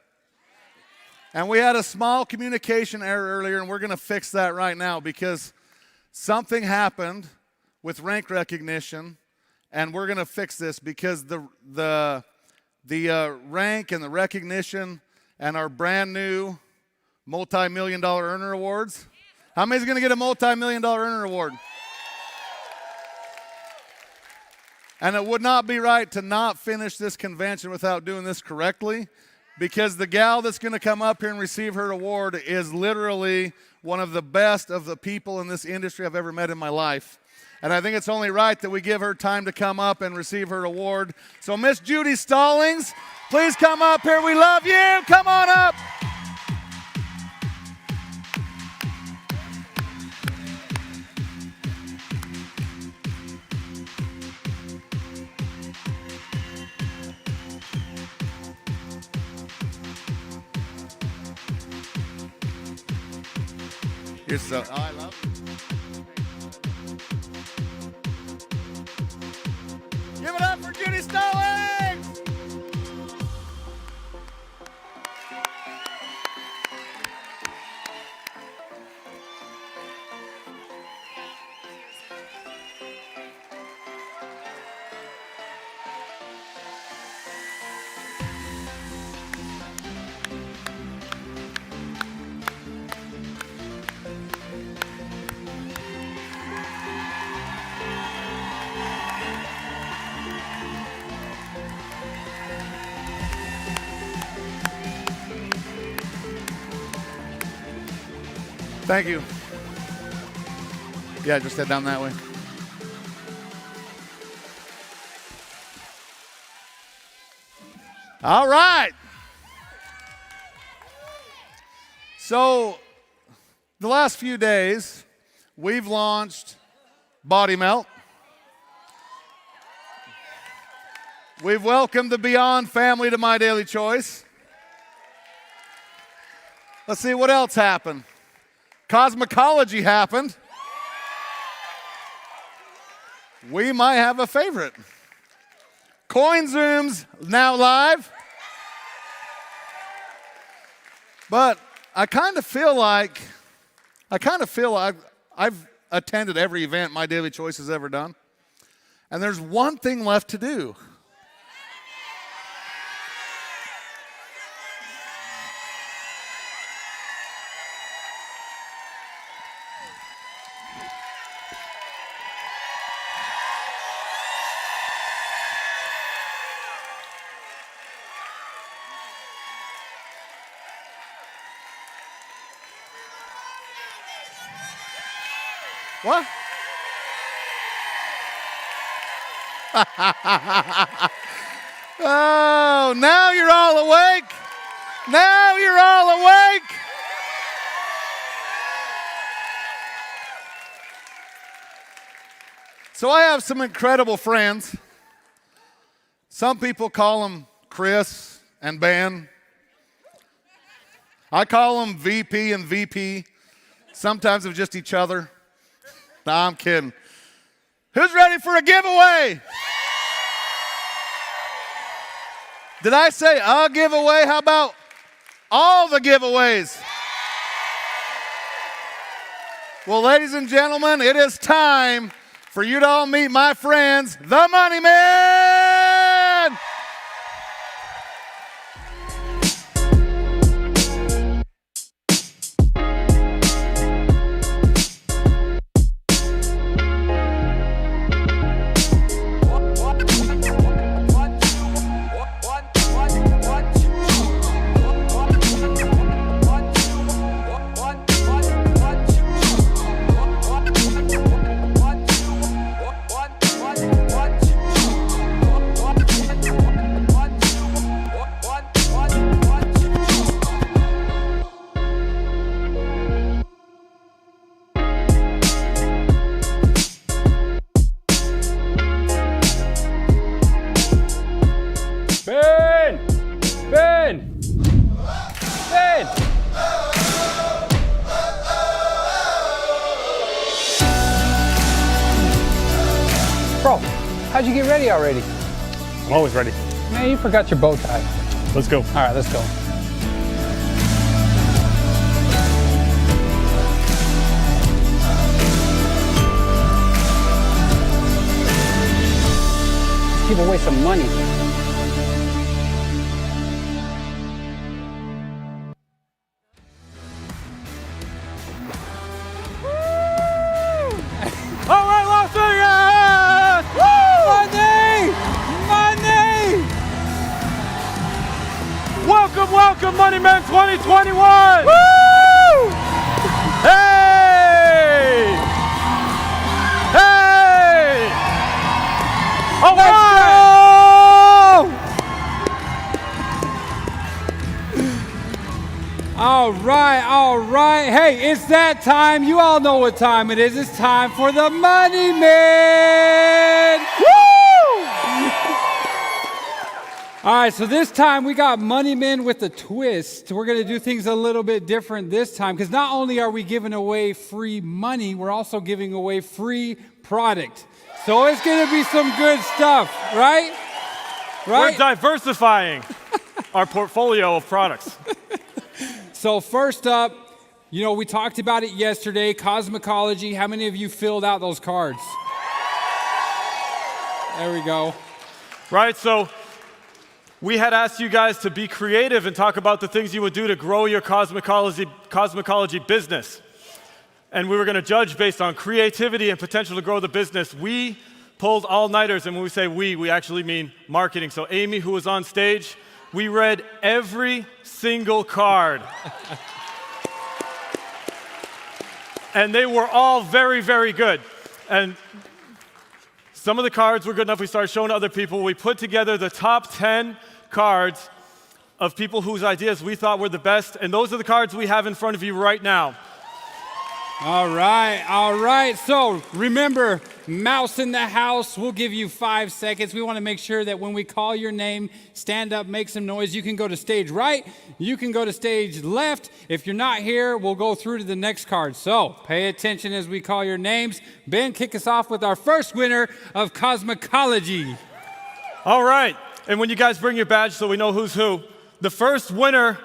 And we had a small communication error earlier, and we're going to fix that right now because something happened with rank recognition, and we're going to fix this because the rank and the recognition and our brand new multi-million-dollar earner awards. How many's going to get a multi-million-dollar earner award? And it would not be right to not finish this convention without doing this correctly. because the gal that's going to come up here and receive her award is literally one of the best of the people in this industry I've ever met in my life. And I think it's only right that we give her time to come up and receive her award. So Miss Judy Stallings, please come up here. We love you. Come on up. You're so, oh, I love you. Give it up for Judy Stallings! Thank you. Yeah, just head down that way. All right. So, the last few days, we've launched Body Melt. We've welcomed the Beyond family to My Daily Choice. Let's see what else happened. Cosmecology happened. We might have a favorite. CoinZoom's now live. But I kind of feel like I've attended every event My Daily Choice has ever done. And there's one thing left to do. What? Oh, now you're all awake. Now you're all awake. So I have some incredible friends. Some people call them Chris and Ben. I call them VP and VP. Sometimes of just each other. No, I'm kidding. Who's ready for a giveaway? Did I say a giveaway? How about all the giveaways? Well, ladies and gentlemen, it is time for you to all meet my friends, the Money Men! Bro, how'd you get ready already? I'm always ready. Man, you forgot your bow tie. Let's go. All right, let's go. Let's give away some money. All right, Las Vegas! Woo! Money! Money! Welcome Welcome, Money Men 2021! Woo! Hey! Hey! All right! All right, all right. Hey, it's that time. You all know what time it is. It's time for the Money Man. Woo! All right, so this time we got Money Men with a twist. We're going to do things a little bit different this time because not only are we giving away free money, we're also giving away free product. So it's going to be some good stuff, right? We're diversifying our portfolio of products. So first up, you know, we talked about it yesterday, cosmecology. How many of you filled out those cards? There we go. Right, so we had asked you guys to be creative and talk about the things you would do to grow your cosmecology business. And we were going to judge based on creativity and potential to grow the business. We pulled all-nighters, and when we say we actually mean marketing. So Amy, who was on stage, we read every single card. And they were all very, very good. And some of the cards were good enough we started showing to other people. We put together the top 10 cards of people whose ideas we thought were the best, and those are the cards we have in front of you right now. All right, all right. So remember, mouse in the house, we'll give you 5 seconds. We want to make sure that when we call your name, stand up, make some noise. You can go to stage right, you can go to stage left. If you're not here, we'll go through to the next card. So pay attention as we call your names. Ben, kick us off with our first winner of Cosmecology. All right, and when you guys bring your badge so we know who's who, the first winner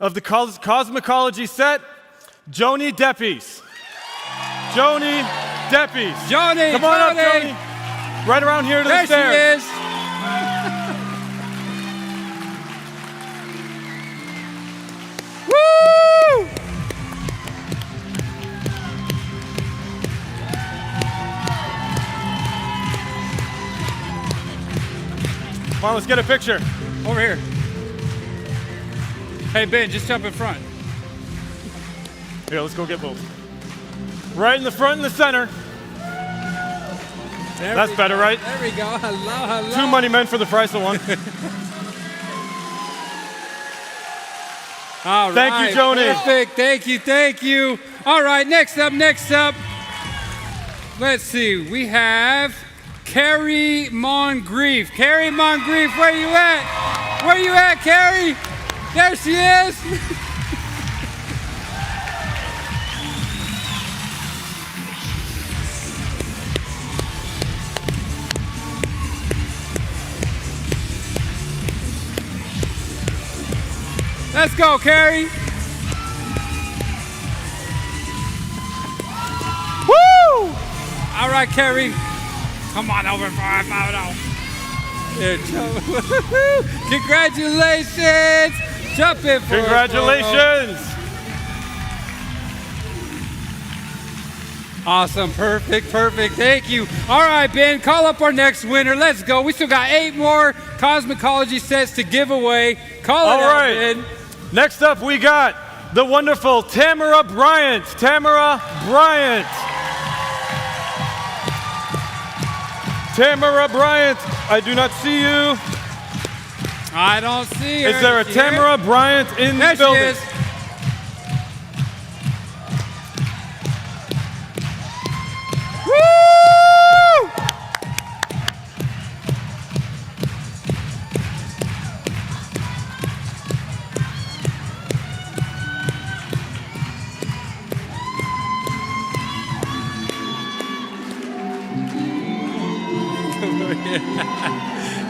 of the Cosmecology set, Joni Deppies. Joni Deppies. Joni, come on up, Joni. Right around here to the stairs. There she is. Woo! Come on, let's get a picture. Over here. Hey, Ben, just jump in front. Here, let's go get both. Right in the front and the center. That's better, right? There we go. Hello, hello. 2 money men for the price of one. All right. Thank you, Joni. Perfect. Thank you, thank you. All right, next up. Let's see. We have Carrie Moncrief. Carrie Moncrief, where you at? Where you at, Carrie? There she is. Let's go, Carrie. Woo! All right, Carrie. Come on over for our photo. Here, congratulations. Jump in for Congratulations. Awesome. Perfect. Thank you. All right, Ben, call up our next winner. Let's go. We still got 8 more Cosmecology sets to give away. Call it out, Ben. Next up, we got the wonderful Tamara Bryant. Tamara Bryant. Tamara Bryant, I do not see you. I don't see her. Is there a Tamara Bryant in the building? There she is. Woo!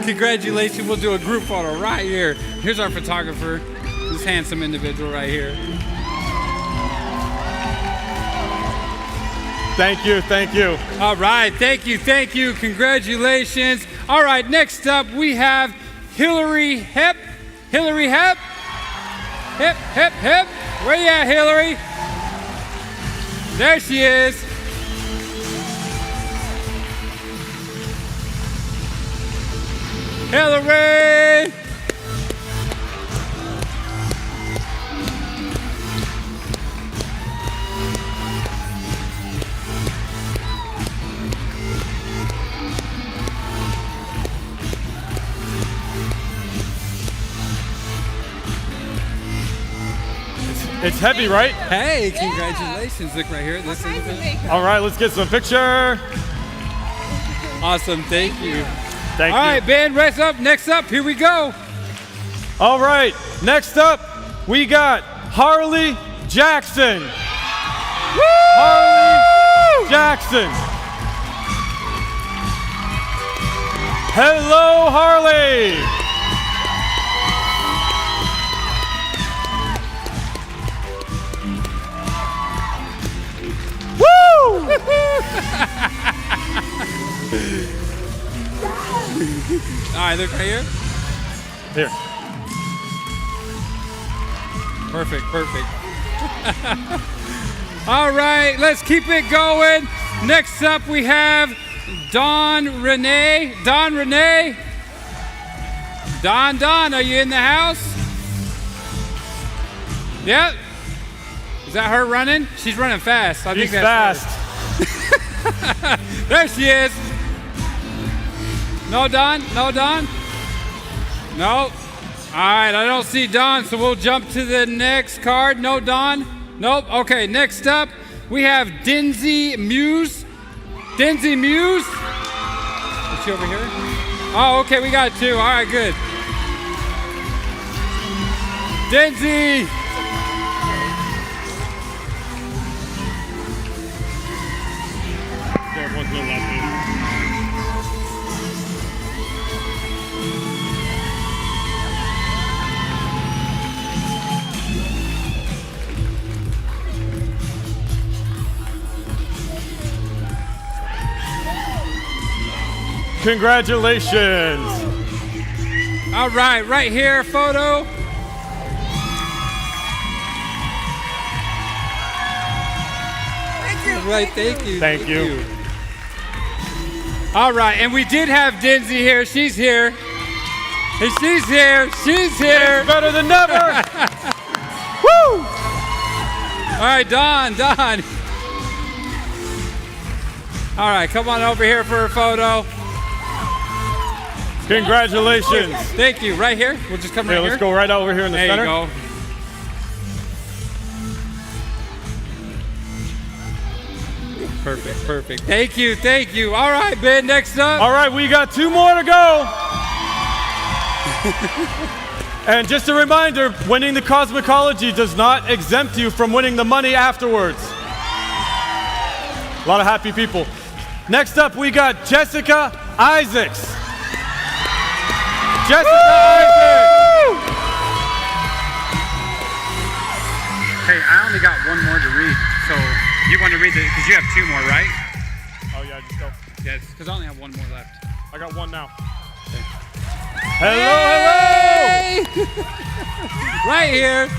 Congratulations, we'll do a group photo right here. Here's our photographer, this handsome individual right here. Thank you, thank you. All right, thank you, congratulations. All right, next up we have Hillary Hep. Hillary Hep? Hip, hip, hip. Where you at, Hillary? There she is. Hillary! It's heavy, right? Hey, congratulations. Look right here. This is it. All right, let's get some picture. Awesome. Thank you. Thank All you. right, Ben, rest up. Next up, here we go. All right, next up, we got Harley Jackson. Harley Jackson. Hello, Harley. Woo! All right, look right here. Here. Perfect, perfect. All right, let's keep it going. Next up, we have Don Renee. Don Renee. Don, are you in the house? Yep. Is that her running? She's running fast. I She's think that's fast. her. There she is. No, Don? No, Don? No. All right, I don't see Don, so we'll jump to the next card. No, Don? Nope. Okay, next up, we have Dinzy Muse. Dinzy Muse? Is she over here? Oh, okay, we got two. All right, good. Dinzy! Congratulations. All right, right here, photo. Right, thank you. Thank you. All right, and we did have Dinzy here. She's here. And she's here. She's here. It's better than never. Woo! All right, Don. All right, come on over here for a photo. Congratulations. Thank you. Right here. We'll just come right Here, here. let's go right over here in the There center. you go. Perfect. Thank you. All right, Ben, next up. All right, we got two more to go. And just a reminder, winning the cosmicology does not exempt you from winning the money afterwards. A lot of happy people. Next up, we got Jessica Isaacs. Jessica Isaacs. Hey, I only got one more to read, so you want to read it because you have two more, right? Oh yeah, just go. Yes, because I only have one more left. I got one now. Hello. Right here.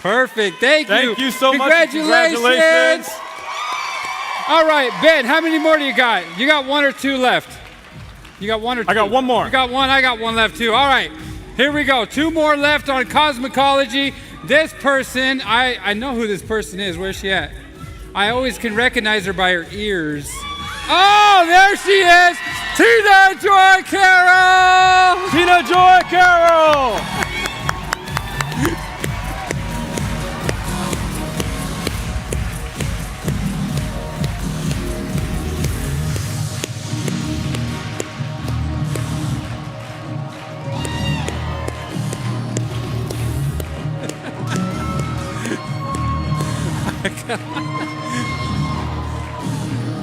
Perfect. Thank you. Thank you so much. Congratulations. All right, Ben, how many more do you got? You got one or two left? You got one or two? I got one more. You got one, I got one left too. All right, here we go. Two more left on cosmicology. This person, I know who this person is. Where's she at? I always can recognize her by her ears. Oh, there she is! Tina Joy Carroll! Tina Joy Carroll!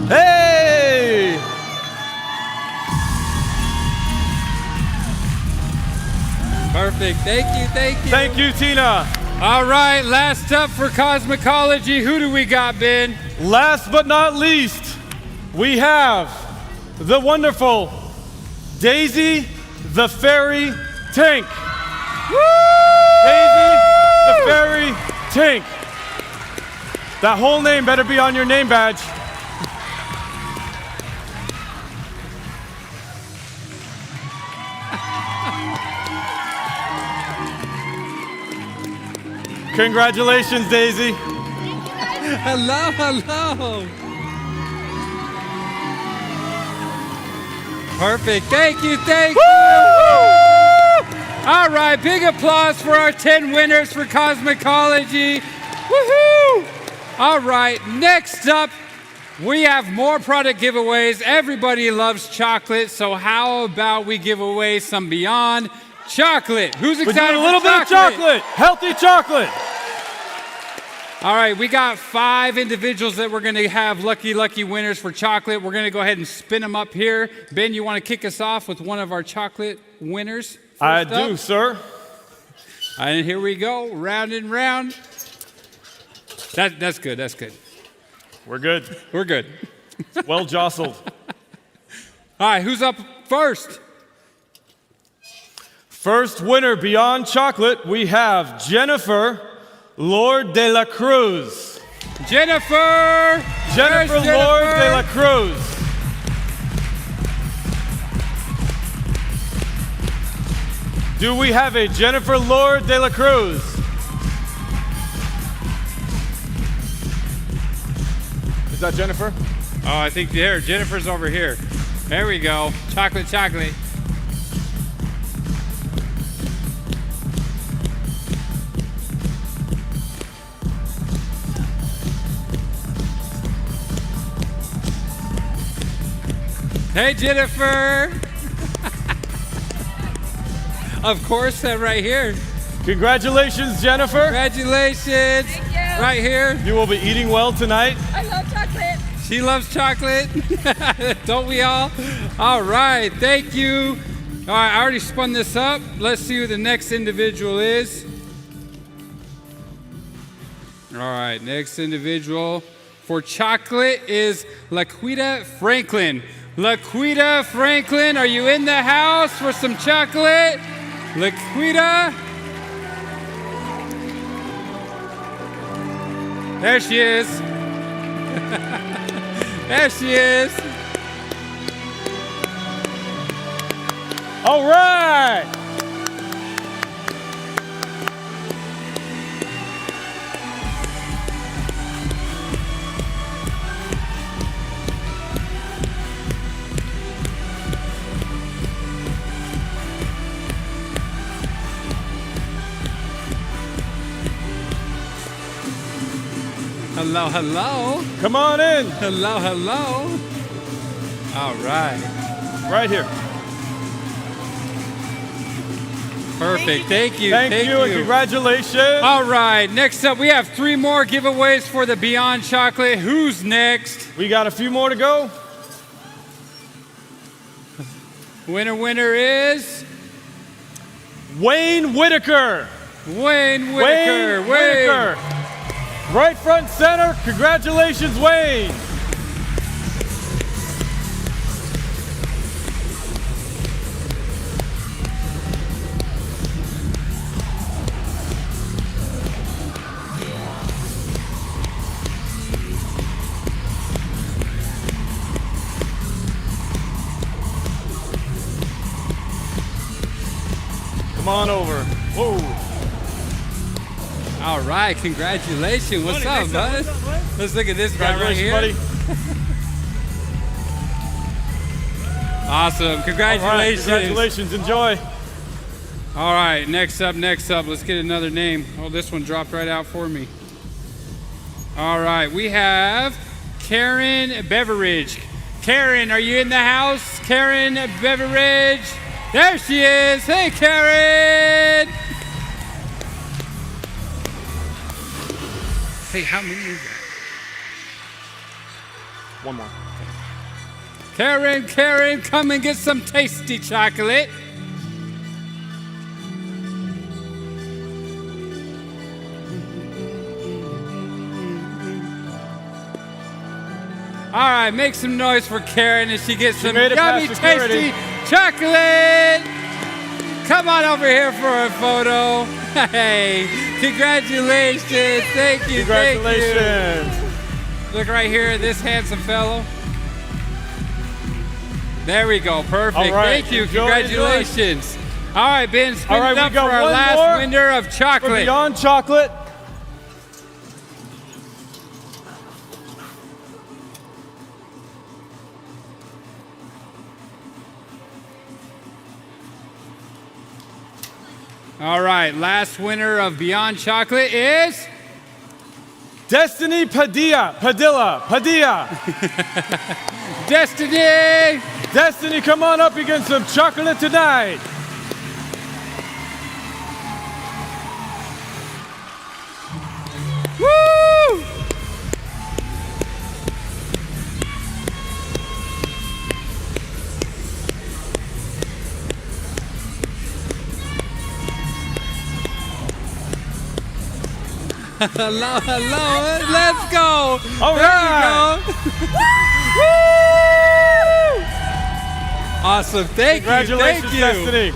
Hey! Perfect. Thank you. Thank you, Tina. All right, last up for cosmicology. Who do we got, Ben? Last but not least, we have the wonderful Daisy the Fairy Tink. Daisy the Fairy Tink. That whole name better be on your name badge. Congratulations, Daisy. Hello. Perfect. Thank you. All right, big applause for our 10 winners for cosmetology. Woohoo! All right, next up, we have more product giveaways. Everybody loves chocolate, so how about we give away some Beyond Chocolate? Who's We're excited doing a little for bit of chocolate. Healthy chocolate. All right, we got 5 individuals that we're going to have lucky winners for chocolate. We're going to go ahead and spin them up here. Ben, you want to kick us off with one of our chocolate winners? I First up? do, sir. And here we go, round and round. That's good, that's good. We're good. We're good. Well jostled. All right, who's up first? First winner beyond chocolate, we have Jennifer Lord de la Cruz. Jennifer! Jennifer Where's Lord de la Cruz. Do we have a Jennifer Lord de la Cruz? Is that Jennifer? Oh, I think there, Jennifer's over here. There we go, chocolate. Hey, Jennifer. Of course, that right here. Congratulations, Jennifer. Congratulations. Thank you. Right here. You will be eating well tonight. I love chocolate. She loves chocolate. Don't we all? All right, thank you. All right, I already spun this up. Let's see who the next individual is. All right, next individual for chocolate is Laquita Franklin. Laquita Franklin, are you in the house for some chocolate? Laquita? There she is. There she is. All right. Hello, hello. Come on in. Hello, hello. All right. Right here. Perfect. Thank you. Thank you and congratulations. All right. Next up, we have 3 more giveaways for the Beyond Chocolate. Who's next? We got a few more to go. Winner is Wayne Whitaker. Wayne Whitaker. Wayne Whitaker. Right front center. Congratulations, Wayne. Come on over. Whoa. All right. Congratulations. What's up, bud? Let's look at this guy right here. Buddy. Awesome. All right, Congratulations. congratulations. Enjoy. All right, next up, let's get another name. Oh, this one dropped right out for me. All right, we have Karen Beveridge. Karen, are you in the house? Karen Beveridge. There she is. Hey, Karen. Hey, how many is that? One more. Karen, come and get some tasty chocolate. All right, make some noise for Karen as she gets some made it yummy, past security. tasty chocolate. Come on over here for a photo. Hey, congratulations. Thank you. Congratulations. Thank you. Look right here at this handsome fellow. There we go. Perfect. All right, Thank you. enjoy, Congratulations. All right, Ben, spin All right, it we up for got our one last more winner of For chocolate. Beyond Chocolate. All right, last winner of Beyond Chocolate is Destiny Padilla. Destiny. Destiny, come on up. You get some chocolate tonight. Woo! Hello, let's go. All There right. you go. Woo! Awesome, thank Congratulations, you. Destiny.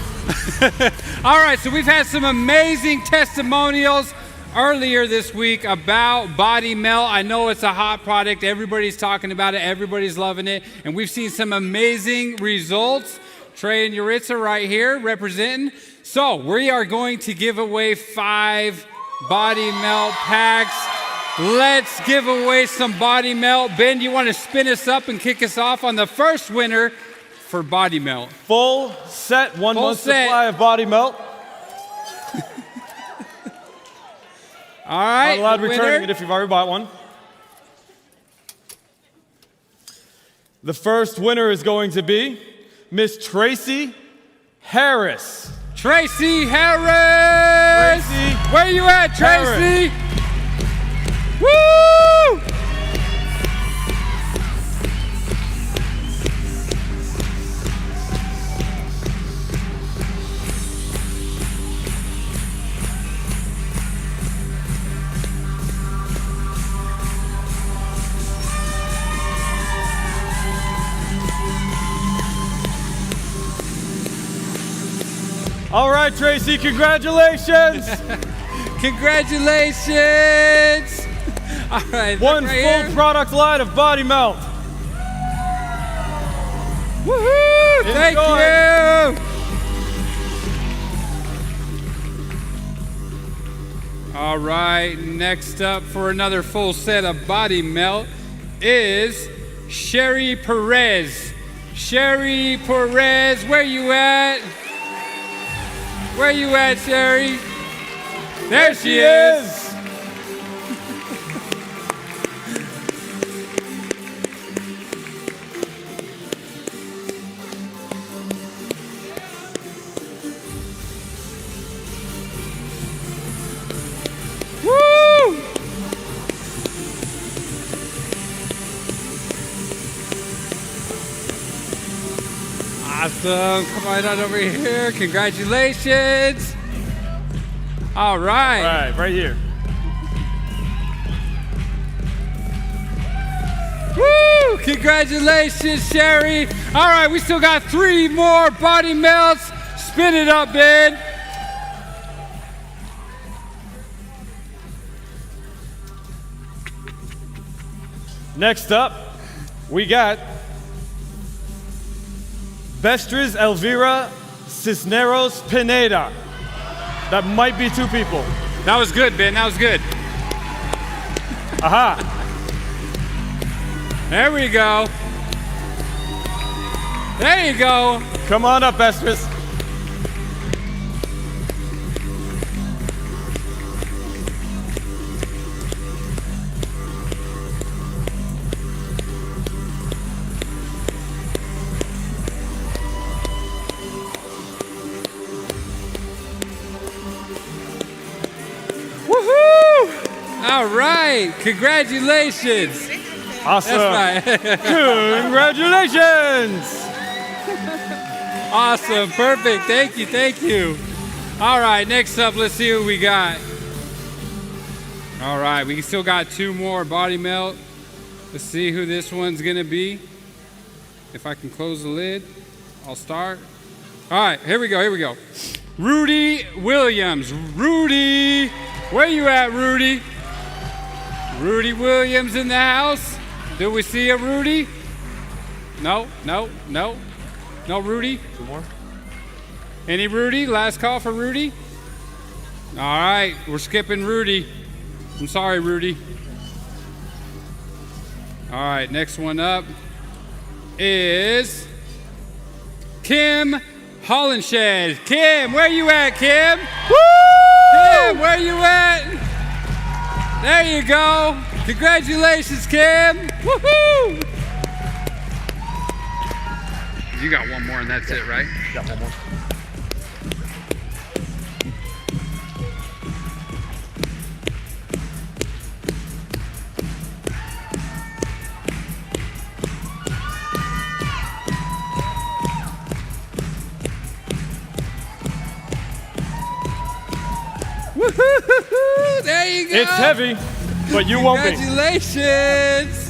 All right, so we've had some amazing testimonials earlier this week about Body Melt. I know it's a hot product. Everybody's talking about it. Everybody's loving it. And we've seen some amazing results. Trey and Yuritsa right here representing. So we are going to give away 5 Body Melt packs. Let's give away some Body Melt. Ben, you want to spin us up and kick us off on the first winner for Body Melt? Full set, 1 Full month set. supply of Body Melt. All right. Not allowed the returning winner. it if you've already bought one. The first winner is going to be Miss Tracy Harris. Tracy Harris. Tracy Where you at, Tracy? Harris. Woo! All right, Tracy, congratulations. Congratulations! All right, look One right full here. product line of Body Melt. Woohoo! Thank Enjoy. you. All right, next up for another full set of Body Melt is Sherry Perez. Sherry Perez, where you at? Where you at, Sherry? There she is. Woo! Awesome. Come on over here. Congratulations. All right. All right, right here. Woo! Congratulations, Sherry. All right, we still got 3 more Body Melts. Spin it up, Ben. Next up, we got Bestriz Elvira Cisneros Pineda. That might be 2 people. That was good, Ben. That was good. Aha. There we go. There you go. Come on up, Bestriz. Woohoo! All right. Congratulations. Awesome. That's right. Congratulations. Awesome. Perfect. Thank you. Thank you. All right. Next up, let's see who we got. All right. We still got 2 more Body Melt. Let's see who this one's going to be. If I can close the lid, I'll start. All right. Here we go. Here we go. Rudy Williams. Rudy. Where you at, Rudy? Rudy Williams in the house. Do we see a Rudy? No, no, no. No Rudy? 2 more. Any Rudy? Last call for Rudy? All right, we're skipping Rudy. I'm sorry, Rudy. All right, next one up is Kim Hollenshed. Kim, where you at, Kim? Woo! Kim, where you at? There you go. Congratulations, Kim. Woohoo! You got one more and that's it, right? Got one more. Woohoo! There you go. It's heavy, but you won't be. Congratulations.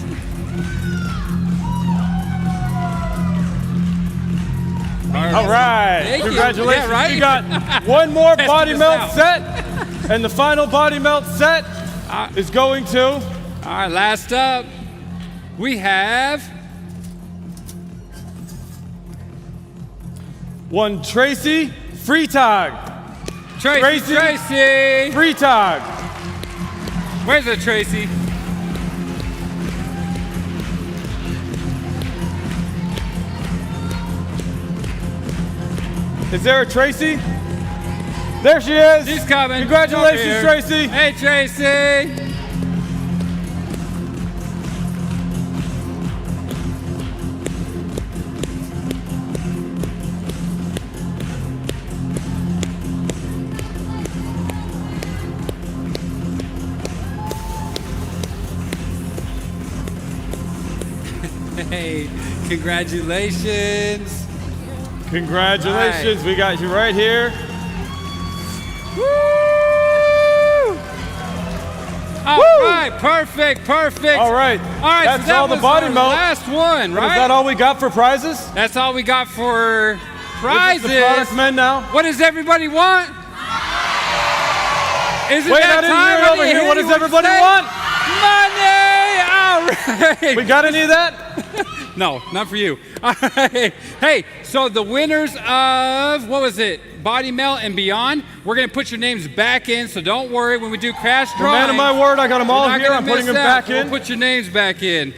All right. Thank you. Congratulations. Yeah, right? You got one more Testing body us melt out. set. And the final body melt set is going to All right, last up, we have one Tracy Freetag. Tracy. Freetag. Where's the Tracy? Is there a Tracy? There she is. She's coming. Congratulations, Come here. Tracy. Hey, Tracy. Hey, congratulations. Congratulations. We got you right here. Woo! All right, perfect. All right. All right, That's so that all the was body our melt. last one, Is right? that all we got for prizes? That's all we got for Is prizes. it the product men now? What does everybody want? Is it Wait, that I didn't time? hear it over here. What does everybody want? Money! All right. We got any of that? No, not for you. All right. Hey, so the winners of, what was it? Body Melt and Beyond, we're going to put your names back in, so don't worry when we do crash drawing. Man of my word, I got them all you're not here. gonna I'm putting miss them out. back in. We'll put your names back in.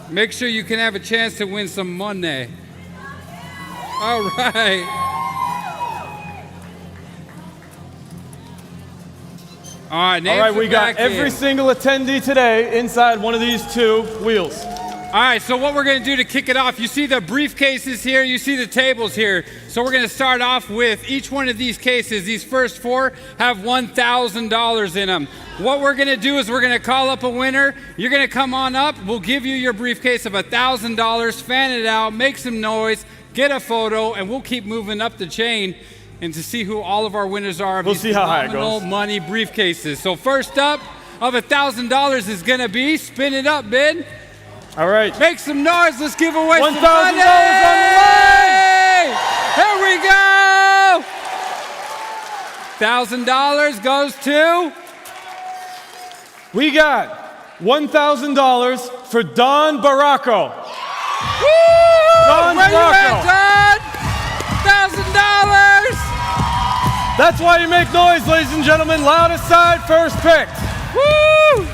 Make sure you can have a chance to win some money. All right. All right, names All right, are we got back every in. single attendee today inside one of these two wheels. All right, so what we're going to do to kick it off, you see the briefcases here, you see the tables here. So we're going to start off with each one of these cases. These first four have $1,000 in them. What we're going to do is we're going to call up a winner. You're going to come on up. We'll give you your briefcase of $1,000, fan it out, make some noise, get a photo, and we'll keep moving up the chain and to see who all of our winners are of We'll these see how high it phenomenal goes. money briefcases. So first up of $1,000 is going to be, spin it up, Ben. All right. Make some noise. Let's give away some $1,000 money. on the line. Here we go. $1,000 goes to. We got $1,000 for Don Baracco. Woo! Don Where you Baracco. at, Don? $1,000. That's why you make noise, ladies and gentlemen. Loudest side, first picked. Woo!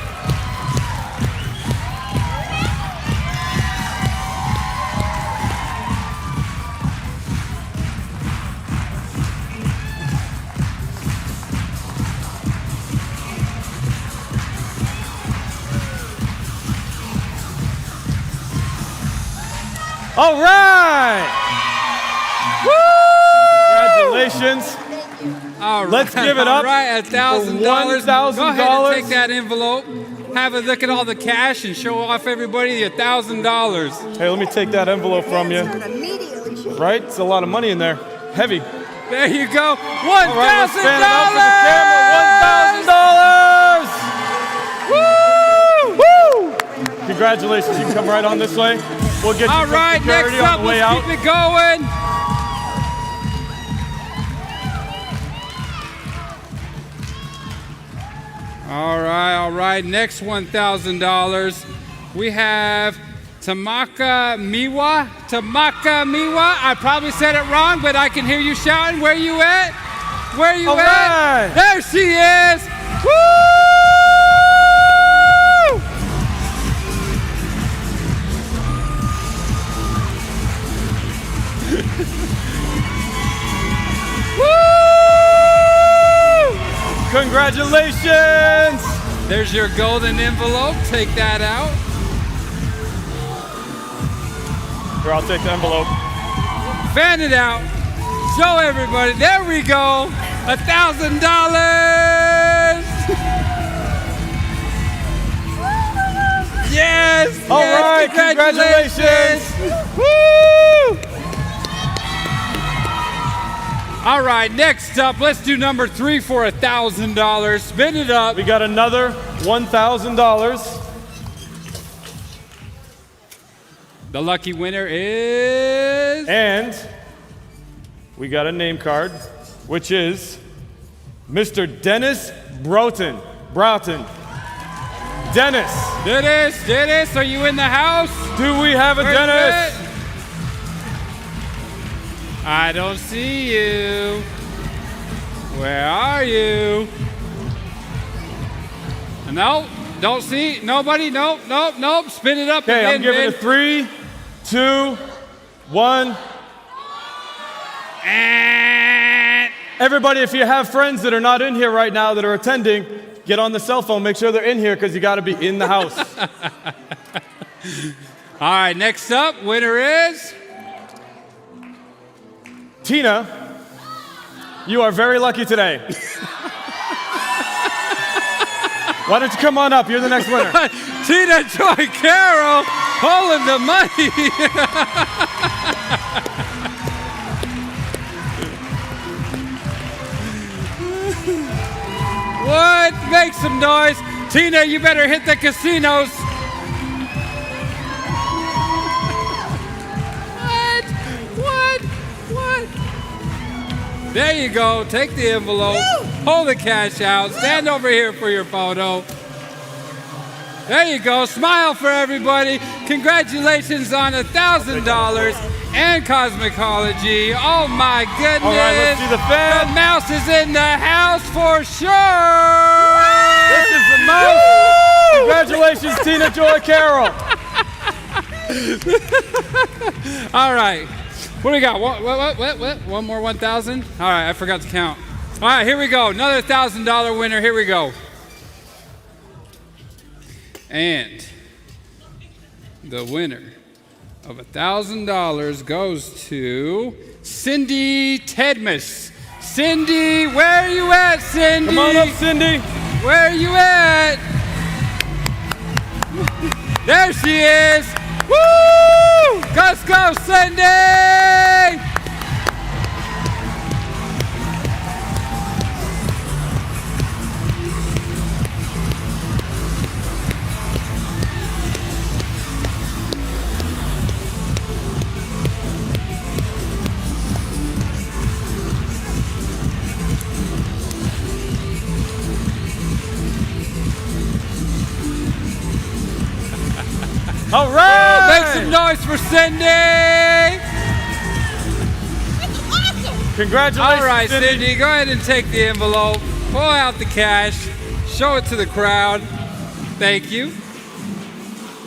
All right. Congratulations. All right. Let's give it up All right, $1,000. for $1,000. Go ahead and take that envelope. Have a look at all the cash and show off everybody the $1,000. Hey, let me take that envelope from you. Right? It's a lot of money in there. Heavy. There you go. All right, let's fan it up for the camera. $1,000. Woo! Woo! Congratulations. You can come right on this way. We'll get you All some right, security next on up, the way let's out. keep it going. All right. Next $1,000. We have Tamaka Miwa. I probably said it wrong, but I can hear you shouting. Where you at? Where you All at? right. There she is. Woo! Congratulations! There's your golden envelope. Take that out. Here, I'll take the envelope. Fan it out. Show everybody. There we go. $1,000. Yes. All yes, right, congratulations. Woo! All right, next up, let's do number 3 for $1,000. Spin it up. We got another $1,000. The lucky winner is... And we got a name card, which is Mr. Dennis Broughton. Dennis. Dennis, are you in the house? Do we have a Where's Dennis? it? I don't see you. Where are you? No, don't see. Nobody. Nope. Spin it up Okay, again. I'm giving Ben. it 3, 2, 1. And Everybody, if you have friends that are not in here right now that are attending, get on the cell phone. Make sure they're in here because you got to be in the house. all right, next up, winner is... Tina, you are very lucky today. Why don't you come on up? You're the next winner. Tina Joy Carroll holding the money. What? Make some noise. Tina, you better hit the casinos. What? There you go. Take the envelope. Hold the cash out. Stand over here for your photo. There you go. Smile for everybody. Congratulations on $1,000 and cosmecology. Oh my goodness. All right, let's see the fan. The mouse is in the house for sure. This is the mouse. Congratulations, Tina Joy Carroll. All right. What do we got? What? One more 1,000? All right, I forgot to count. All right, here we go. Another $1,000 winner. Here we go. And the winner of $1,000 goes to Cindy Tedmus. Cindy, where are you at, Cindy? Come on up, Cindy. Where are you at? There she is. Woo! Let's go, Cindy! All right. Make some noise for Cindy! Congratulations, All right, Cindy. Cindy, go ahead and take the envelope, pull out the cash, show it to the crowd. Thank you.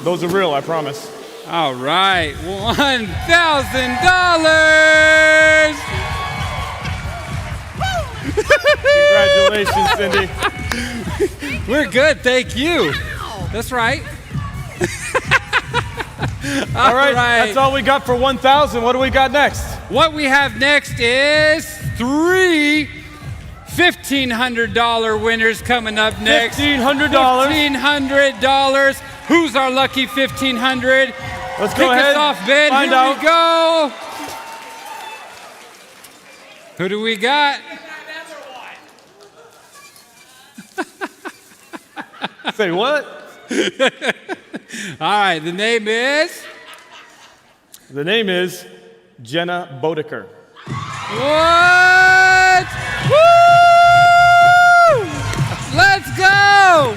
Those are real, I promise. All right, $1,000. Congratulations, Cindy. We're good, thank you. That's right. All right, that's all we got for 1,000. What do we got next? What we have next is 3 $1,500 winners coming up next. $1,500. $1,500. Who's our lucky 1,500? Let's Kick go ahead. us off, Ben. Find Here out. we go. Who do we got? Say what? All right, the name is? The name is Jenna Bodeker. What? Woo! Let's go!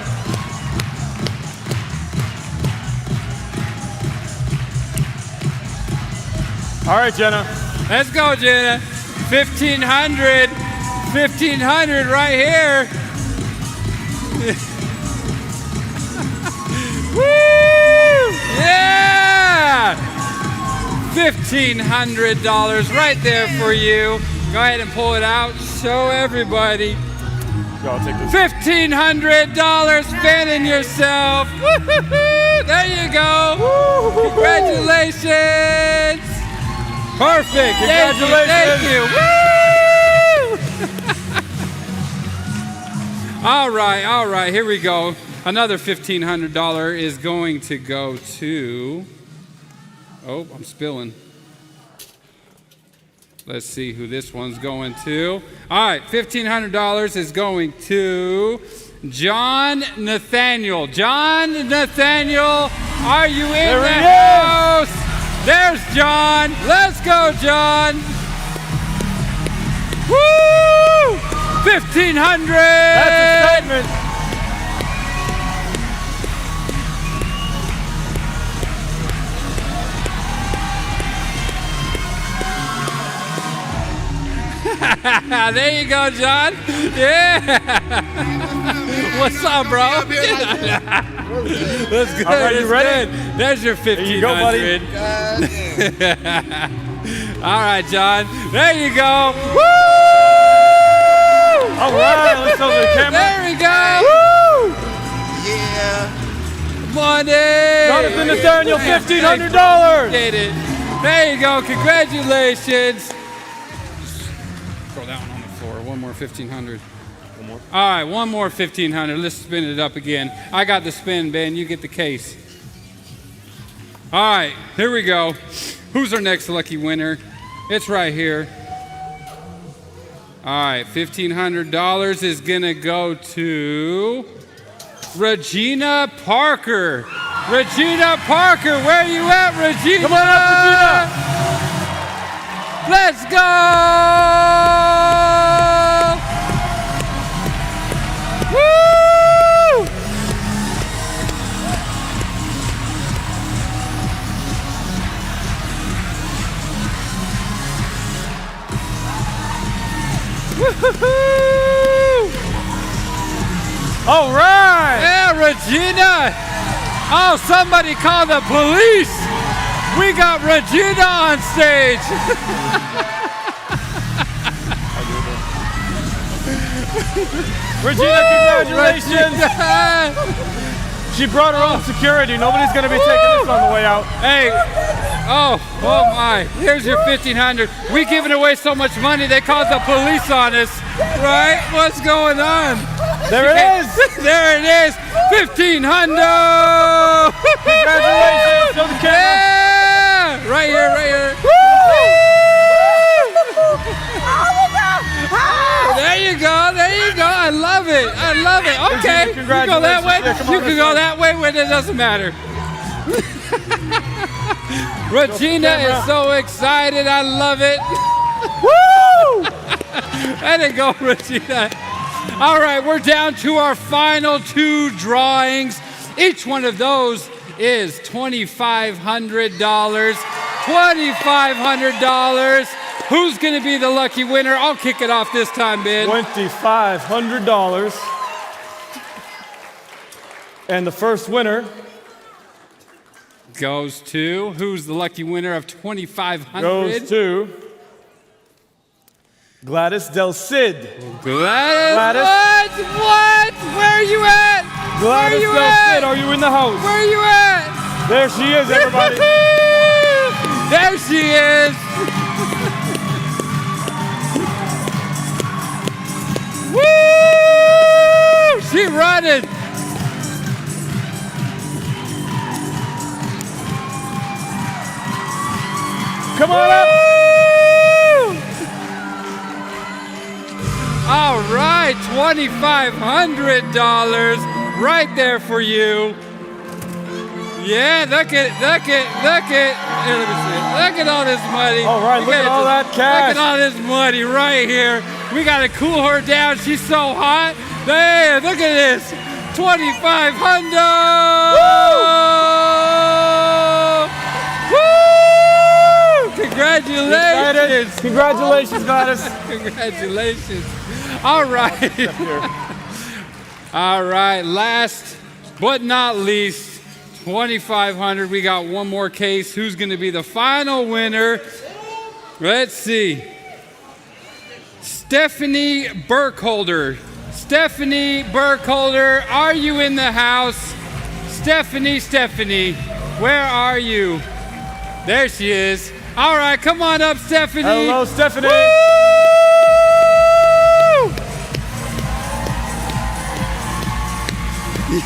All right, Jenna. Let's go, Jenna. 1,500. 1,500 right here. Woo! Yeah! $1,500 right there for you. Go ahead and pull it out. Show everybody. Yo, I'll take this. $1,500 spinning yourself. Woo-hoo-hoo. There you go. Congratulations. Perfect. Congratulations. Thank you. Woo! All right. Here we go. Another $1,500 is going to go to. Oh, I'm spilling. Let's see who this one's going to. All right, $1,500 is going to John Nathaniel. John Nathaniel, are you in There the he house? There's John. Let's go, John. Woo! $1,500. That's excitement. There you go, John. Yeah. What's up, bro? That's good. All right, you That's ready? good. There's your 1,500. There you go, buddy. All right, John. There you go. Woo! All right, let's show the camera. There we go. Woo! Yeah. Money. Jonathan Nathaniel, $1,500. Get it. There you go. Congratulations. Throw that one on the floor. One more 1,500. One more. All right, one more 1,500. Let's spin it up again. I got the spin, Ben. You get the case. All right, here we go. Who's our next lucky winner? It's right here. All right, $1,500 is gonna go to Regina Parker. Regina Parker, where you at, Regina? Come on up, Regina. Let's go! Woo! Woo-hoo-hoo! All right. Yeah, Regina! Oh, somebody call the police! We got Regina on stage! Regina, congratulations. Regina! She brought her own security. Nobody's going to be taking this on the way out. Hey, oh my, here's your 1,500. We giving away so much money, they called the police on us, right? What's going on? There it is. There it is, 1,500. Congratulations. Show the camera. Yeah, right here, right here. There you go, there you go. I love it, I love it. Okay, you can go that way. Yeah, come on, You can go that way when it doesn't matter. Regina is so excited. I love it. Woo! Let it go, Regina. All right, we're down to our final two drawings. Each one of those is $2,500. $2,500. Who's going to be the lucky winner? I'll kick it off this time, Ben. $2,500. And the first winner Goes to, who's the lucky winner of $2,500? goes to Gladys Del Cid. Gladys. What? Where are you at? Gladys Where are you Del at? Cid, are you in the house? Where are you at? There she is, everybody. There she is. Woo! She running. Come on up. All right, $2,500 right there for you. Yeah, look at. Here, let me see. Look at all this money. All right, look at all that cash. Look at all this money right here. We got to cool her down. She's so hot. There, look at this. $2,500. Woo! Congratulations. Congratulations, Gladys. Congratulations. All right. All right. Last but not least, $2,500. We got one more case. Who's going to be the final winner? Let's see. Stephanie Burkholder. Stephanie Burkholder, are you in the house? Stephanie, where are you? There she is. All right, come on up, Stephanie. Hello, Stephanie. Woo!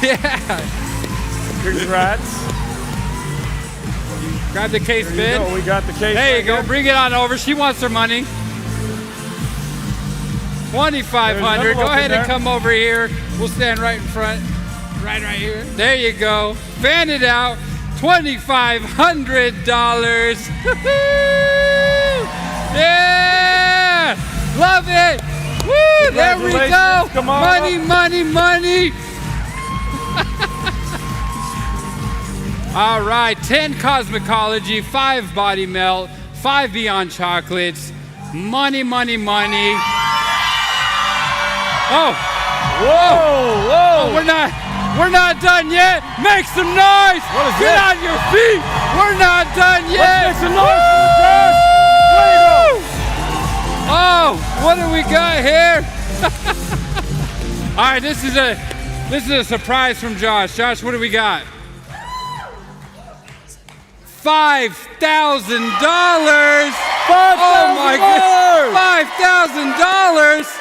Yeah. Congrats. Grab the case There bid. you go. We got the case. There you right go. here. Bring it on over. She wants her money. $2,500. There's Go another one ahead in and there. come over here. We'll stand right in front. Right here. There you go. Fan it out. $2,500. Yeah! Love it. Woo! There we go. Congratulations. Come on Money, up. money, money. All right, 10 Cosmecology, 5 Body Melt, 5 Beyond Chocolates, money, money, money. Oh, Whoa. we're not done yet. Make some noise. What is Get this? on your feet. We're not done yet. Let's make some noise for the Josh. Way to go. Oh, what do we got here? All right, this is a surprise from Josh. Josh, what do we got? $5,000. Oh my goodness. $5,000.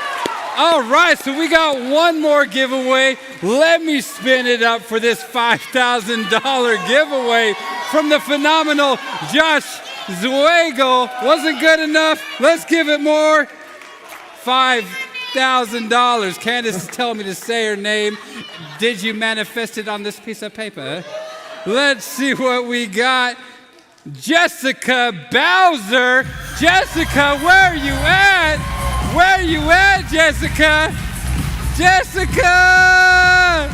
All right, so we got one more giveaway. Let me spin it up for this $5,000 giveaway from the phenomenal Josh Zuego. Wasn't good enough. Let's give it more. $5,000. Candace is telling me to say her name. Did you manifest it on this piece of paper? Let's see what we got. Jessica Bowser. Jessica, where are you at? Where are you at, Jessica? Jessica!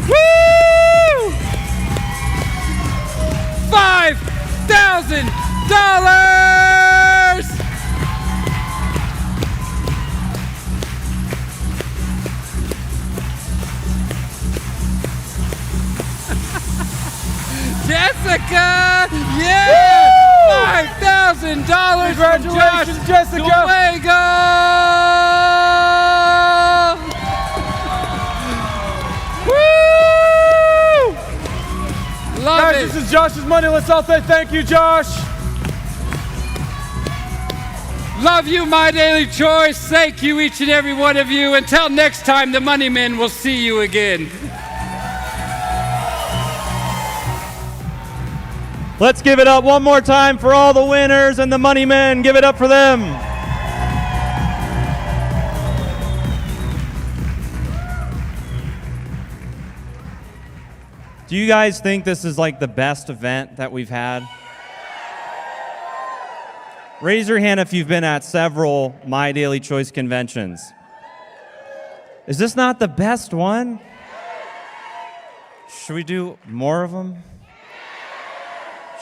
Woo! $5,000! Jessica! Yeah! $5,000 Congratulations, Jessica. Luego! Woo! Love Guys, it. this is Josh's money. Let's all say thank you, Josh. Love you, my daily choice. Thank you, each and every one of you. Until next time, the Money Men will see you again. Let's give it up one more time for all the winners and the money men. Give it up for them. Do you guys think this is like the best event that we've had? Raise your hand if you've been at several My Daily Choice conventions. Is this not the best one? Should we do more of them?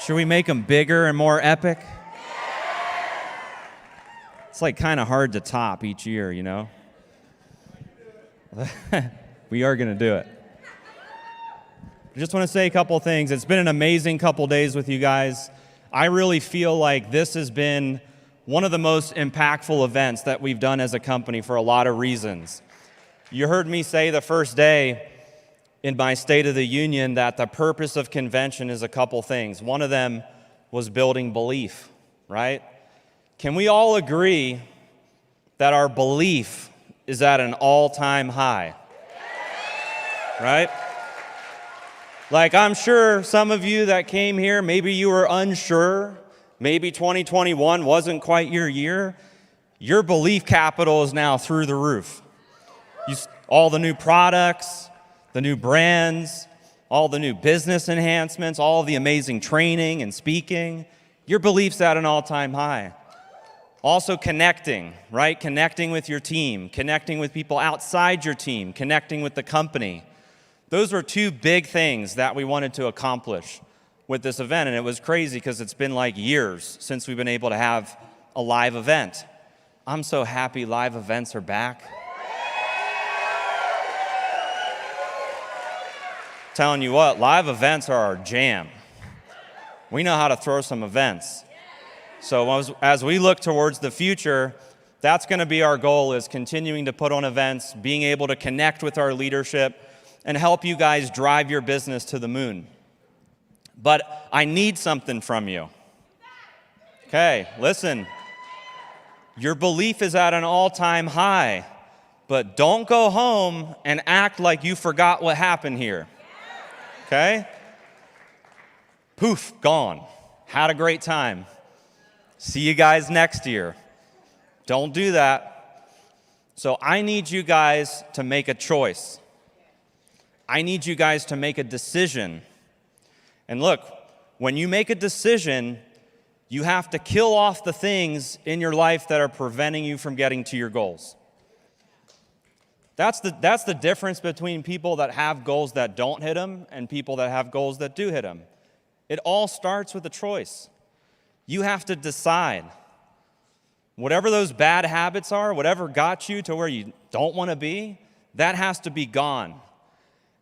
Should we make them bigger and more epic? It's like kind of hard to top each year, you know? We are going to do it. I just want to say a couple things. It's been an amazing couple days with you guys. I really feel like this has been one of the most impactful events that we've done as a company for a lot of reasons. You heard me say the first day in my State of the Union that the purpose of convention is a couple things. One of them was building belief, right? Can we all agree that our belief is at an all-time high, right? Like, I'm sure some of you that came here, maybe you were unsure, maybe 2021 wasn't quite your year. Your belief capital is now through the roof. All the new products, the new brands, all the new business enhancements, all the amazing training and speaking, your belief's at an all-time high. Also connecting, right? Connecting with your team, connecting with people outside your team, connecting with the company. Those were two big things that we wanted to accomplish with this event, and it was crazy because it's been like years since we've been able to have a live event. I'm so happy live events are back. Telling you what, live events are our jam. We know how to throw some events. So as we look towards the future, that's going to be our goal, is continuing to put on events, being able to connect with our leadership, and help you guys drive your business to the moon. But I need something from you. Okay, listen. Your belief is at an all-time high, but don't go home and act like you forgot what happened here. Okay? Poof, gone. Had a great time. See you guys next year. Don't do that. So I need you guys to make a choice. I need you guys to make a decision. And look, when you make a decision, you have to kill off the things in your life that are preventing you from getting to your goals. That's the difference between people that have goals that don't hit them and people that have goals that do hit them. It all starts with a choice. You have to decide. Whatever those bad habits are, whatever got you to where you don't want to be, that has to be gone.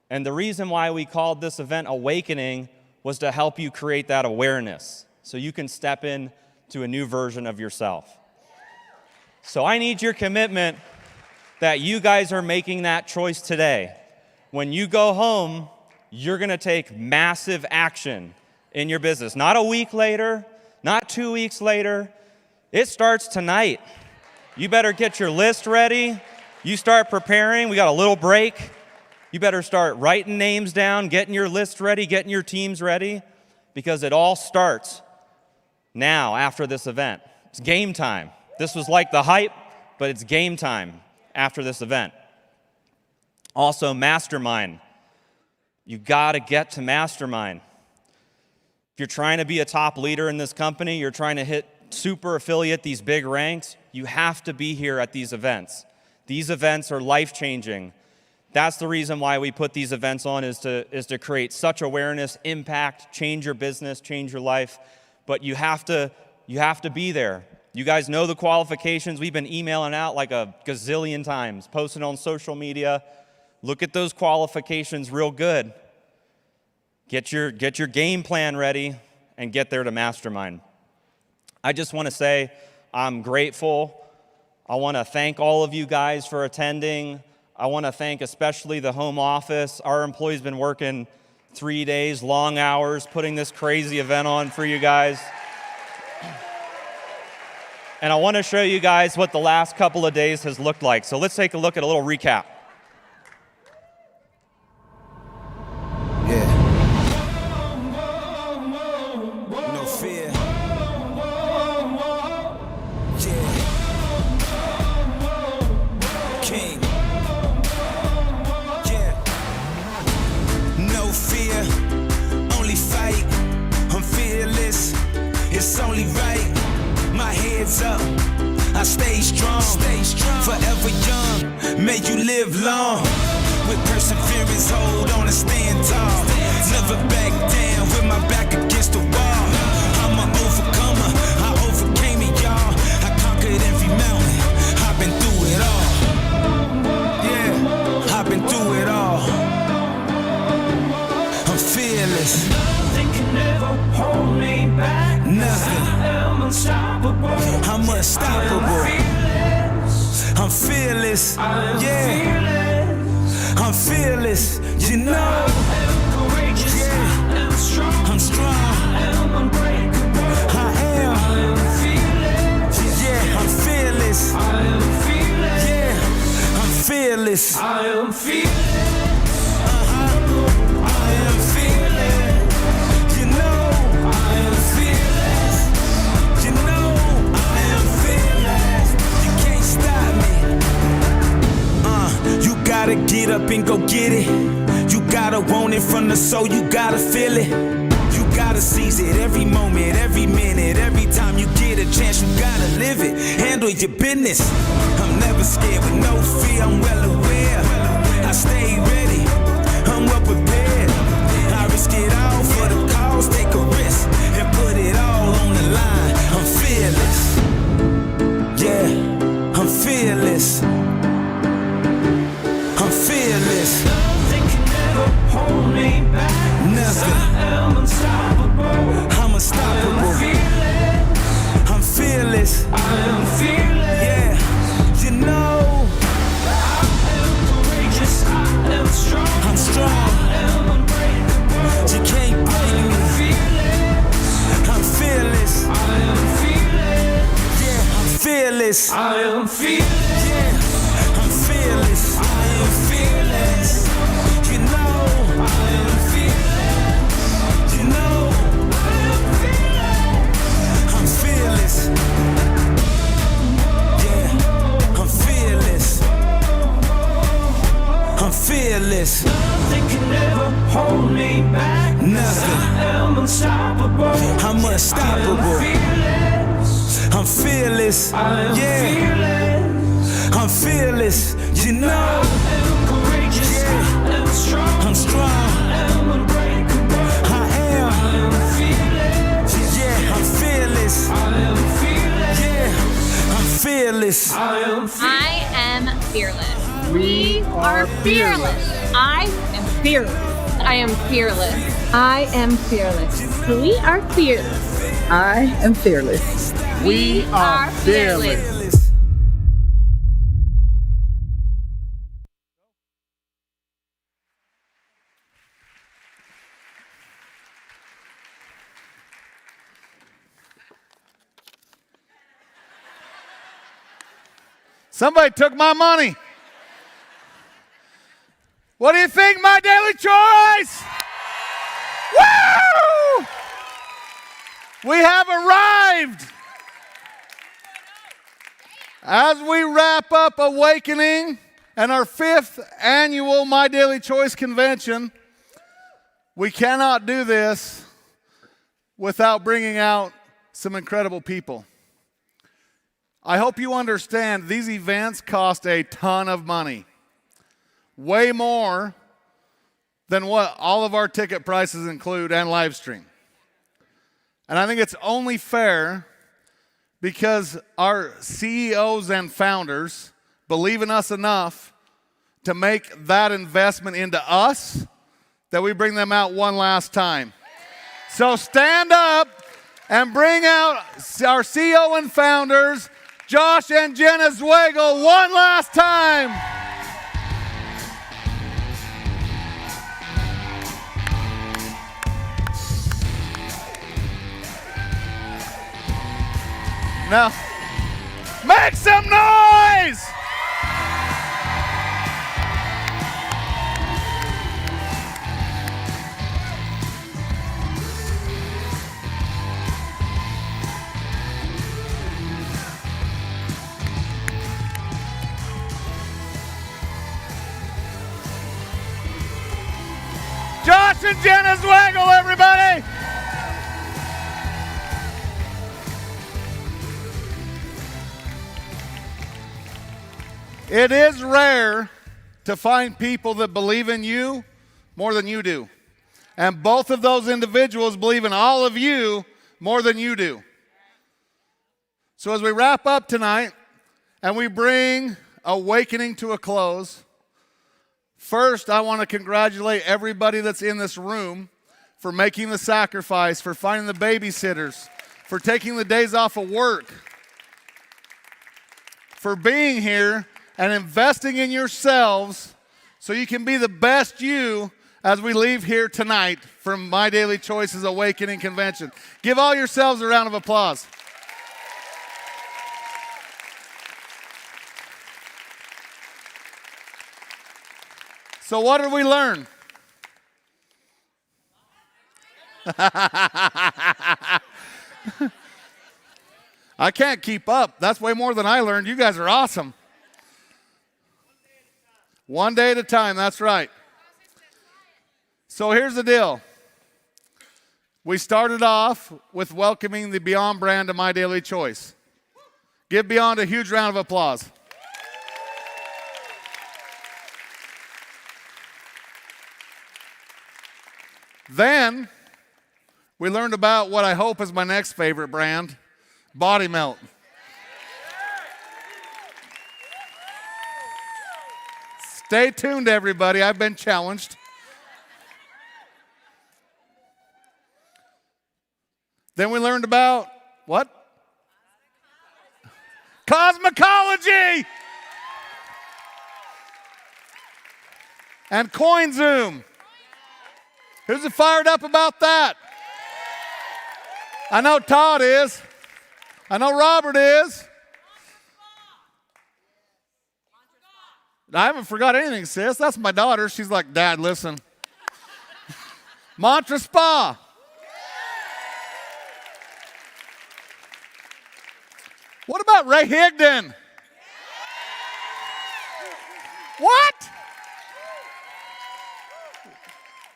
And the reason why we called this event Awakening was to help you create that awareness so you can step in to a new version of yourself. So I need your commitment that you guys are making that choice today. When you go home, you're going to take massive action in your business. Not a week later, not 2 weeks later. It starts tonight. You better get your list ready. You start preparing. We got a little break. You better start writing names down, getting your list ready, getting your teams ready, because it all starts now after this event. It's game time. This was like the hype, but it's game time after this event. Also, Mastermind. You got to get to Mastermind. If you're trying to be a top leader in this company, you're trying to hit super affiliate, these big ranks, you have to be here at these events. These events are life-changing. That's the reason why we put these events on, is to create such awareness, impact, change your business, change your life. But you have to be there. You guys know the qualifications. We've been emailing out like a gazillion times, posting on social media. Look at those qualifications real good. Get your game plan ready and get there to Mastermind. I just want to say I'm grateful. I want to thank all of you guys for attending. I want to thank especially the home office. Our employees been working 3 days, long hours, putting this crazy event on for you guys. And I want to show you guys what the last couple of days has looked like. So let's take a look at a little recap. Yeah. No fear. Yeah. King. Yeah. No fear. Only fight. I'm fearless. It's only right. My head's up. I stay strong. Forever young. May you live long. With perseverance, hold on and stand tall. Never back down with my back against the wall. I'm an overcomer, I overcame it, y'all. I conquered every mountain, I've been through it all. Yeah, I've been through it all. I'm fearless. Nothing can ever hold me back. Nothing. I am unstoppable. I'm unstoppable. I'm fearless. Yeah. I'm fearless, you know. I'm courageous. Yeah. I'm strong. I'm strong. I am unbreakable. I am. I am fearless. Yeah, I'm fearless. I am fearless. Yeah, I'm fearless. I am fearless. I am fearless. You know, I am fearless. You know, I am fearless. You can't stop me. You gotta get up and go get it. You gotta want it from the soul, you gotta feel it. You gotta seize it every moment, every minute, every time you get a chance, you gotta live it. Handle your business. I'm never scared with no fear, I'm well aware. I stay ready, I'm well prepared. I risk it all for the cause, take a risk and put it all on the line. I'm fearless. Yeah, I'm fearless. I'm fearless. Nothing can ever hold me back. Nothing. I am unstoppable. I'm unstoppable. I am fearless. I'm fearless. I am fearless. Yeah, I'm fearless. I am fearless. You know, I am fearless. you know, I am fearless. I'm fearless. Yeah, I'm fearless. I'm fearless. Nothing can ever hold me back. Nothing. I am unstoppable. I'm unstoppable. Fearless. I'm fearless. I am Yeah, fearless. I'm fearless. You know, I am courageous. Yeah. I am strong. I'm strong. I am unbreakable. I I am. am fearless. Yeah, I'm fearless. I am fearless. Yeah, I'm fearless. I am fearless. I am fearless. We are fearless. I am fearless. I am fearless. I am fearless. We are fearless. I am fearless. We are fearless. Fearless. Somebody took my money. What do you think, my daily choice? Woo! We have arrived. As we wrap up Awakening and our 5th annual My Daily Choice convention, we cannot do this without bringing out some incredible people. I hope you understand these events cost a ton of money. Way more than what all of our ticket prices include and live stream. And I think it's only fair because our CEOs and founders believe in us enough to make that investment into us that we bring them out one last time. So stand up and bring out our CEO and founders, Josh and Jenna Zweigel, one last time. Now, make some noise! Josh and Jenna Zweigel, everybody! It is rare to find people that believe in you more than you do. And both of those individuals believe in all of you more than you do. So as we wrap up tonight and we bring Awakening to a close, first I want to congratulate everybody that's in this room for making the sacrifice, for finding the babysitters, for taking the days off of work, for being here and investing in yourselves so you can be the best you as we leave here tonight from My Daily Choices Awakening Convention. Give all yourselves a round of applause. So what did we learn? I can't keep up. That's way more than I learned. You guys are awesome. One day at a time, that's right. So here's the deal. We started off with welcoming the Beyond brand to My Daily Choice. Give Beyond a huge round of applause. Then we learned about what I hope is my next favorite brand, Body Melt. Stay tuned, everybody. I've been challenged. Then we learned about what? Cosmecology and CoinZoom. Who's fired up about that? I know Todd is. I know Robert is. I haven't forgot anything, sis. That's my daughter. She's like, Dad, listen. Mantra Spa. What about Ray Higdon? What?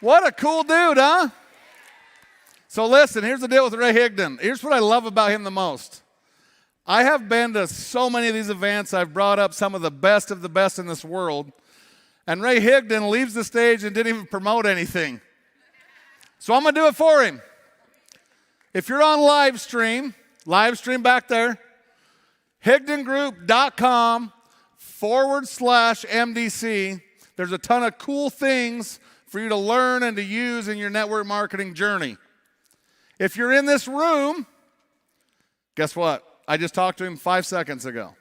What a cool dude, huh? So listen, here's the deal with Ray Higdon. Here's what I love about him the most. I have been to so many of these events. I've brought up some of the best in this world. And Ray Higdon leaves the stage and didn't even promote anything. So I'm going to do it for him. If you're on live stream back there, higdongroup.com/MDC. There's a ton of cool things for you to learn and to use in your network marketing journey. If you're in this room, guess what? I just talked to him 5 seconds ago.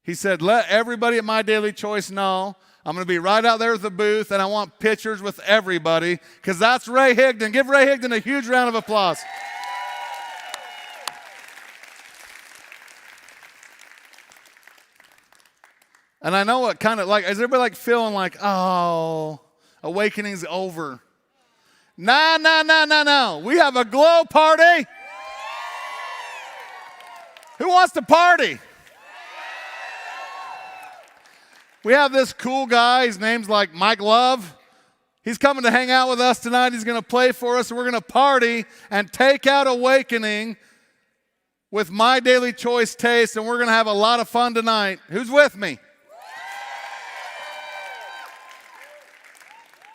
He said, let everybody at My Daily Choice know I'm going to be right out there with the booth, and I want pictures with everybody, because that's Ray Higdon. Give Ray Higdon a huge round of applause. And I know what kind of, like, is everybody like feeling like, oh, awakening's over? No. We have a glow party. Who wants to party? We have this cool guy. His name's like Mike Love. He's coming to hang out with us tonight. He's going to play for us. We're going to party and take out awakening with My Daily Choice taste, and we're going to have a lot of fun tonight. Who's with me?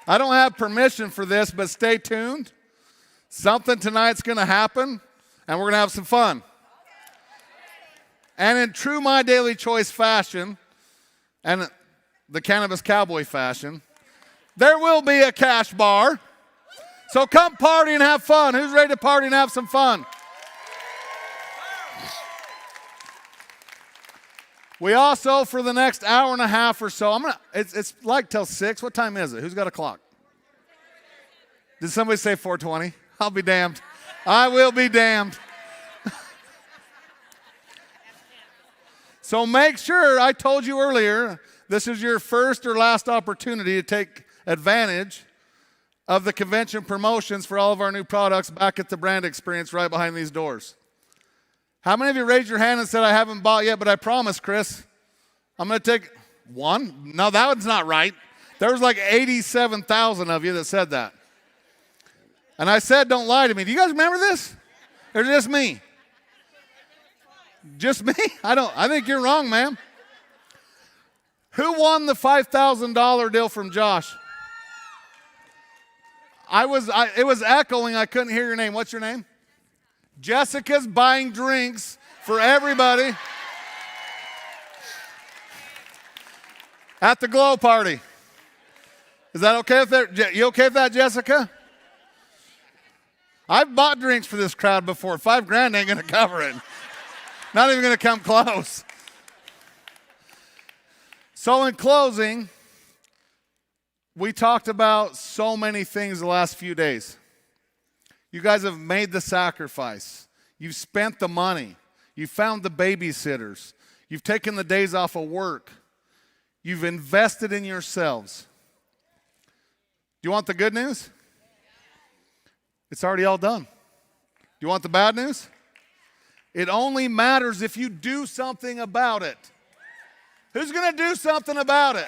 I don't have permission for this, but stay tuned. Something tonight's going to happen, and we're going to have some fun. And in true My Daily Choice fashion, and the Cannabis Cowboy fashion, there will be a cash bar. So come party and have fun. Who's ready to party and have some fun? We also, for the next hour and a half or so, it's like till 6. What time is it? Who's got a clock? Did somebody say 4:20? I'll be damned. I will be damned. So make sure, I told you earlier, this is your first or last opportunity to take advantage of the convention promotions for all of our new products back at the brand experience right behind these doors. How many of you raised your hand and said, I haven't bought yet, but I promise, Chris, I'm going to take one? No, that one's not right. There was like 87,000 of you that said that. And I said, don't lie to me. Do you guys remember this? Or just me? Just me? I think you're wrong, ma'am. Who won the $5,000 deal from Josh? It was echoing. I couldn't hear your name. What's your name? Jessica's buying drinks for everybody at the glow party. Is that okay with that? You okay with that, Jessica? I've bought drinks for this crowd before. $5,000 ain't going to cover it. Not even going to come close. So in closing, we talked about so many things the last few days. You guys have made the sacrifice. You've spent the money. You found the babysitters. You've taken the days off of work. You've invested in yourselves. Do you want the good news? It's already all done. Do you want the bad news? It only matters if you do something about it. Who's going to do something about it?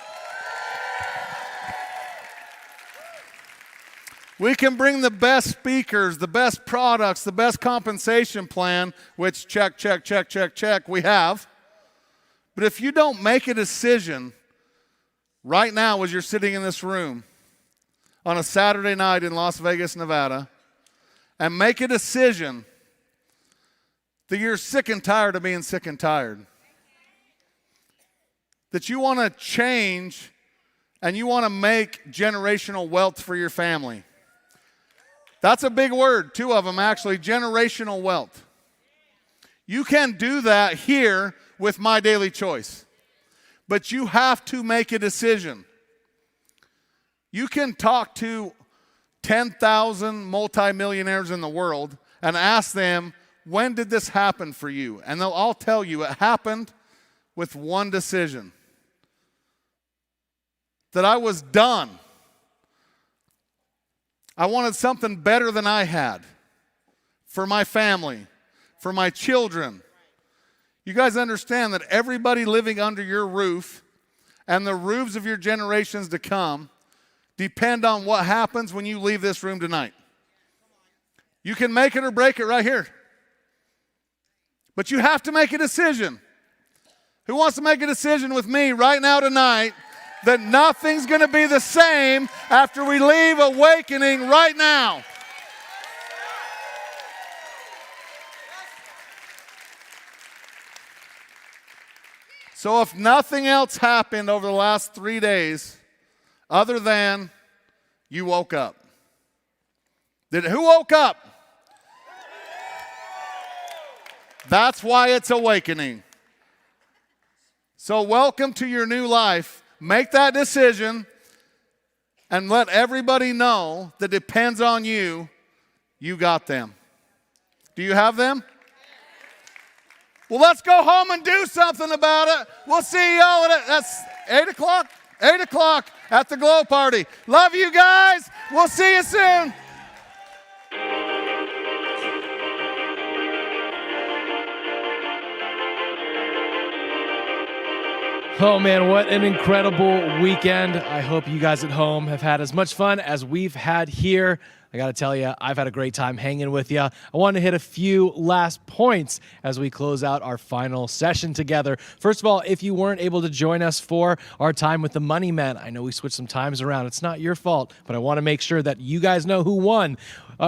We can bring the best speakers, the best products, the best compensation plan, which check, we have. But if you don't make a decision right now as you're sitting in this room on a Saturday night in Las Vegas, Nevada, and make a decision that you're sick and tired of being sick and tired, that you want to change and you want to make generational wealth for your family. That's a big word, 2 of them actually, generational wealth. You can do that here with My Daily Choice, but you have to make a decision. You can talk to 10,000 multimillionaires in the world and ask them, when did this happen for you? And they'll all tell you it happened with one decision. that I was done. I wanted something better than I had for my family, for my children. You guys understand that everybody living under your roof and the roofs of your generations to come depend on what happens when you leave this room tonight. You can make it or break it right here. But you have to make a decision. Who wants to make a decision with me right now tonight that nothing's going to be the same after we leave Awakening right now? So if nothing else happened over the last 3 days other than you woke up. Who woke up? That's why it's Awakening. So welcome to your new life. Make that decision and let everybody know that depends on you. You got them. Do you have them? Well, let's go home and do something about it. We'll see y'all that's 8 o'clock. 8 o'clock at the Glow Party. Love you guys. We'll see you soon. Oh man, what an incredible weekend. I hope you guys at home have had as much fun as we've had here. I got to tell you, I've had a great time hanging with you. I want to hit a few last points as we close out our final session together. First of all, if you weren't able to join us for our time with the Money Men, I know we switched some times around. It's not your fault, but I want to make sure that you guys know who won.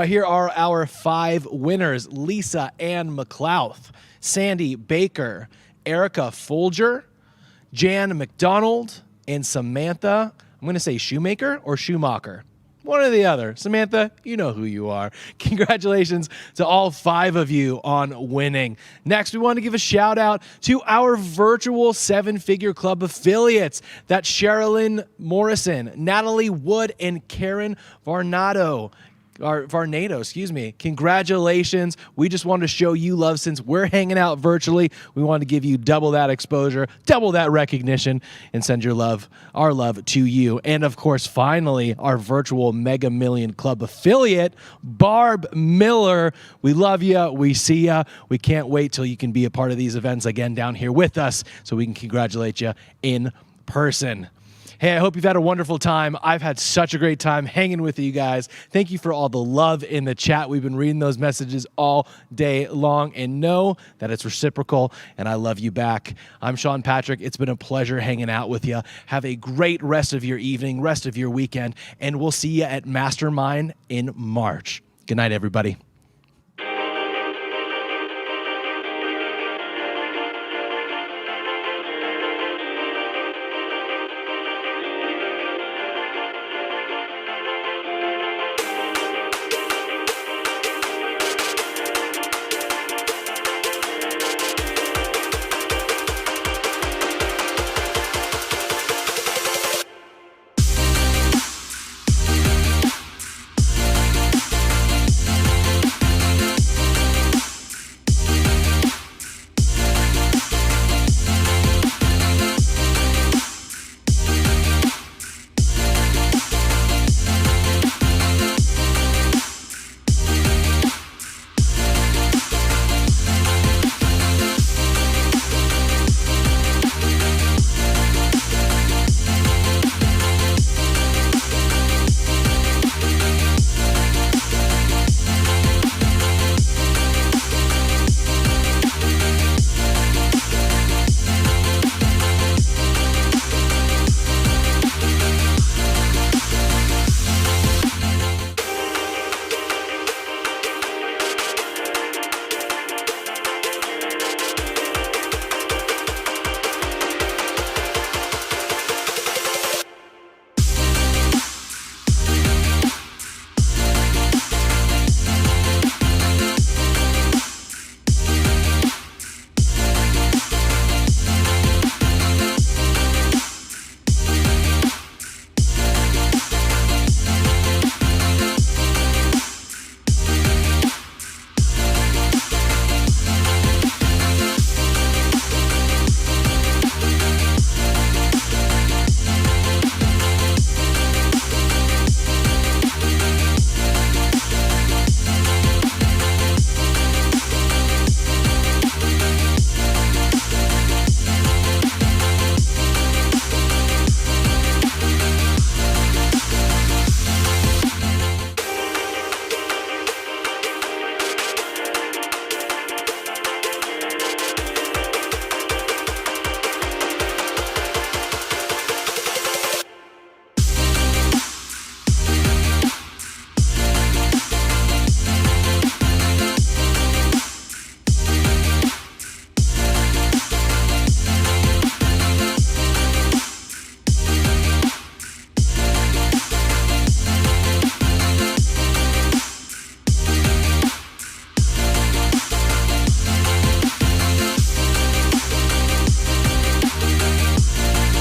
Here are our 5 winners: Lisa Ann McLeod, Sandy Baker, Erica Folger, Jan McDonald, and Samantha, I'm going to say Shoemaker or Schumacher. One or the other. Samantha, you know who you are. Congratulations to all 5 of you on winning. Next, we want to give a shout out to our virtual 7-figure club affiliates. That's Sherilyn Morrison, Natalie Wood, and Karen Varnado. Congratulations. We just wanted to show you love since we're hanging out virtually. We wanted to give you double that exposure, double that recognition, and send our love to you. And of course, finally, our virtual Mega Million Club affiliate, Barb Miller. We love you. We see you. We can't wait till you can be a part of these events again down here with us so we can congratulate you in person. Hey, I hope you've had a wonderful time. I've had such a great time hanging with you guys. Thank you for all the love in the chat. We've been reading those messages all day long, and know that it's reciprocal, and I love you back. I'm Sean Patrick. It's been a pleasure hanging out with you. Have a great rest of your evening, rest of your weekend, and we'll see you at Mastermind in March. Good night, everybody.